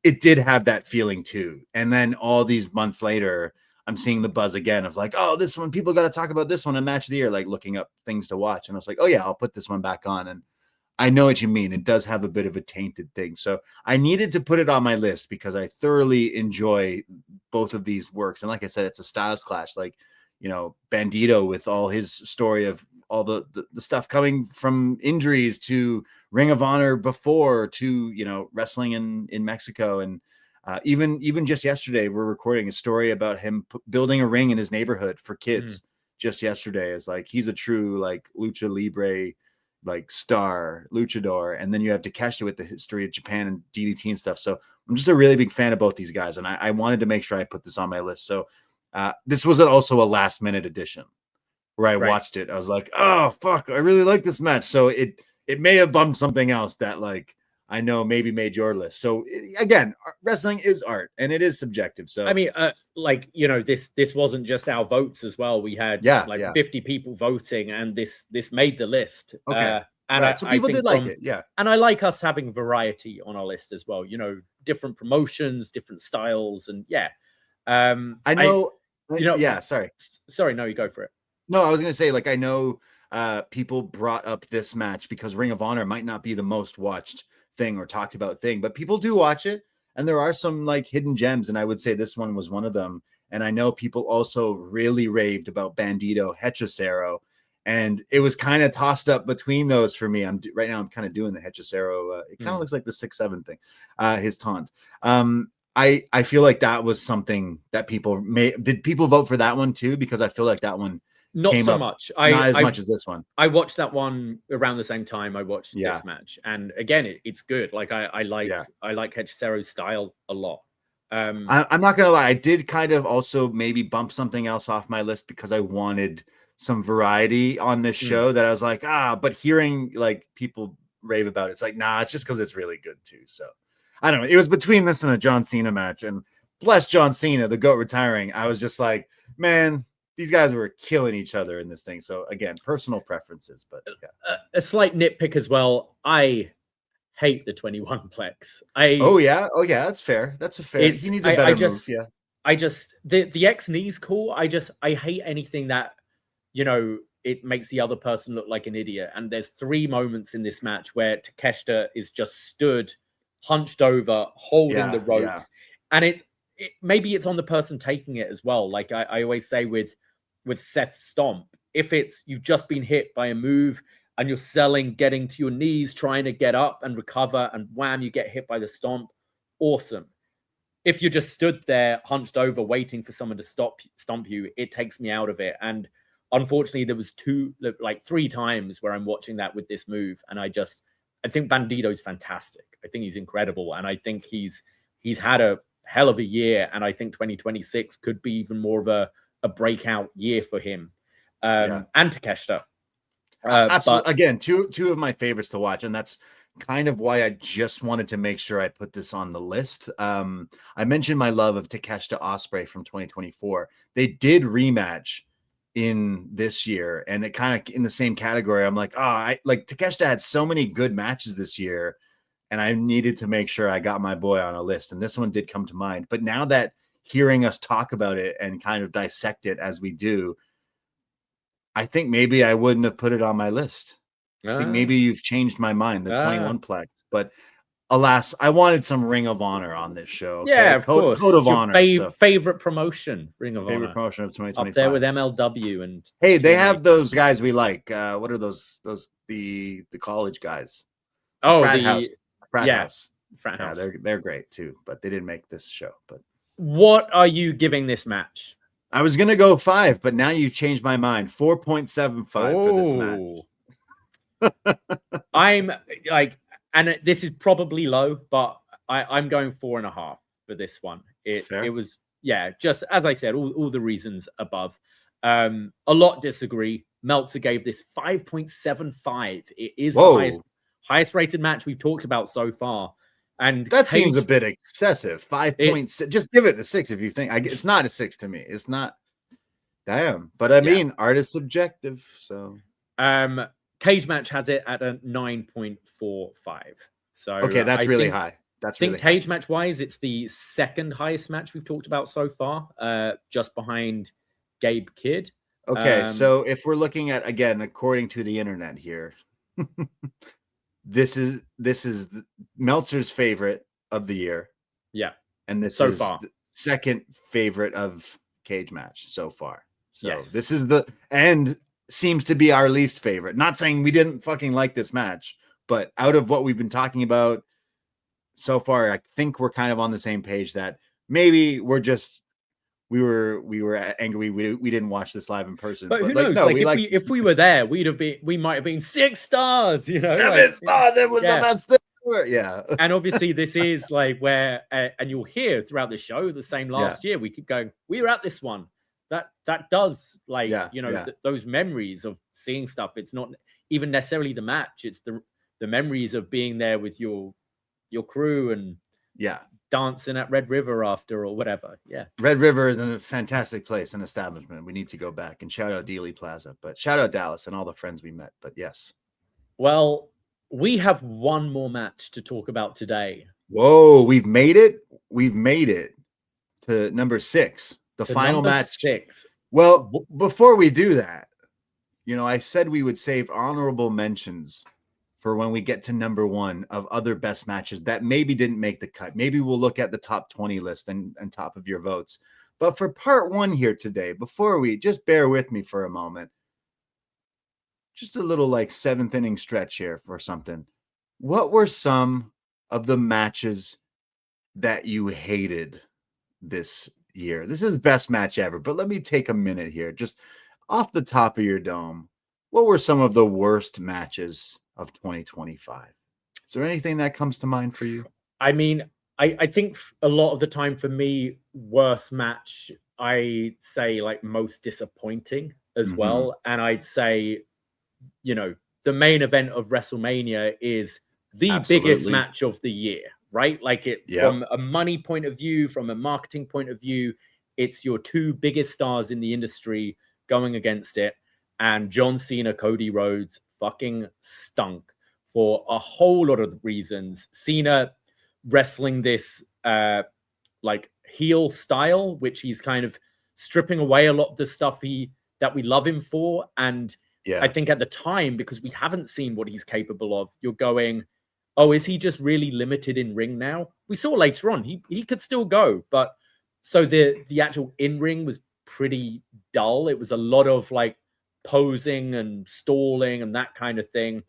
It did have that feeling too. And then all these months later, I'm seeing the buzz again of like, oh, this one, people got to talk about this one in match of the year, like looking up things to watch. And I was like, oh yeah, I'll put this one back on. And I know what you mean. It does have a bit of a tainted thing. So I needed to put it on my list because I thoroughly enjoy both of these works. And like I said, it's a styles clash, like, you know, Bandido with all his story of all the stuff coming from injuries to Ring of Honor before to, you know, wrestling in Mexico. And even just yesterday, we're recording a story about him building a ring in his neighborhood for kids. Just yesterday, is like he's a true like lucha libre like star luchador, and then you have Takeshita with the history of Japan and DDT and stuff. So I'm just a really big fan of both these guys, and I wanted to make sure I put this on my list. So this was also a last minute addition where I watched it. I was like, oh fuck, I really like this match. So it may have bumped something else that like I know maybe made your list. So again, wrestling is art and it is subjective. So I mean, like, you know, this wasn't just our votes as well. We had 50 people voting, and this made the list. Okay. And so people did like it. Yeah. And I like us having variety on our list as well. You know, different promotions, different styles, and I know. Sorry, no, you go for it. No, I was gonna say, like, I know people brought up this match because Ring of Honor might not be the most watched thing or talked about thing, but people do watch it, and there are some like hidden gems, and I would say this one was one of them. And I know people also really raved about Bandido Hechicero, and it was kind of tossed up between those for me. I'm kind of doing the Hechicero. It kind of looks like the 6-7 thing, his taunt. I feel like that was something that did people vote for that one too? Because I feel like that one not so much. Not as much as this one. I watched that one around the same time I watched this match, and again, it's good. Like I like Hechicero's style a lot. I'm not gonna lie, I did kind of also maybe bump something else off my list because I wanted some variety on this show. That I was like, but hearing like people rave about it, it's like, nah, it's just because it's really good too. So I don't know. It was between this and a John Cena match, and bless John Cena, the GOAT retiring. I was just like, man, these guys were killing each other in this thing. So again, personal preferences, but a slight nitpick as well. I hate the 21 plex. Oh yeah, that's fair. That's a fair. He needs a better move. Yeah. I just the X knee's cool. I hate anything that, you know, it makes the other person look like an idiot. And there's 3 moments in this match where Takeshita is just stood, hunched over, holding the ropes, and maybe it's on the person taking it as well. Like I always say with Seth Stomp, if it's you've just been hit by a move and you're selling getting to your knees, trying to get up and recover, and wham, you get hit by the stomp, awesome. If you just stood there hunched over waiting for someone to stomp you, it takes me out of it. And unfortunately, there was 3 times where I'm watching that with this move, and I think Bandido's fantastic. I think he's incredible, and I think he's had a hell of a year, and I think 2026 could be even more of a breakout year for him and Takeshita. Absolutely. Again, two of my favorites to watch, and that's kind of why I just wanted to make sure I put this on the list. I mentioned my love of Takeshita Ospreay from 2024. They did rematch in this year, and it kind of in the same category. I'm like, Takeshita had so many good matches this year, and I needed to make sure I got my boy on a list, and this one did come to mind. But now that hearing us talk about it and kind of dissect it as we do, I think maybe I wouldn't have put it on my list. I think maybe you've changed my mind, the 21 plex. But alas, I wanted some Ring of Honor on this show. Okay? Yeah, of course. Code of Honor. Favorite promotion, Ring of Honor. Favorite promotion of 2025. Up there with MLW and. Hey, they have those guys we like. What are those? The college guys. Frat house. Frat house. Yeah, they're great too, but they didn't make this show. But what are you giving this match? I was gonna go 5, but now you changed my mind. 4.75 for this match. I'm like, and this is probably low, but I'm going 4.5 for this one. It was, just as I said, all the reasons above. A lot disagree. Meltzer gave this 5.75. It is Whoa. the highest rated match we've talked about so far. And that seems a bit excessive. 5.6. Just give it a 6 if you think. It's not a 6 to me. It's not. Damn. But I mean, art is subjective. So Cage Match has it at a 9.45. So okay, that's really high. That's really Cage Match wise, it's the second highest match we've talked about so far, just behind Gabe Kidd. Okay, so if we're looking at, again, according to the internet here, this is Meltzer's favorite of the year. Yeah. And this so is far the second favorite of Cage Match so far. So yes. This is and seems to be our least favorite. Not saying we didn't fucking like this match, but out of what we've been talking about so far, I think we're kind of on the same page that maybe we were angry we didn't watch this live in person. But who knows? No, if we were there, we might have been 6 stars, 7 stars. It was the best thing ever. Yeah. And obviously this is where and you'll hear throughout the show the same last year. We keep going, we were at this one. That does those memories of seeing stuff. It's not even necessarily the match. It's the memories of being there with your crew and dancing at Red River after or whatever. Yeah. Red River is a fantastic place, an establishment. We need to go back, and shout out Dealey Plaza, but shout out Dallas and all the friends we met. But yes. Well, we have one more match to talk about today. Whoa, we've made it. We've made it to number 6, the final match. 6. Well, before we do that, I said we would save honorable mentions for when we get to number 1 of other best matches that maybe didn't make the cut. Maybe we'll look at the top 20 list and top of your votes. But for part 1 here today, before we just bear with me for a moment, just a little 7th inning stretch here for something. What were some of the matches that you hated this year? This is best match ever, but let me take a minute here. Just off the top of your dome, what were some of the worst matches of 2025? Is there anything that comes to mind for you? I mean, I think a lot of the time for me, worst match, I say most disappointing as well. And I'd say, the main event of WrestleMania is the biggest match of the year, right? From a money point of view, from a marketing point of view, it's your 2 biggest stars in the industry going against it. And John Cena, Cody Rhodes fucking stunk for a whole lot of reasons. Cena wrestling this heel style, which he's kind of stripping away a lot of the stuff that we love him for. And I think at the time, because we haven't seen what he's capable of, you're going, oh, is he just really limited in ring now? We saw later on he could still go, but so the actual in-ring was pretty dull. It was a lot of posing and stalling and that kind of thing.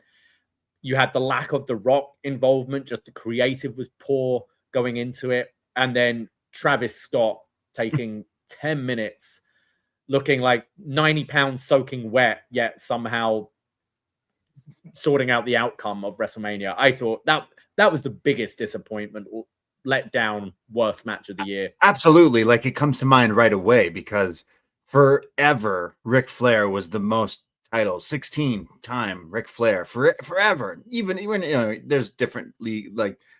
You had the lack of The Rock involvement, just the creative was poor going into it. And then Travis Scott taking 10 minutes looking like 90 pounds soaking wet, yet somehow sorting out the outcome of WrestleMania. I thought that was the biggest disappointment, let down, worst match of the year. Absolutely. It comes to mind right away because forever Ric Flair was the most titles, 16-time Ric Flair forever. Even there's different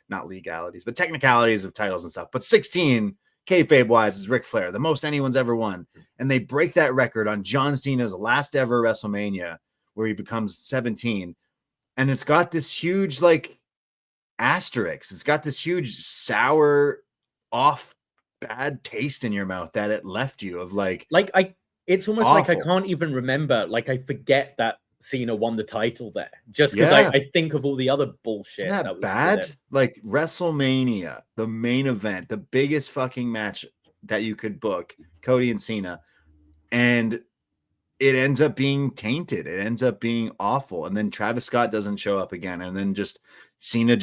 not legalities, but technicalities of titles and stuff. But 16 kayfabe wise is Ric Flair, the most anyone's ever won. And they break that record on John Cena's last ever WrestleMania, where he becomes 17. And it's got this huge asterisk. It's got this huge sour, off, bad taste in your mouth that it left you of it's almost awful. I can't even remember. I forget that Cena won the title there just because I think of all the other bullshit. Isn't that was bad? WrestleMania, the main event, the biggest fucking match that you could book, Cody and Cena, and it ends up being tainted. It ends up being awful. And then Travis Scott doesn't show up again. And then Cena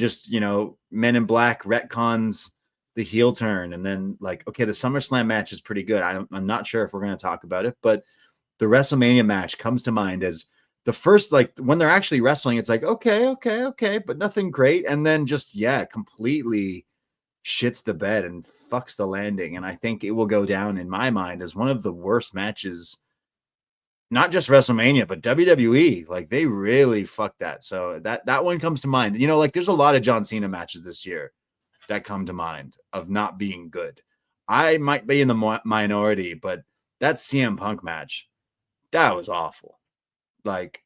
Men in Black retcons the heel turn. And then okay, the SummerSlam match is pretty good. I'm not sure if we're going to talk about it, but the WrestleMania match comes to mind as the first, when they're actually wrestling, it's okay, but nothing great. And then just, completely shits the bed and fucks the landing. And I think it will go down in my mind as one of the worst matches not just WrestleMania, but WWE, like they really fucked that. So that one comes to mind. You know, like there's a lot of John Cena matches this year that come to mind of not being good. I might be in the minority, but that CM Punk match, that was awful. Like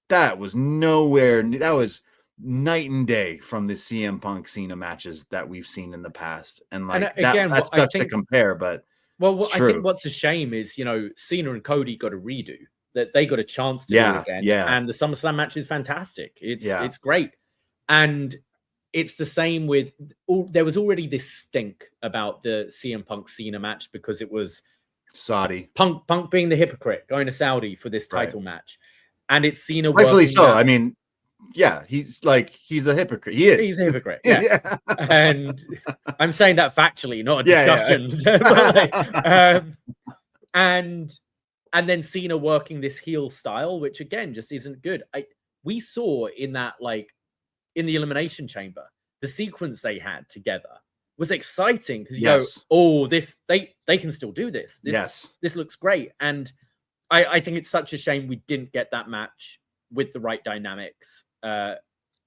that was nowhere. That was night and day from the CM Punk Cena matches that we've seen in the past. And like again, that's tough to compare, but I think what's a shame is, Cena and Cody got a redo, that they got a chance to do again. Yeah. And the SummerSlam match is fantastic. It's great. And it's the same with there was already this stink about the CM Punk Cena match because it was Saudi. Punk being the hypocrite, going to Saudi for this title match. And it's Cena rightfully so. I mean, yeah, he's a hypocrite. He is. He's a hypocrite. Yeah. And I'm saying that factually, not a discussion. Yeah. And then Cena working this heel style, which again just isn't good. We saw in that, like in the Elimination Chamber, the sequence they had together was exciting because you go, oh, this they can still do this. This looks great. And I think it's such a shame we didn't get that match with the right dynamics,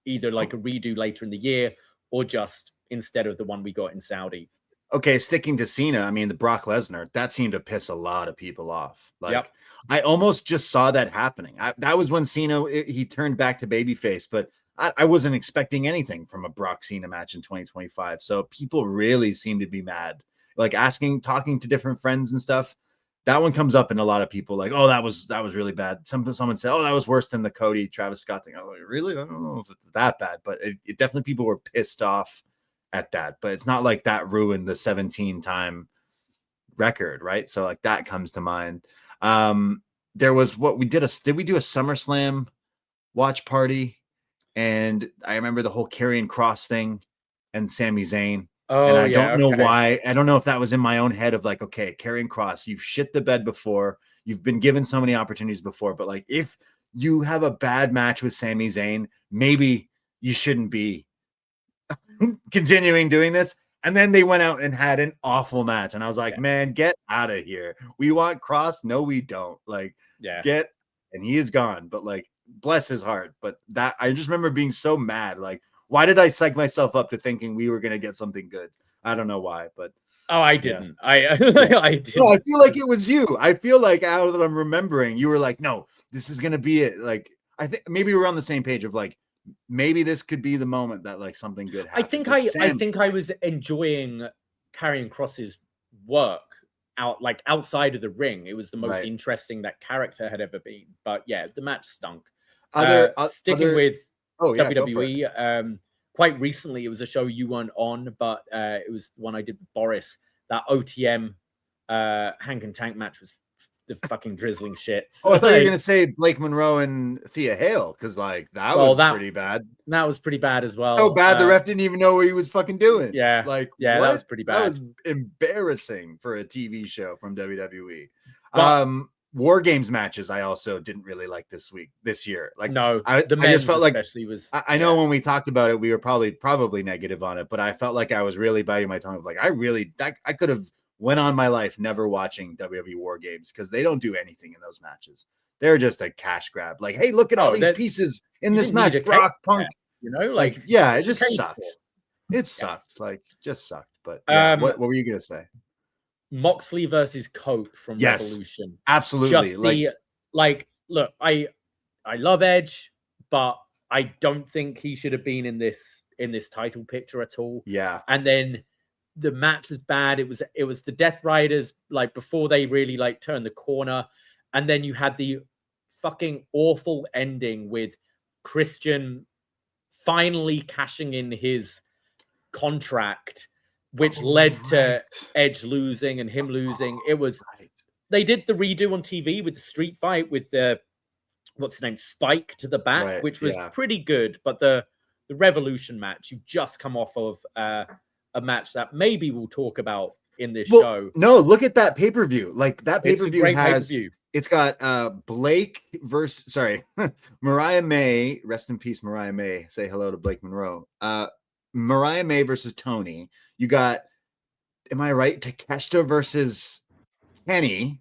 either like a redo later in the year or just instead of the one we got in Saudi. Okay, sticking to Cena, I mean, the Brock Lesnar, that seemed to piss a lot of people off. Like, I almost just saw that happening. That was when Cena, he turned back to babyface, but I wasn't expecting anything from a Brock Cena match in 2025. So people really seem to be mad. Like talking to different friends and stuff. That one comes up in a lot of people like, oh, that was really bad. Someone said, oh, that was worse than the Cody Travis Scott thing. I was like, really? I don't know if it's that bad, but it definitely people were pissed off at that. But it's not like that ruined the 17-time record, right? So like that comes to mind. There was did we do a SummerSlam watch party? And I remember the whole Karrion Kross thing and Sami Zayn. Oh, and I don't know why. I don't know if that was in my own head of like, okay, Karrion Kross, you've shit the bed before. You've been given so many opportunities before. But like, if you have a bad match with Sami Zayn, maybe you shouldn't be continuing doing this. And then they went out and had an awful match. And I was like, man, get out of here. We want Kross. No, we don't. Like, and he is gone. But like, bless his heart. But that I just remember being so mad. Like, why did I psych myself up to thinking we were going to get something good? I don't know why, but I didn't. I didn't. No, I feel like it was you. I feel like out that I'm remembering, you were like, no, this is going to be it. Like, I think maybe we're on the same page of like, maybe this could be the moment that like something good happens. I think I was enjoying Karrion Kross's work outside of the ring. It was the most interesting that character had ever been. But yeah, the match stunk. Sticking with WWE, quite recently it was a show you weren't on, but it was one I did with Boris. That OTM Hank and Tank match was the fucking drizzling shit. So, I thought you were gonna say Blake Monroe and Thea Hale, because like that was pretty bad. That was pretty bad as well. So bad the ref didn't even know what he was fucking doing. Yeah, like that was pretty bad. That was embarrassing for a TV show from WWE. War Games matches I also didn't really like this year. Like I just felt like I know when we talked about it, we were probably negative on it, but I felt like I was really biting my tongue of like I could have went on my life never watching WWE War Games because they don't do anything in those matches. They're just a cash grab. Like, hey, look at all these pieces in this match. Brock, Punk, it just sucks. It sucks. Like, just sucked. But what were you gonna say? Moxley versus Cope from Revolution. Absolutely. Look, I love Edge, but I don't think he should have been in this title picture at all. Yeah. And then the match was bad. It was the Death Riders like before they really like turned the corner, and then you had the fucking awful ending with Christian finally cashing in his contract, which led to Edge losing and him losing. It was they did the redo on TV with the street fight with the what's his name, Spike to the back, which was pretty good. But the Revolution match, you just come off of a match that maybe we'll talk about in this show. No, look at that pay-per-view. Like that pay-per-view it's got Blake versus Mariah May, rest in peace, Mariah May. Say hello to Blake Monroe. Mariah May versus Toni. You got, am I right? Takeshita versus Kenny.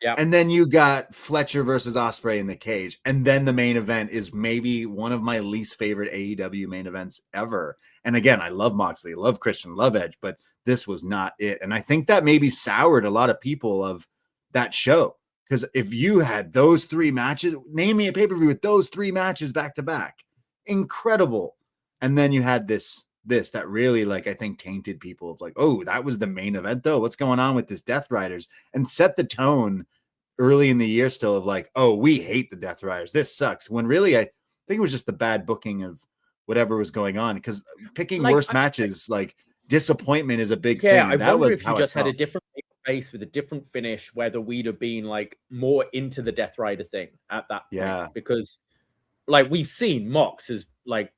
Yeah. And then you got Fletcher versus Ospreay in the cage. And then the main event is maybe one of my least favorite AEW main events ever. And again, I love Moxley, love Christian, love Edge, but this was not it. And I think that maybe soured a lot of people of that show. Because if you had those 3 matches, name me a pay-per-view with those 3 matches back to back. Incredible. And then you had this that really, like, I think tainted people of like, oh, that was the main event though. What's going on with this Death Riders? And set the tone early in the year still of like, oh, we hate the Death Riders. This sucks. When really, I think it was just the bad booking of whatever was going on. Because picking worst matches, like disappointment is a big thing. Yeah, And I wonder if you just had a different base with a different finish, whether we'd have been like more into the Death Rider thing at that point. Yeah. Because like we've seen Mox as like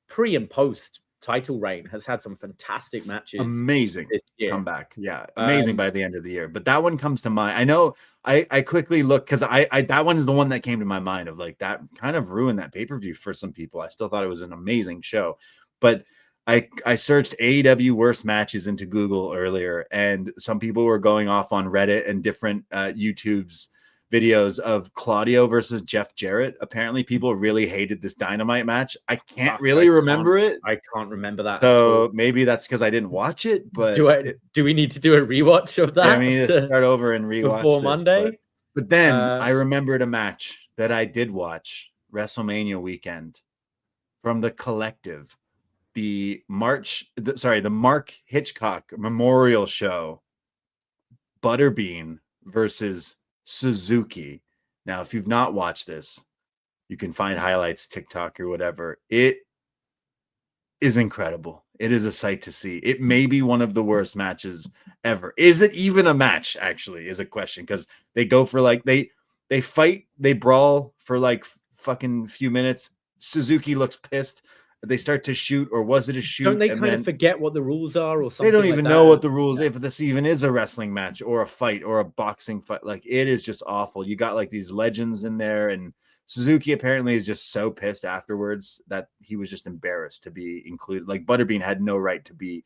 pre and post title reign has had some fantastic matches. Amazing this year. Comeback. Yeah. Amazing by the end of the year. But that one comes to mind. I know I quickly look because I that one is the one that came to my mind of like that kind of ruined that pay-per-view for some people. I still thought it was an amazing show. But I searched AEW worst matches into Google earlier, and some people were going off on Reddit and different YouTube's videos of Claudio versus Jeff Jarrett. Apparently people really hated this Dynamite match. I can't really remember it. I can't remember that. So maybe that's because I didn't watch it. But do we need to do a rewatch of that? Yeah, I mean, to start over and rewatch before this, Monday. But then I remembered a match that I did watch WrestleMania weekend from the Collective, the Mark Hitchcock Memorial Show, Butterbean versus Suzuki. Now, if you've not watched this, you can find highlights, TikTok or whatever. It is incredible. It is a sight to see. It may be one of the worst matches ever. Is it even a match, actually, is a question, because they go for like they fight, they brawl for like fucking few minutes. Suzuki looks pissed. They start to shoot, or was it a shoot? Don't they kind of forget what the rules are or something? They don't even know what the rules, if this even is a wrestling match or a fight or a boxing fight. Like, it is just awful. You got like these legends in there, and Suzuki apparently is just so pissed afterwards that he was just embarrassed to be included. Like, Butterbean had no right to be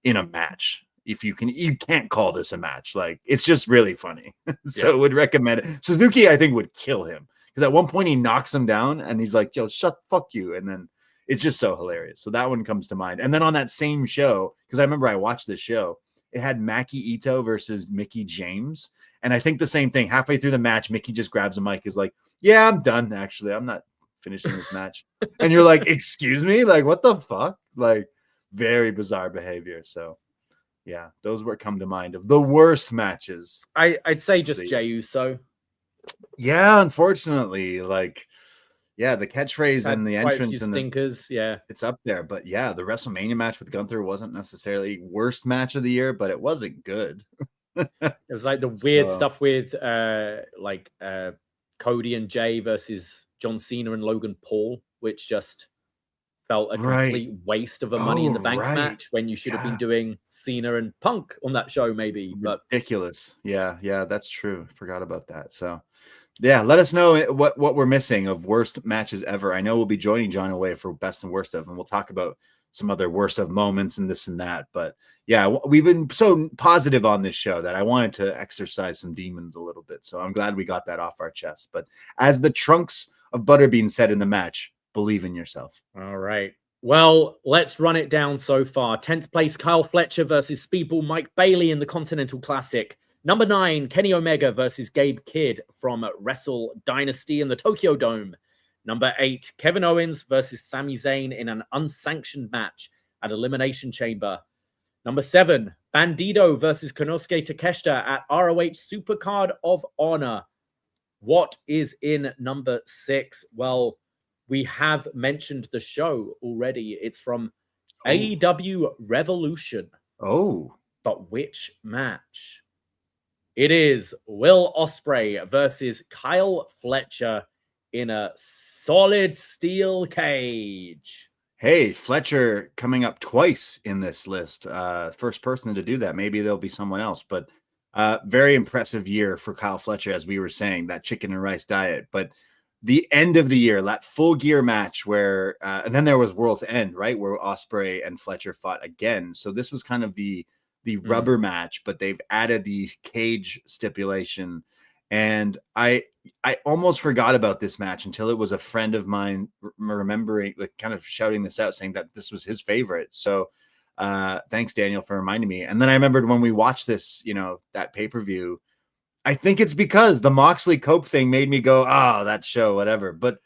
in a match. You can't call this a match. Like, it's just really funny. So would recommend it. Suzuki, I think, would kill him, because at one point he knocks him down and he's like, yo, fuck you. And then it's just so hilarious. So that one comes to mind. And then on that same show, because I remember I watched this show, it had Maki Ito versus Mickey James. And I think the same thing. Halfway through the match, Mickey just grabs a mic, is like, yeah, I'm done, actually. I'm not finishing this match. And you're like, excuse me? Like, what the fuck? Like, very bizarre behavior. So, yeah, those were come to mind of the worst matches. I'd say just Jey Uso. Yeah, unfortunately, like, yeah, the catchphrase and the entrance and stinkers, it's up there. But yeah, the WrestleMania match with Gunther wasn't necessarily worst match of the year, but it wasn't good. It was like the weird stuff with Cody and Jay versus John Cena and Logan Paul, which just felt a complete waste of a Money in the Bank match when you should have been doing Cena and Punk on that show, maybe. But ridiculous. Yeah, that's true. Forgot about that. So yeah, let us know what we're missing of worst matches ever. I know we'll be joining John away for best and worst of, and we'll talk about some other worst of moments and this and that. But yeah, we've been so positive on this show that I wanted to exercise some demons a little bit. So I'm glad we got that off our chest. But as the trunks of Butterbean said in the match, believe in yourself. All right. Well, let's run it down so far. 10th place, Kyle Fletcher versus Speedball Mike Bailey in the Continental Classic. Number 9, Kenny Omega versus Gabe Kidd from Wrestle Dynasty in the Tokyo Dome. Number 8, Kevin Owens versus Sami Zayn in an unsanctioned match at Elimination Chamber. Number 7, Bandido versus Konosuke Takeshita at ROH Supercard of Honor. What is in number 6? Well, we have mentioned the show already. It's from AEW Revolution. Oh. But which match? It is Will Ospreay versus Kyle Fletcher in a solid steel cage. Hey, Fletcher coming up twice in this list. First person to do that. Maybe there'll be someone else, but very impressive year for Kyle Fletcher, as we were saying, that chicken and rice diet. But the end of the year, that full gear match where, and then there was World's End, right? Where Ospreay and Fletcher fought again. So this was kind of the rubber match, but they've added the cage stipulation. And I almost forgot about this match until it was a friend of mine remembering, like, kind of shouting this out, saying that this was his favorite. So thanks, Daniel, for reminding me. And then I remembered when we watched this, that pay-per-view, I think it's because the Moxley Cope thing made me go, oh, that show, whatever. But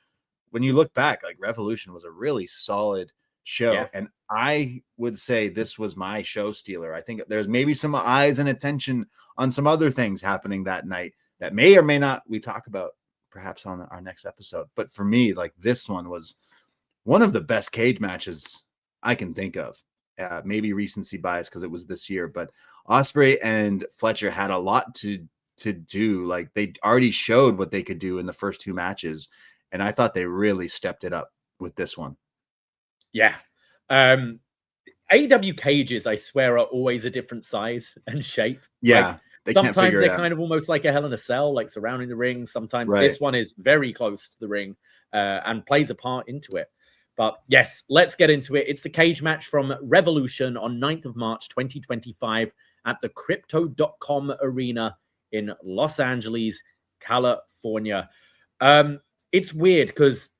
when you look back, like, Revolution was a really solid show. Yeah. And I would say this was my show stealer. I think there's maybe some eyes and attention on some other things happening that night that may or may not we talk about perhaps on our next episode. But for me, like, this one was one of the best cage matches I can think of. Maybe recency bias because it was this year, but Ospreay and Fletcher had a lot to do. Like, they already showed what they could do in the first two matches, and I thought they really stepped it up with this one. Yeah. AEW cages, I swear, are always a different size and shape. Yeah. Like, sometimes they're kind of almost like a Hell in a Cell, like surrounding the ring. Sometimes this one is very close to the ring and plays a part into it. But yes, let's get into it. It's the cage match from Revolution on 9th of March, 2025 at the Crypto.com Arena in Los Angeles, California. It's weird because,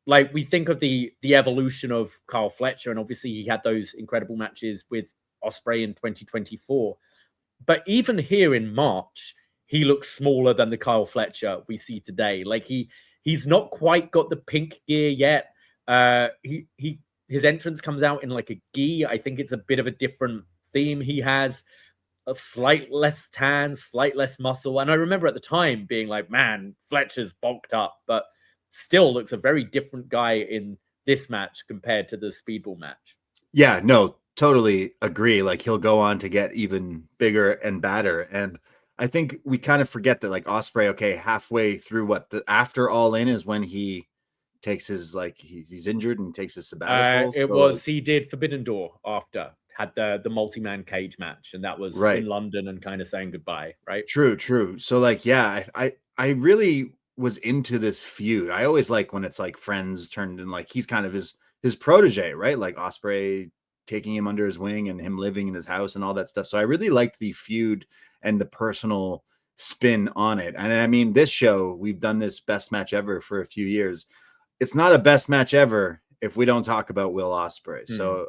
like, we think of the evolution of Kyle Fletcher, and obviously he had those incredible matches with Ospreay in 2024. But even here in March, he looks smaller than the Kyle Fletcher we see today. Like, he's not quite got the pink gear yet. His entrance comes out in like a gi. I think it's a bit of a different theme he has. A slight less tan, slight less muscle. And I remember at the time being like, man, Fletcher's bulked up, but still looks a very different guy in this match compared to the Speedball match. Yeah, no, totally agree. Like, he'll go on to get even bigger and badder. And I think we kind of forget that, like, Ospreay, okay, halfway through after All In is when he takes his, like, he's injured and takes his sabbatical. He did Forbidden Door after, had the multi-man cage match, and that was in London and kind of saying goodbye, right? True. So, like, yeah, I really was into this feud. I always like when it's like friends turned in, like, he's kind of his protege, right? Like Ospreay taking him under his wing and him living in his house and all that stuff. So I really liked the feud and the personal spin on it. And I mean, this show, we've done this best match ever for a few years. It's not a best match ever if we don't talk about Will Ospreay. So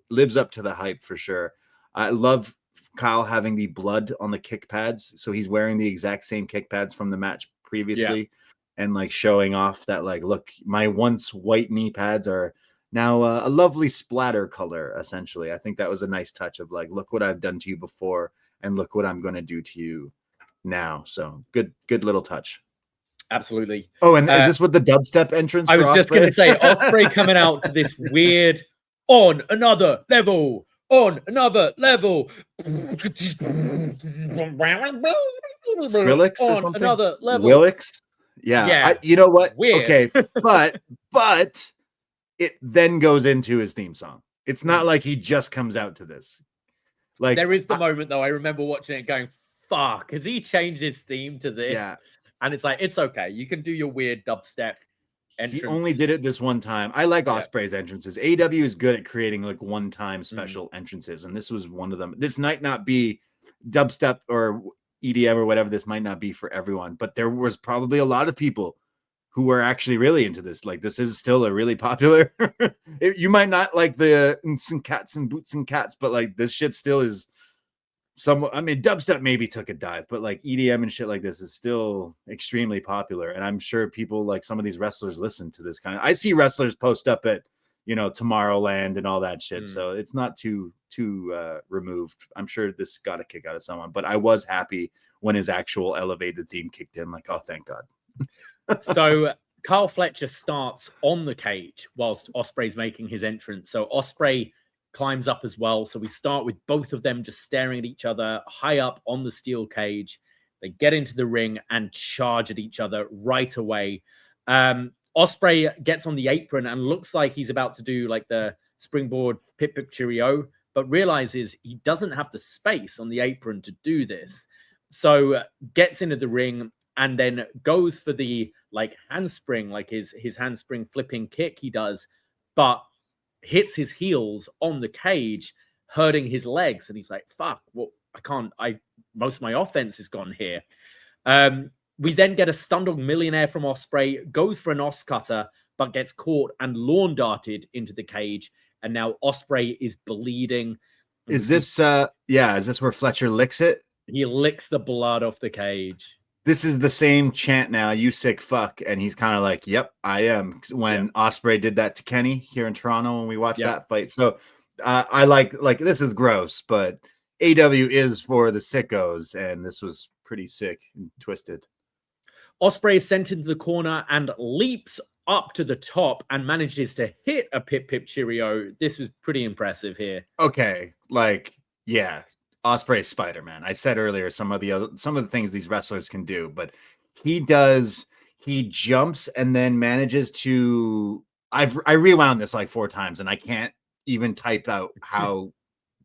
lives up to the hype for sure. I love Kyle having the blood on the kick pads. So he's wearing the exact same kick pads from the match previously and, like, showing off that, like, look, my once white knee pads are now a lovely splatter color, essentially. I think that was a nice touch of, like, look what I've done to you before and look what I'm going to do to you now. So good little touch. Absolutely. Oh, and is this what the dubstep entrance? I was just going to say, Ospreay coming out to this weird on another level. Skrillex or something? Another level. Willix? Yeah. You know what? Weird. Okay, but it then goes into his theme song. It's not like he just comes out to this. Like, there is the moment, though. I remember watching it going, fuck, has he changed his theme to this? Yeah. And it's like, it's okay. You can do your weird dubstep entrance. He only did it this one time. I like Ospreay's entrances. AEW is good at creating, like, one-time special entrances, and this was one of them. This might not be dubstep or EDM or whatever. This might not be for everyone, but there was probably a lot of people who were actually really into this. Like, this is still a really popular. You might not like the and cats and boots and cats, but, like, this shit still is I mean, dubstep maybe took a dive, but, like, EDM and shit like this is still extremely popular. And I'm sure people, like, some of these wrestlers listen to this kind of. I see wrestlers post up at, Tomorrowland and all that shit. So it's not too removed. I'm sure this got a kick out of someone, but I was happy when his actual elevated theme kicked in. Like, oh, thank God. So Kyle Fletcher starts on the cage whilst Ospreay's making his entrance. So Ospreay climbs up as well. So we start with both of them just staring at each other high up on the steel cage. They get into the ring and charge at each other right away. Ospreay gets on the apron and looks like he's about to do, like, the springboard pip pip cheerio, but realizes he doesn't have the space on the apron to do this. So gets into the ring and then goes for the, like, handspring, like his handspring flipping kick he does, but hits his heels on the cage, hurting his legs. And he's like, fuck, well, most of my offense is gone here. We then get a stunned dog millionaire from Ospreay, goes for an os cutter, but gets caught and lawn darted into the cage. And now Ospreay is bleeding. Is this where Fletcher licks it? He licks the blood off the cage. This is the same chant now, you sick fuck. And he's kind of like, yep, I am. When Ospreay did that to Kenny here in Toronto when we watched that fight. So I like this is gross, but AW is for the sickos. And this was pretty sick and twisted. Ospreay is sent into the corner and leaps up to the top and manages to hit a Pip Pip Cheerio. This was pretty impressive here. Okay, Ospreay's Spider-Man. I said earlier some of the things these wrestlers can do, but he jumps and then manages to I rewound this like 4 times and I can't even type out how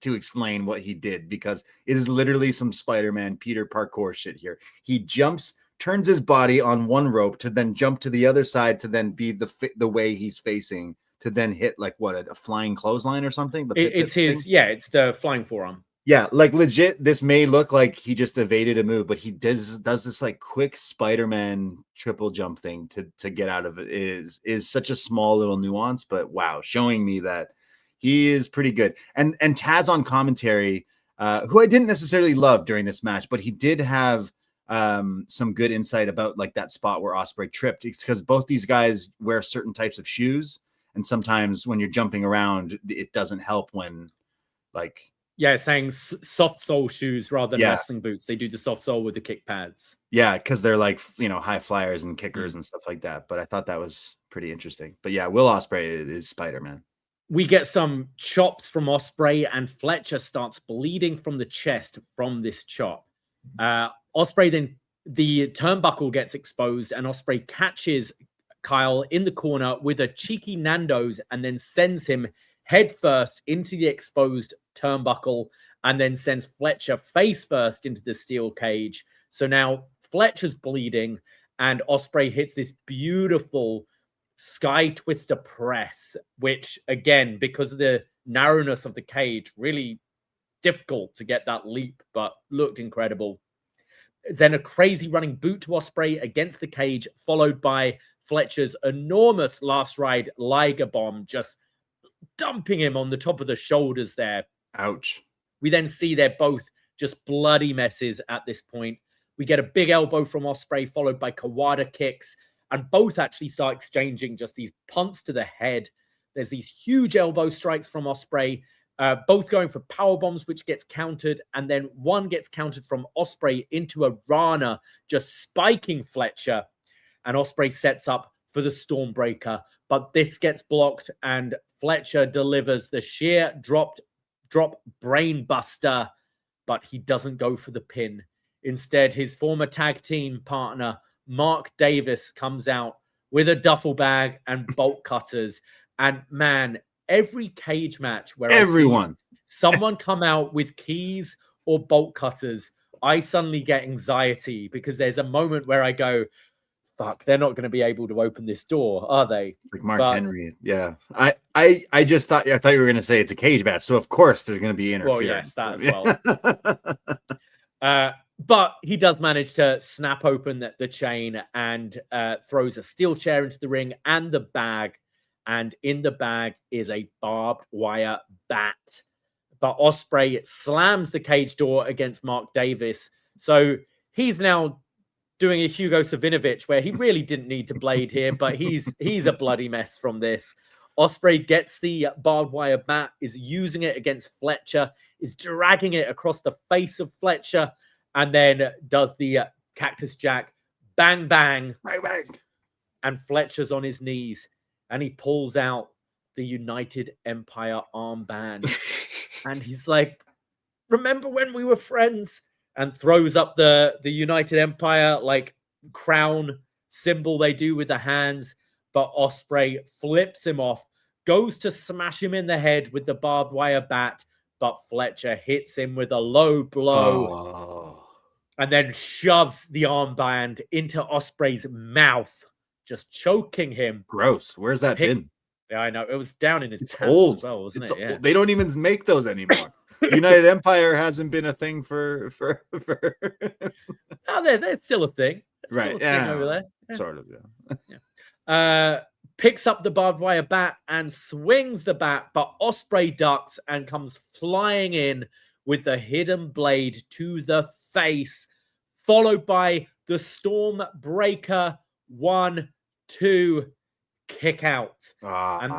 to explain what he did because it is literally some Spider-Man Peter parkour shit here. He jumps, turns his body on one rope to then jump to the other side to then be the way he's facing to then hit like a flying clothesline or something. It's the flying forearm. Yeah, like legit, this may look like he just evaded a move, but he does this like quick Spider-Man triple jump thing to get out of it is such a small little nuance, but wow, showing me that he is pretty good. And Taz on commentary, who I didn't necessarily love during this match, but he did have some good insight about like that spot where Ospreay tripped. It's because both these guys wear certain types of shoes, and sometimes when you're jumping around, it doesn't help when like. Yeah, saying soft sole shoes rather than wrestling boots. They do the soft sole with the kick pads. Yeah, because they're like, high flyers and kickers and stuff like that. But I thought that was pretty interesting. But yeah, Will Ospreay is Spider-Man. We get some chops from Ospreay and Fletcher starts bleeding from the chest from this chop. Ospreay then, the turnbuckle gets exposed and Ospreay catches Kyle in the corner with a cheeky Nando's and then sends him head first into the exposed turnbuckle and then sends Fletcher face first into the steel cage. So now Fletcher's bleeding and Ospreay hits this beautiful sky twister press, which again, because of the narrowness of the cage, really difficult to get that leap, but looked incredible. Then a crazy running boot to Ospreay against the cage, followed by Fletcher's enormous last ride Liger bomb, just dumping him on the top of the shoulders there. Ouch. We then see they're both just bloody messes at this point. We get a big elbow from Ospreay, followed by Kawada kicks, and both actually start exchanging just these punts to the head. There's these huge elbow strikes from Ospreay, both going for power bombs, which gets countered, and then one gets countered from Ospreay into a Rana, just spiking Fletcher, and Ospreay sets up for the Stormbreaker, but this gets blocked, and Fletcher delivers the sheer drop brain buster, but he doesn't go for the pin. Instead, his former tag team partner, Mark Davis, comes out with a duffel bag and bolt cutters. And man, every cage match where someone come out with keys or bolt cutters, I suddenly get anxiety because there's a moment where I go, fuck, they're not going to be able to open this door, are they? Like Mark Henry. Yeah. I just thought you were going to say it's a cage match. So of course there's going to be interference. Well, yes, that as well. But he does manage to snap open the chain and throws a steel chair into the ring and the bag. And in the bag is a barbed wire bat. But Ospreay slams the cage door against Mark Davis. So he's now doing a Hugo Savinovich where he really didn't need to blade here, but he's a bloody mess from this. Ospreay gets the barbed wire bat, is using it against Fletcher, is dragging it across the face of Fletcher, and then does the Cactus Jack, bang, bang, bang, bang. And Fletcher's on his knees, and he pulls out the United Empire armband. And he's like, remember when we were friends? And throws up the United Empire like crown symbol they do with the hands. But Ospreay flips him off, goes to smash him in the head with the barbed wire bat, but Fletcher hits him with a low blow and then shoves the armband into Ospreay's mouth, just choking him. Gross. Where's that been? Yeah, I know. It was down in his pants old as well, wasn't it? Yeah. They don't even make those anymore. United Empire hasn't been a thing for Oh, they're still a thing. right. Still a thing over there. Yeah. Sort of, yeah. Picks up the barbed wire bat and swings the bat, but Ospreay ducks and comes flying in with the hidden blade to the face, followed by the Storm Breaker 1-2 kick out. And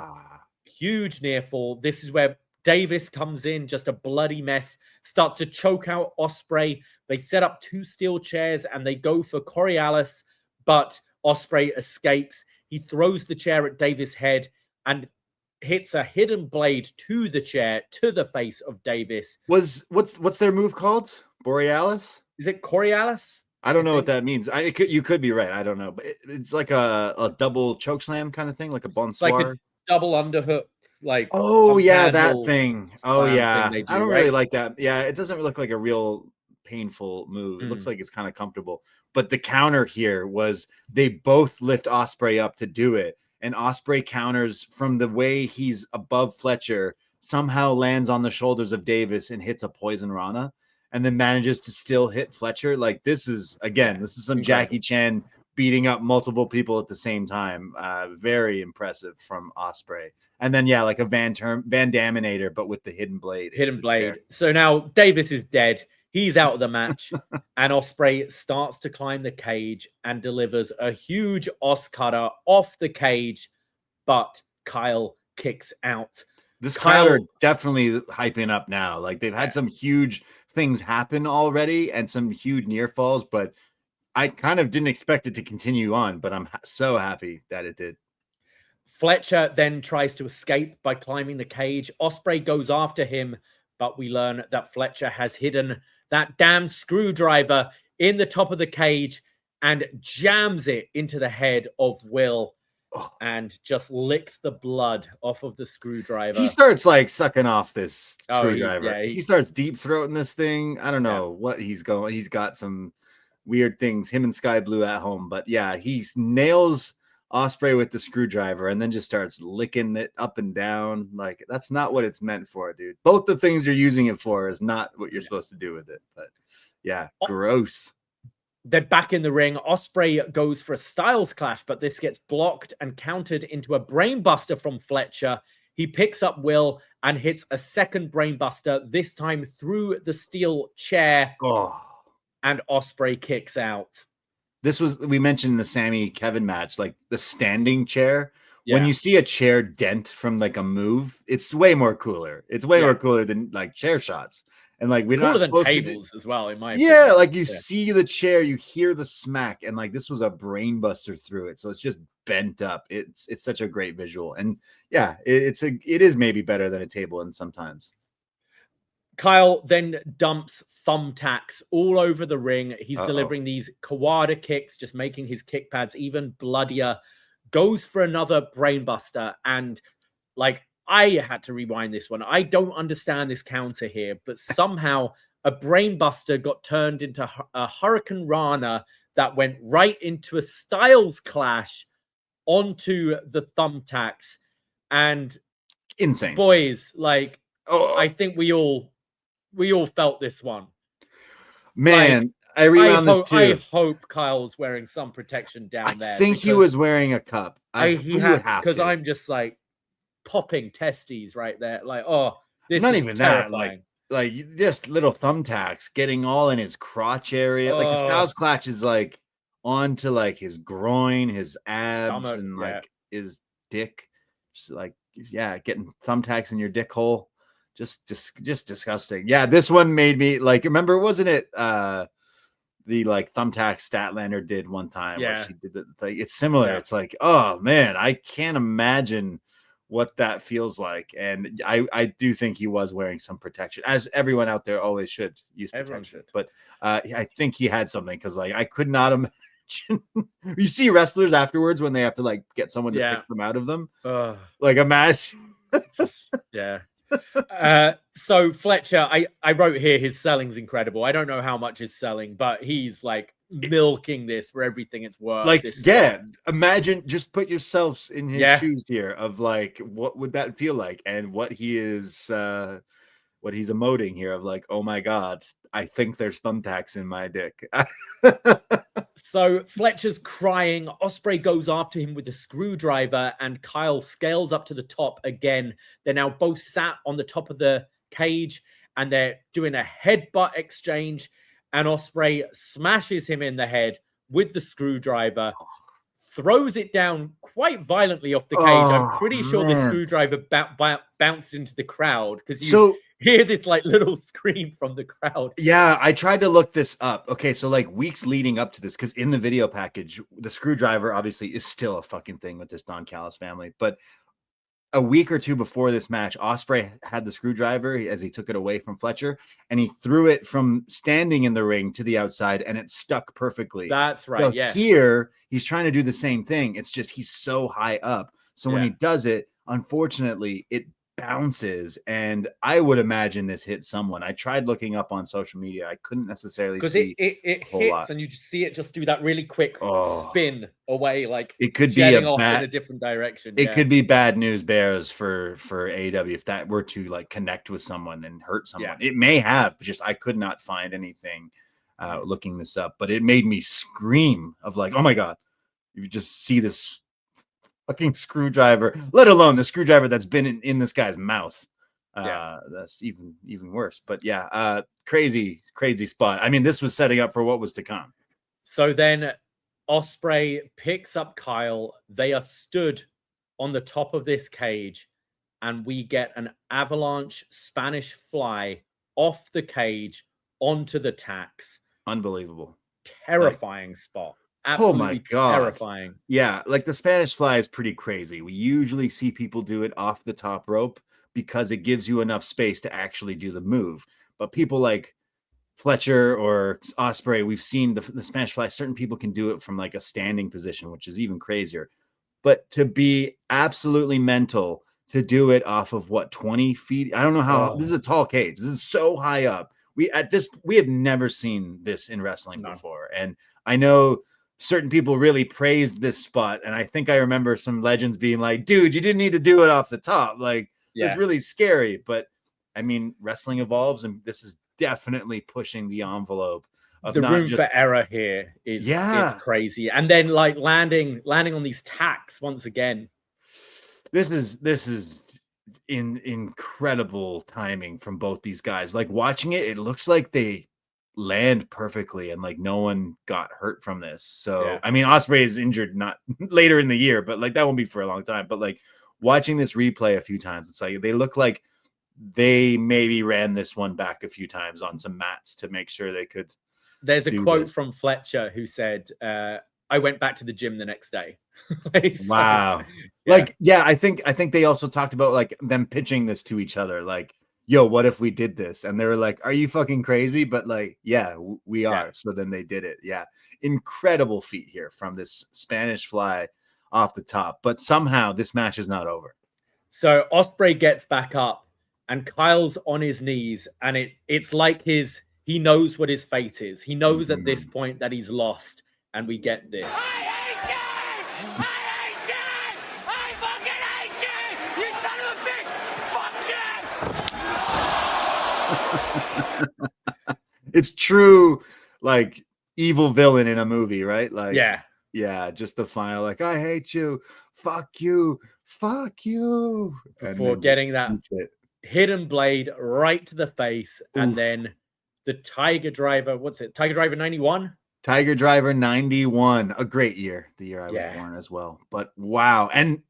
huge near fall. This is where Davis comes in, just a bloody mess, starts to choke out Ospreay. They set up 2 steel chairs and they go for Coriolis, but Ospreay escapes. He throws the chair at Davis' head and hits a hidden blade to the chair, to the face of Davis. What's their move called? Borealis? Is it Coriolis? I don't know what that means. You could be right. I don't know, but it's like a double choke slam kind of thing, like a bonsoir, like a double underhook. Like that thing. Oh yeah, thing I don't really like that. Yeah, it doesn't look like a real painful move. It looks like it's kind of comfortable. But the counter here was they both lift Ospreay up to do it, and Ospreay counters from the way he's above Fletcher, somehow lands on the shoulders of Davis and hits a poison Rana, and then manages to still hit Fletcher. Like this is some incredible. Jackie Chan beating up multiple people at the same time. Very impressive from Ospreay. And then like a Van Daminator, but with the hidden blade. So now Davis is dead. He's out of the match, and Ospreay starts to climb the cage and delivers a huge Os cutter off the cage, but Kyle kicks out. Kyle are definitely hyping up now. Like they've had some huge things happen already and some huge near falls, but I kind of didn't expect it to continue on, but I'm so happy that it did. Fletcher then tries to escape by climbing the cage. Ospreay goes after him, but we learn that Fletcher has hidden that damn screwdriver in the top of the cage and jams it into the head of Will and just licks the blood off of the screwdriver. He starts like sucking off this screwdriver. He starts deep throating this thing. I don't know what he's going. He's got some weird things, him and Sky Blue at home. But yeah, he nails Ospreay with the screwdriver and then just starts licking it up and down. Like that's not what it's meant for, dude. Both the things you're using it for is not what you're supposed to do with it. But yeah, gross. They're back in the ring. Ospreay goes for a Styles clash, but this gets blocked and countered into a brainbuster from Fletcher. He picks up Will and hits a second brainbuster, this time through the steel chair. And Ospreay kicks out. We mentioned the Sami Kevin match, like the standing chair. Yeah. When you see a chair dent from like a move, it's way more cooler. It's way more cooler than like chair shots. And like we're cooler not supposed than tables to as well, in my opinion. Like you see the chair, you hear the smack, and like this was a brain buster through it. So it's just bent up. It's such a great visual. And yeah, it is maybe better than a table and sometimes. Kyle then dumps thumbtacks all over the ring. He's delivering these Kawada kicks, just making his kick pads even bloodier. Goes for another brainbuster. And like, I had to rewind this one. I don't understand this counter here, but somehow a brainbuster got turned into a Hurricane Rana that went right into a Styles clash onto the thumbtacks. And insane. Boys, like, I think we all felt this one. Man, like, I rewound this too. I hope Kyle's wearing some protection down there. I think he was wearing a cup. He had, because I'm just like popping testes right there. Like, this not is even terrifying. that. Like just little thumbtacks getting all in his crotch area. Like the Styles clutch is like onto like his groin, his abs, stomach, and like his dick. Just like getting thumbtacks in your dick hole. Just disgusting. Yeah, this one made me like, remember, wasn't it the like thumbtack Statlander did one time? Yeah, where she did like it's similar. Yeah. It's like, oh man, I can't imagine what that feels like. And I do think he was wearing some protection, as everyone out there always should use protection. But I think he had something, because like I could not imagine. You see wrestlers afterwards when they have to like get someone to pick them out of them. Like a match. So Fletcher, I wrote here his selling's incredible. I don't know how much is selling, but he's like milking this for everything it's worth. Like, imagine, just put yourselves in his shoes here of like, what would that feel like, and what he is what he's emoting here of like, oh my God, I think there's thumbtacks in my dick. So Fletcher's crying. Ospreay goes after him with a screwdriver, and Kyle scales up to the top again. They're now both sat on the top of the cage, and they're doing a headbutt exchange. And Ospreay smashes him in the head with the screwdriver, throws it down quite violently off the cage. I'm pretty sure the screwdriver bounced into the crowd because you hear this like little scream from the crowd. Yeah, I tried to look this up. Okay, so like weeks leading up to this, because in the video package, the screwdriver obviously is still a fucking thing with this Don Callis family. But a week or two before this match, Ospreay had the screwdriver as he took it away from Fletcher, and he threw it from standing in the ring to the outside, and it stuck perfectly. That's right. So yeah. Here, he's trying to do the same thing. It's just he's so high up. So when he does it, unfortunately, it bounces, and I would imagine this hit someone. I tried looking up on social media. I couldn't necessarily see it hits, and you just see it just do that really quick spin away, like it could be off in a different direction. It could be bad news bears for AEW if that were to like connect with someone and hurt someone. It may have, just I could not find anything looking this up, but it made me scream of like, oh my God, you just see this fucking screwdriver, let alone the screwdriver that's been in this guy's mouth. That's even worse. But crazy spot. I mean, this was setting up for what was to come. So then Ospreay picks up Kyle. They are stood on the top of this cage, and we get an avalanche Spanish fly off the cage onto the tacks. Unbelievable. Terrifying spot. Absolutely oh my God. Terrifying. Yeah, like the Spanish fly is pretty crazy. We usually see people do it off the top rope because it gives you enough space to actually do the move. But people like Fletcher or Ospreay, we've seen the Spanish fly. Certain people can do it from like a standing position, which is even crazier. But to be absolutely mental to do it off of 20 feet? I don't know how. This is a tall cage. This is so high up. We have never seen this in wrestling before. And I know certain people really praised this spot. And I think I remember some legends being like, dude, you didn't need to do it off the top. Like, it's really scary. But I mean, wrestling evolves, and this is definitely pushing the envelope of the room for error here is crazy. And then like landing on these tacks once again. This is incredible timing from both these guys. Like watching it looks like they land perfectly and like no one got hurt from this. So I mean, Ospreay is injured not later in the year, but like that won't be for a long time. But like watching this replay a few times, it's like they look like they maybe ran this one back a few times on some mats to make sure they could. There's a quote from Fletcher who said, I went back to the gym the next day. Wow. Like, I think they also talked about like them pitching this to each other. Like, yo, what if we did this? And they were like, are you fucking crazy? But like, we are. So then they did it. Yeah. Incredible feat here from this Spanish fly off the top. But somehow this match is not over. So Ospreay gets back up and Kyle's on his knees. And it's like he knows what his fate is. He knows at this point that he's lost. And we get this. I hate you! I hate you! I fucking hate you! You son of a bitch! Fuck you! It's true, like evil villain in a movie, right? Like, yeah, just the final, like, I hate you, fuck you. Before getting that hidden blade right to the face, and then the Tiger Driver. What's it? Tiger Driver 91. Tiger Driver 91, a great year, the year I was born as well. But wow, and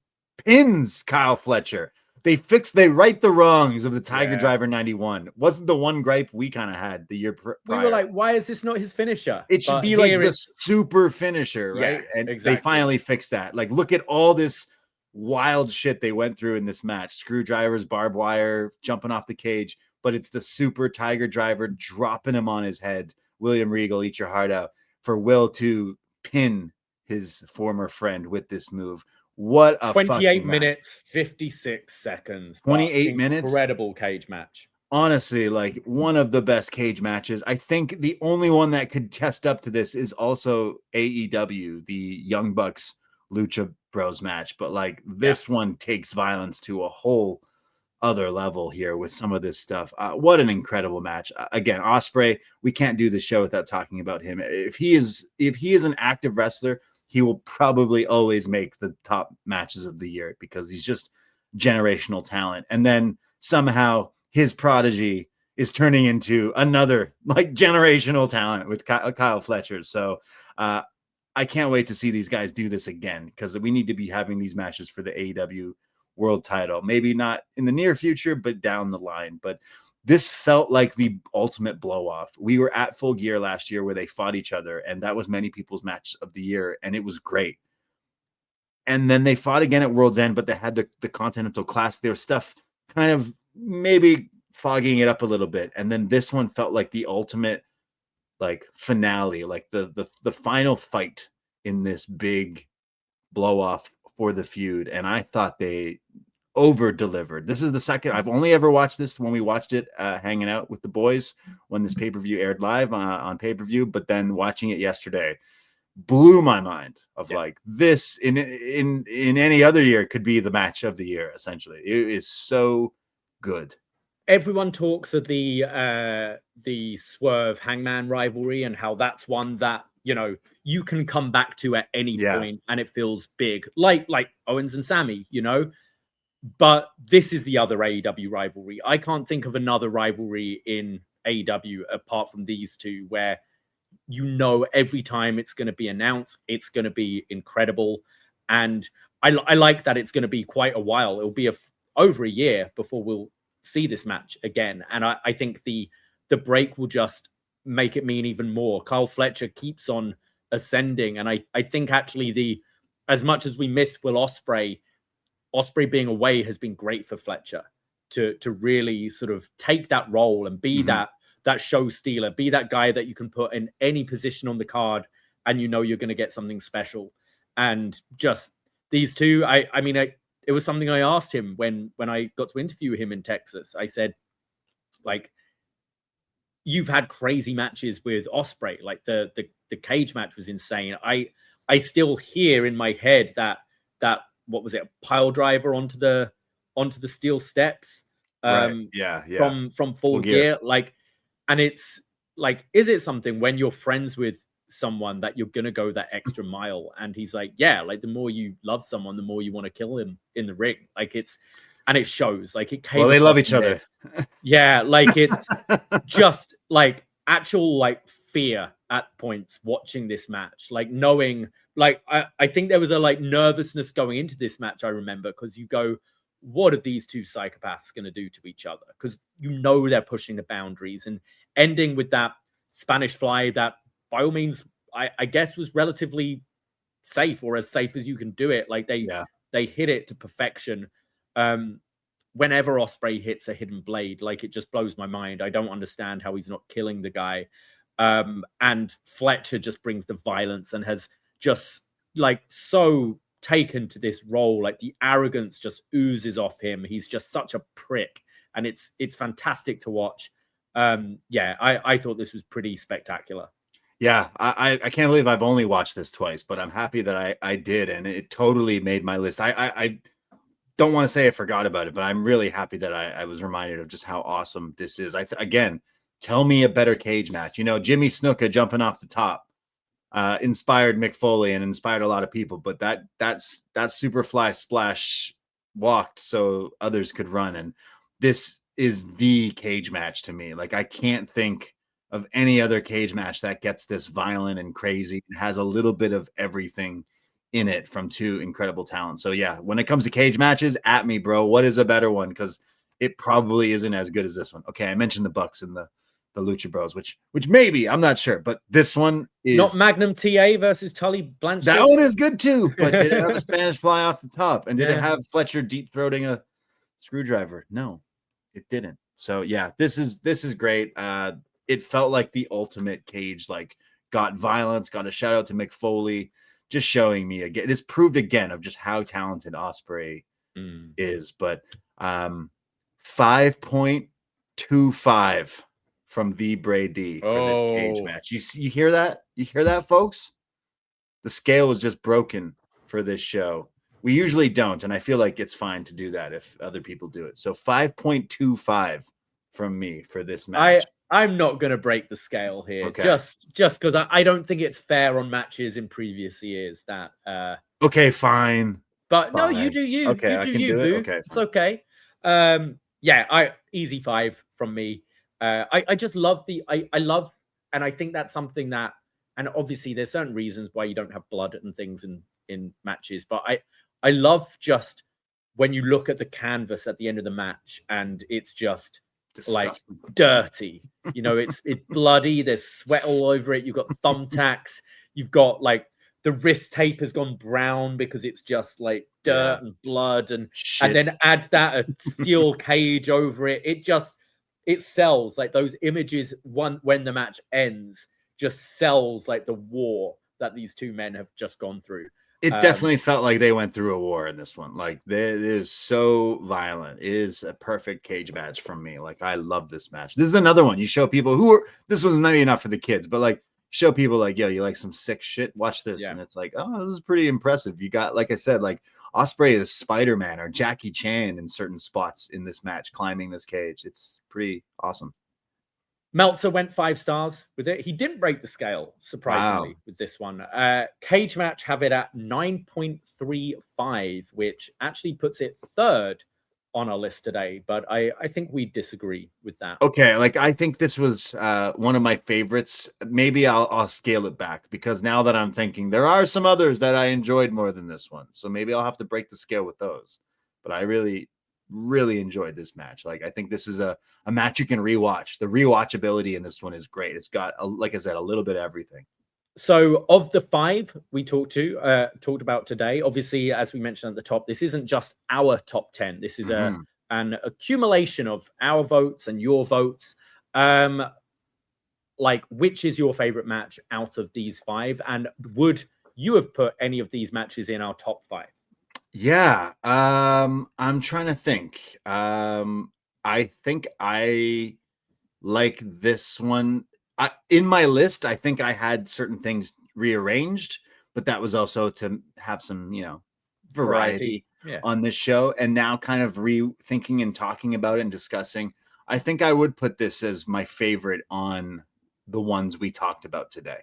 pins Kyle Fletcher. They right the wrongs of the Tiger Driver 91. Wasn't the one gripe we kind of had the year prior. We were like, why is this not his finisher? It should be like the super finisher, right? And they finally fixed that. Like, look at all this wild shit they went through in this match. Screwdrivers, barbed wire, jumping off the cage. But it's the super Tiger Driver dropping him on his head. William Regal, eat your heart out. For Will to pin his former friend with this move. What a 28 minutes, 56 seconds. 28 minutes. Incredible cage match. Honestly, like one of the best cage matches. I think the only one that could test up to this is also AEW, the Young Bucks Lucha Bros match. But like this one takes violence to a whole other level here with some of this stuff. What an incredible match. Again, Ospreay, we can't do the show without talking about him. If he is an active wrestler, he will probably always make the top matches of the year because he's just generational talent. And then somehow his prodigy is turning into another like generational talent with Kyle Fletcher. So I can't wait to see these guys do this again because we need to be having these matches for the AEW world title. Maybe not in the near future, but down the line. But this felt like the ultimate blow off. We were at Full Gear last year where they fought each other, and that was many people's match of the year, and it was great. And then they fought again at World's End, but they had the Continental Classic. There was stuff kind of maybe fogging it up a little bit. And then this one felt like the ultimate like finale, like the final fight in this big blow off for the feud. And I thought they over delivered. This is the second. I've only ever watched this when we watched it hanging out with the boys when this pay-per-view aired live on pay-per-view, but then watching it yesterday blew my mind of like this in any other year could be the match of the year. Essentially, it is so good. Everyone talks of the Swerve Hangman rivalry and how that's one that, you know, you can come back to at any point and it feels big, like Owens and Sami, you know. But this is the other AEW rivalry. I can't think of another rivalry in AEW apart from these two where you know every time it's going to be announced, it's going to be incredible. And I like that it's going to be quite a while. It'll be over a year before we'll see this match again. And I think the break will just make it mean even more. Kyle Fletcher keeps on ascending. And I think actually as much as we miss Will Ospreay being away has been great for Fletcher to really sort of take that role and be that show stealer, be that guy that you can put in any position on the card and you know you're going to get something special. And just these two, I mean, it was something I asked him when I got to interview him in Texas. I said, like, you've had crazy matches with Ospreay. Like the cage match was insane. I still hear in my head that what was it, a pile driver onto the steel steps from Full Gear. Like, and it's like, is it something when you're friends with someone that you're gonna go that extra mile? And he's like, yeah, like the more you love someone, the more you want to kill him in the ring. Like it shows. Like it came. Well, they love each other. Yeah, like it's just like actual like fear at points watching this match, like knowing, like I think there was a like nervousness going into this match. I remember because you go, what are these two psychopaths going to do to each other? Because you know they're pushing the boundaries, and ending with that Spanish fly that by all means I guess was relatively safe, or as safe as you can do it. Like they hit it to perfection. Whenever Ospreay hits a hidden blade, like it just blows my mind. I don't understand how he's not killing the guy. And Fletcher just brings the violence and has just like so taken to this role. Like the arrogance just oozes off him. He's just such a prick, and it's fantastic to watch. I thought this was pretty spectacular. Yeah, I can't believe I've only watched this twice, but I'm happy that I did, and it totally made my list. I don't want to say I forgot about it, but I'm really happy that I was reminded of just how awesome this is. Again, tell me a better cage match. You know, Jimmy Snuka jumping off the top inspired Mick Foley and inspired a lot of people, but that Superfly splash walked so others could run, and this is the cage match to me. Like I can't think of any other cage match that gets this violent and crazy and has a little bit of everything in it from two incredible talents. So yeah, when it comes to cage matches, at me, bro. What is a better one? Because it probably isn't as good as this one. Okay, I mentioned the Bucks and the Lucha Bros, which maybe, I'm not sure, but this one is not Magnum TA versus Tully Blanchard. That one is good too, but did it have a Spanish fly off the top? And did it have Fletcher deep throating a screwdriver? No, it didn't. So yeah, this is great. It felt like the ultimate cage, like got violence, got a shout out to Mick Foley, just showing me again. It is proved again of just how talented Ospreay is. But 5.25 from the Brady for this cage match. You hear that? You hear that, folks? The scale was just broken for this show. We usually don't, and I feel like it's fine to do that if other people do it. So 5.25 from me for this match. I'm not going to break the scale here, Okay. just because I don't think it's fair on matches in previous years that. Okay, fine. But no, Fine. you do you. Okay, you I do can you, do it? boo. Okay, It's fine. okay. Easy 5 from me. I just love I love, and I think that's something that, and obviously there's certain reasons why you don't have blood and things in matches, but I love just when you look at the canvas at the end of the match and it's just Disgusting. like dirty. You know, it's bloody. There's sweat all over it. You've got thumbtacks. You've got like the wrist tape has gone brown because it's just like dirt and blood, and then add that a steel cage over it. It sells like those images. When the match ends, just sells like the war that these two men have just gone through. It definitely felt like they went through a war in this one. Like, it is so violent. It is a perfect cage match from me. Like, I love this match. This is another one. You show people this was maybe not for the kids, but like, show people like, yo, you like some sick shit? Watch this. Yeah. And it's like, oh, this is pretty impressive. You got, like I said, like Ospreay is Spider-Man or Jackie Chan in certain spots in this match, climbing this cage. It's pretty awesome. Meltzer went 5 stars with it. He didn't break the scale, surprisingly, with this one. Cage match have it at 9.35, which actually puts it 3rd on our list today. But I think we disagree with that. Okay, like I think this was one of my favorites. Maybe I'll scale it back because now that I'm thinking, there are some others that I enjoyed more than this one. So maybe I'll have to break the scale with those. But I really enjoyed this match. Like, I think this is a match you can rewatch. The rewatchability in this one is great. It's got, like I said, a little bit of everything. So of the 5 we talked about today, obviously, as we mentioned at the top, this isn't just our top 10. This is an accumulation of our votes and your votes. Like, which is your favorite match out of these 5? And would you have put any of these matches in our top 5? Yeah, I'm trying to think. I think I like this one. In my list, I think I had certain things rearranged, but that was also to have some, variety. On this show. And now kind of rethinking and talking about it and discussing, I think I would put this as my favorite on the ones we talked about today.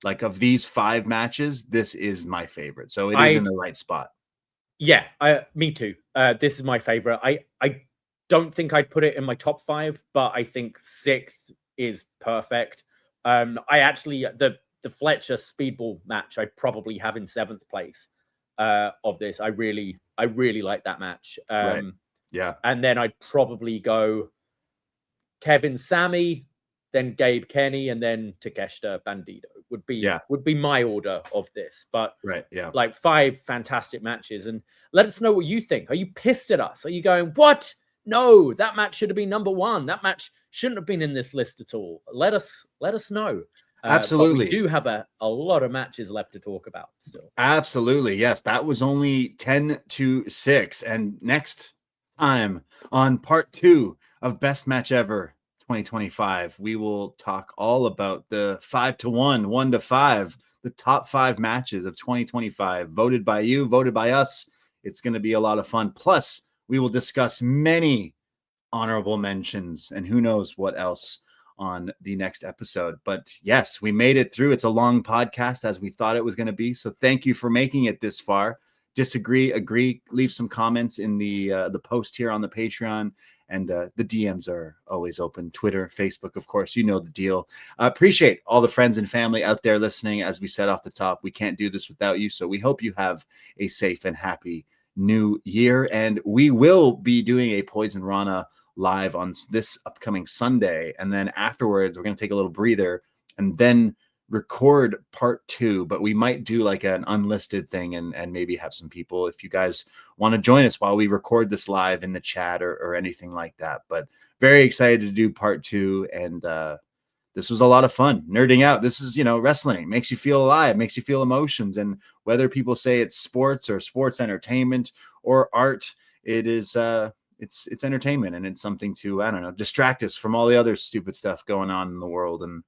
Like, of these 5 matches, this is my favorite. So it is in the right spot. Yeah, me too. This is my favorite. I don't think I'd put it in my top 5, but I think 6th is perfect. I actually, the Fletcher Speedball match, I'd probably have in 7th place of this. I really like that match. Right. Yeah. And then I'd probably go Kevin Sami, then Gabe Kenny, and then Takeshita Bandido would be my order of this. But like 5 fantastic matches. And let us know what you think. Are you pissed at us? Are you going, what? No, that match should have been number 1. That match shouldn't have been in this list at all. Let us know. Absolutely. But we do have a lot of matches left to talk about still. Absolutely. Yes. That was only 10-6. And next time on part 2 of Best Match Ever 2025, we will talk all about the 5-1, 1-5, the top 5 matches of 2025, voted by you, voted by us. It's going to be a lot of fun. Plus, we will discuss many honorable mentions and who knows what else on the next episode. But yes, we made it through. It's a long podcast as we thought it was going to be. So thank you for making it this far. Disagree, agree, leave some comments in the post here on the Patreon. And the DMs are always open. Twitter, Facebook, of course, you know the deal. Appreciate all the friends and family out there listening. As we said off the top, we can't do this without you. So we hope you have a safe and happy new year. And we will be doing a Poison Rana live on this upcoming Sunday. And then afterwards, we're going to take a little breather and then record part 2, but we might do like an unlisted thing and maybe have some people, if you guys want to join us while we record this live in the chat or anything like that. But very excited to do part 2. And this was a lot of fun nerding out. This is, wrestling makes you feel alive, makes you feel emotions. And whether people say it's sports or sports entertainment or art, it is, it's entertainment, and it's something to, I don't know, distract us from all the other stupid stuff going on in the world and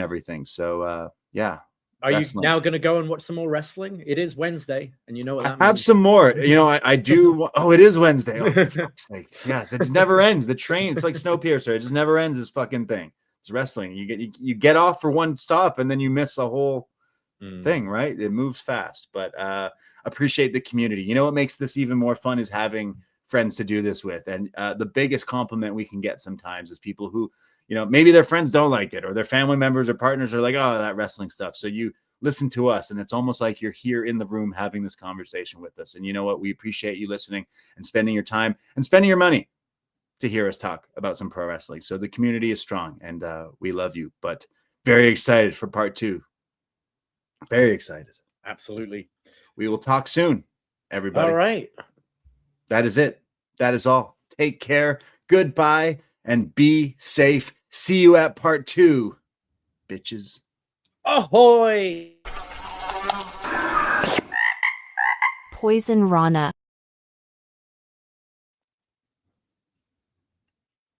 everything. So yeah, Are you wrestling. now going to go and watch some more wrestling? It is Wednesday, and you know what that I have means. some more. You know, I do. Oh, it is Wednesday. Oh, for fuck's sake. Yeah, it never ends. The train, it's like Snowpiercer. It just never ends. This fucking thing. It's wrestling. You get off for one stop, and then you miss a whole thing. Right? It moves fast. But appreciate the community. You know what makes this even more fun is having friends to do this with. And the biggest compliment we can get sometimes is people who, you know, maybe their friends don't like it, or their family members or partners are like, oh, that wrestling stuff. So you listen to us, and it's almost like you're here in the room having this conversation with us. And you know what? We appreciate you listening and spending your time and spending your money to hear us talk about some pro wrestling. So the community is strong, and we love you, but very excited for part 2. Very excited. Absolutely. We will talk soon, everybody. All right. That is it. That is all. Take care. Goodbye and be safe. See you at part 2, bitches. Ahoy! Poison Rana.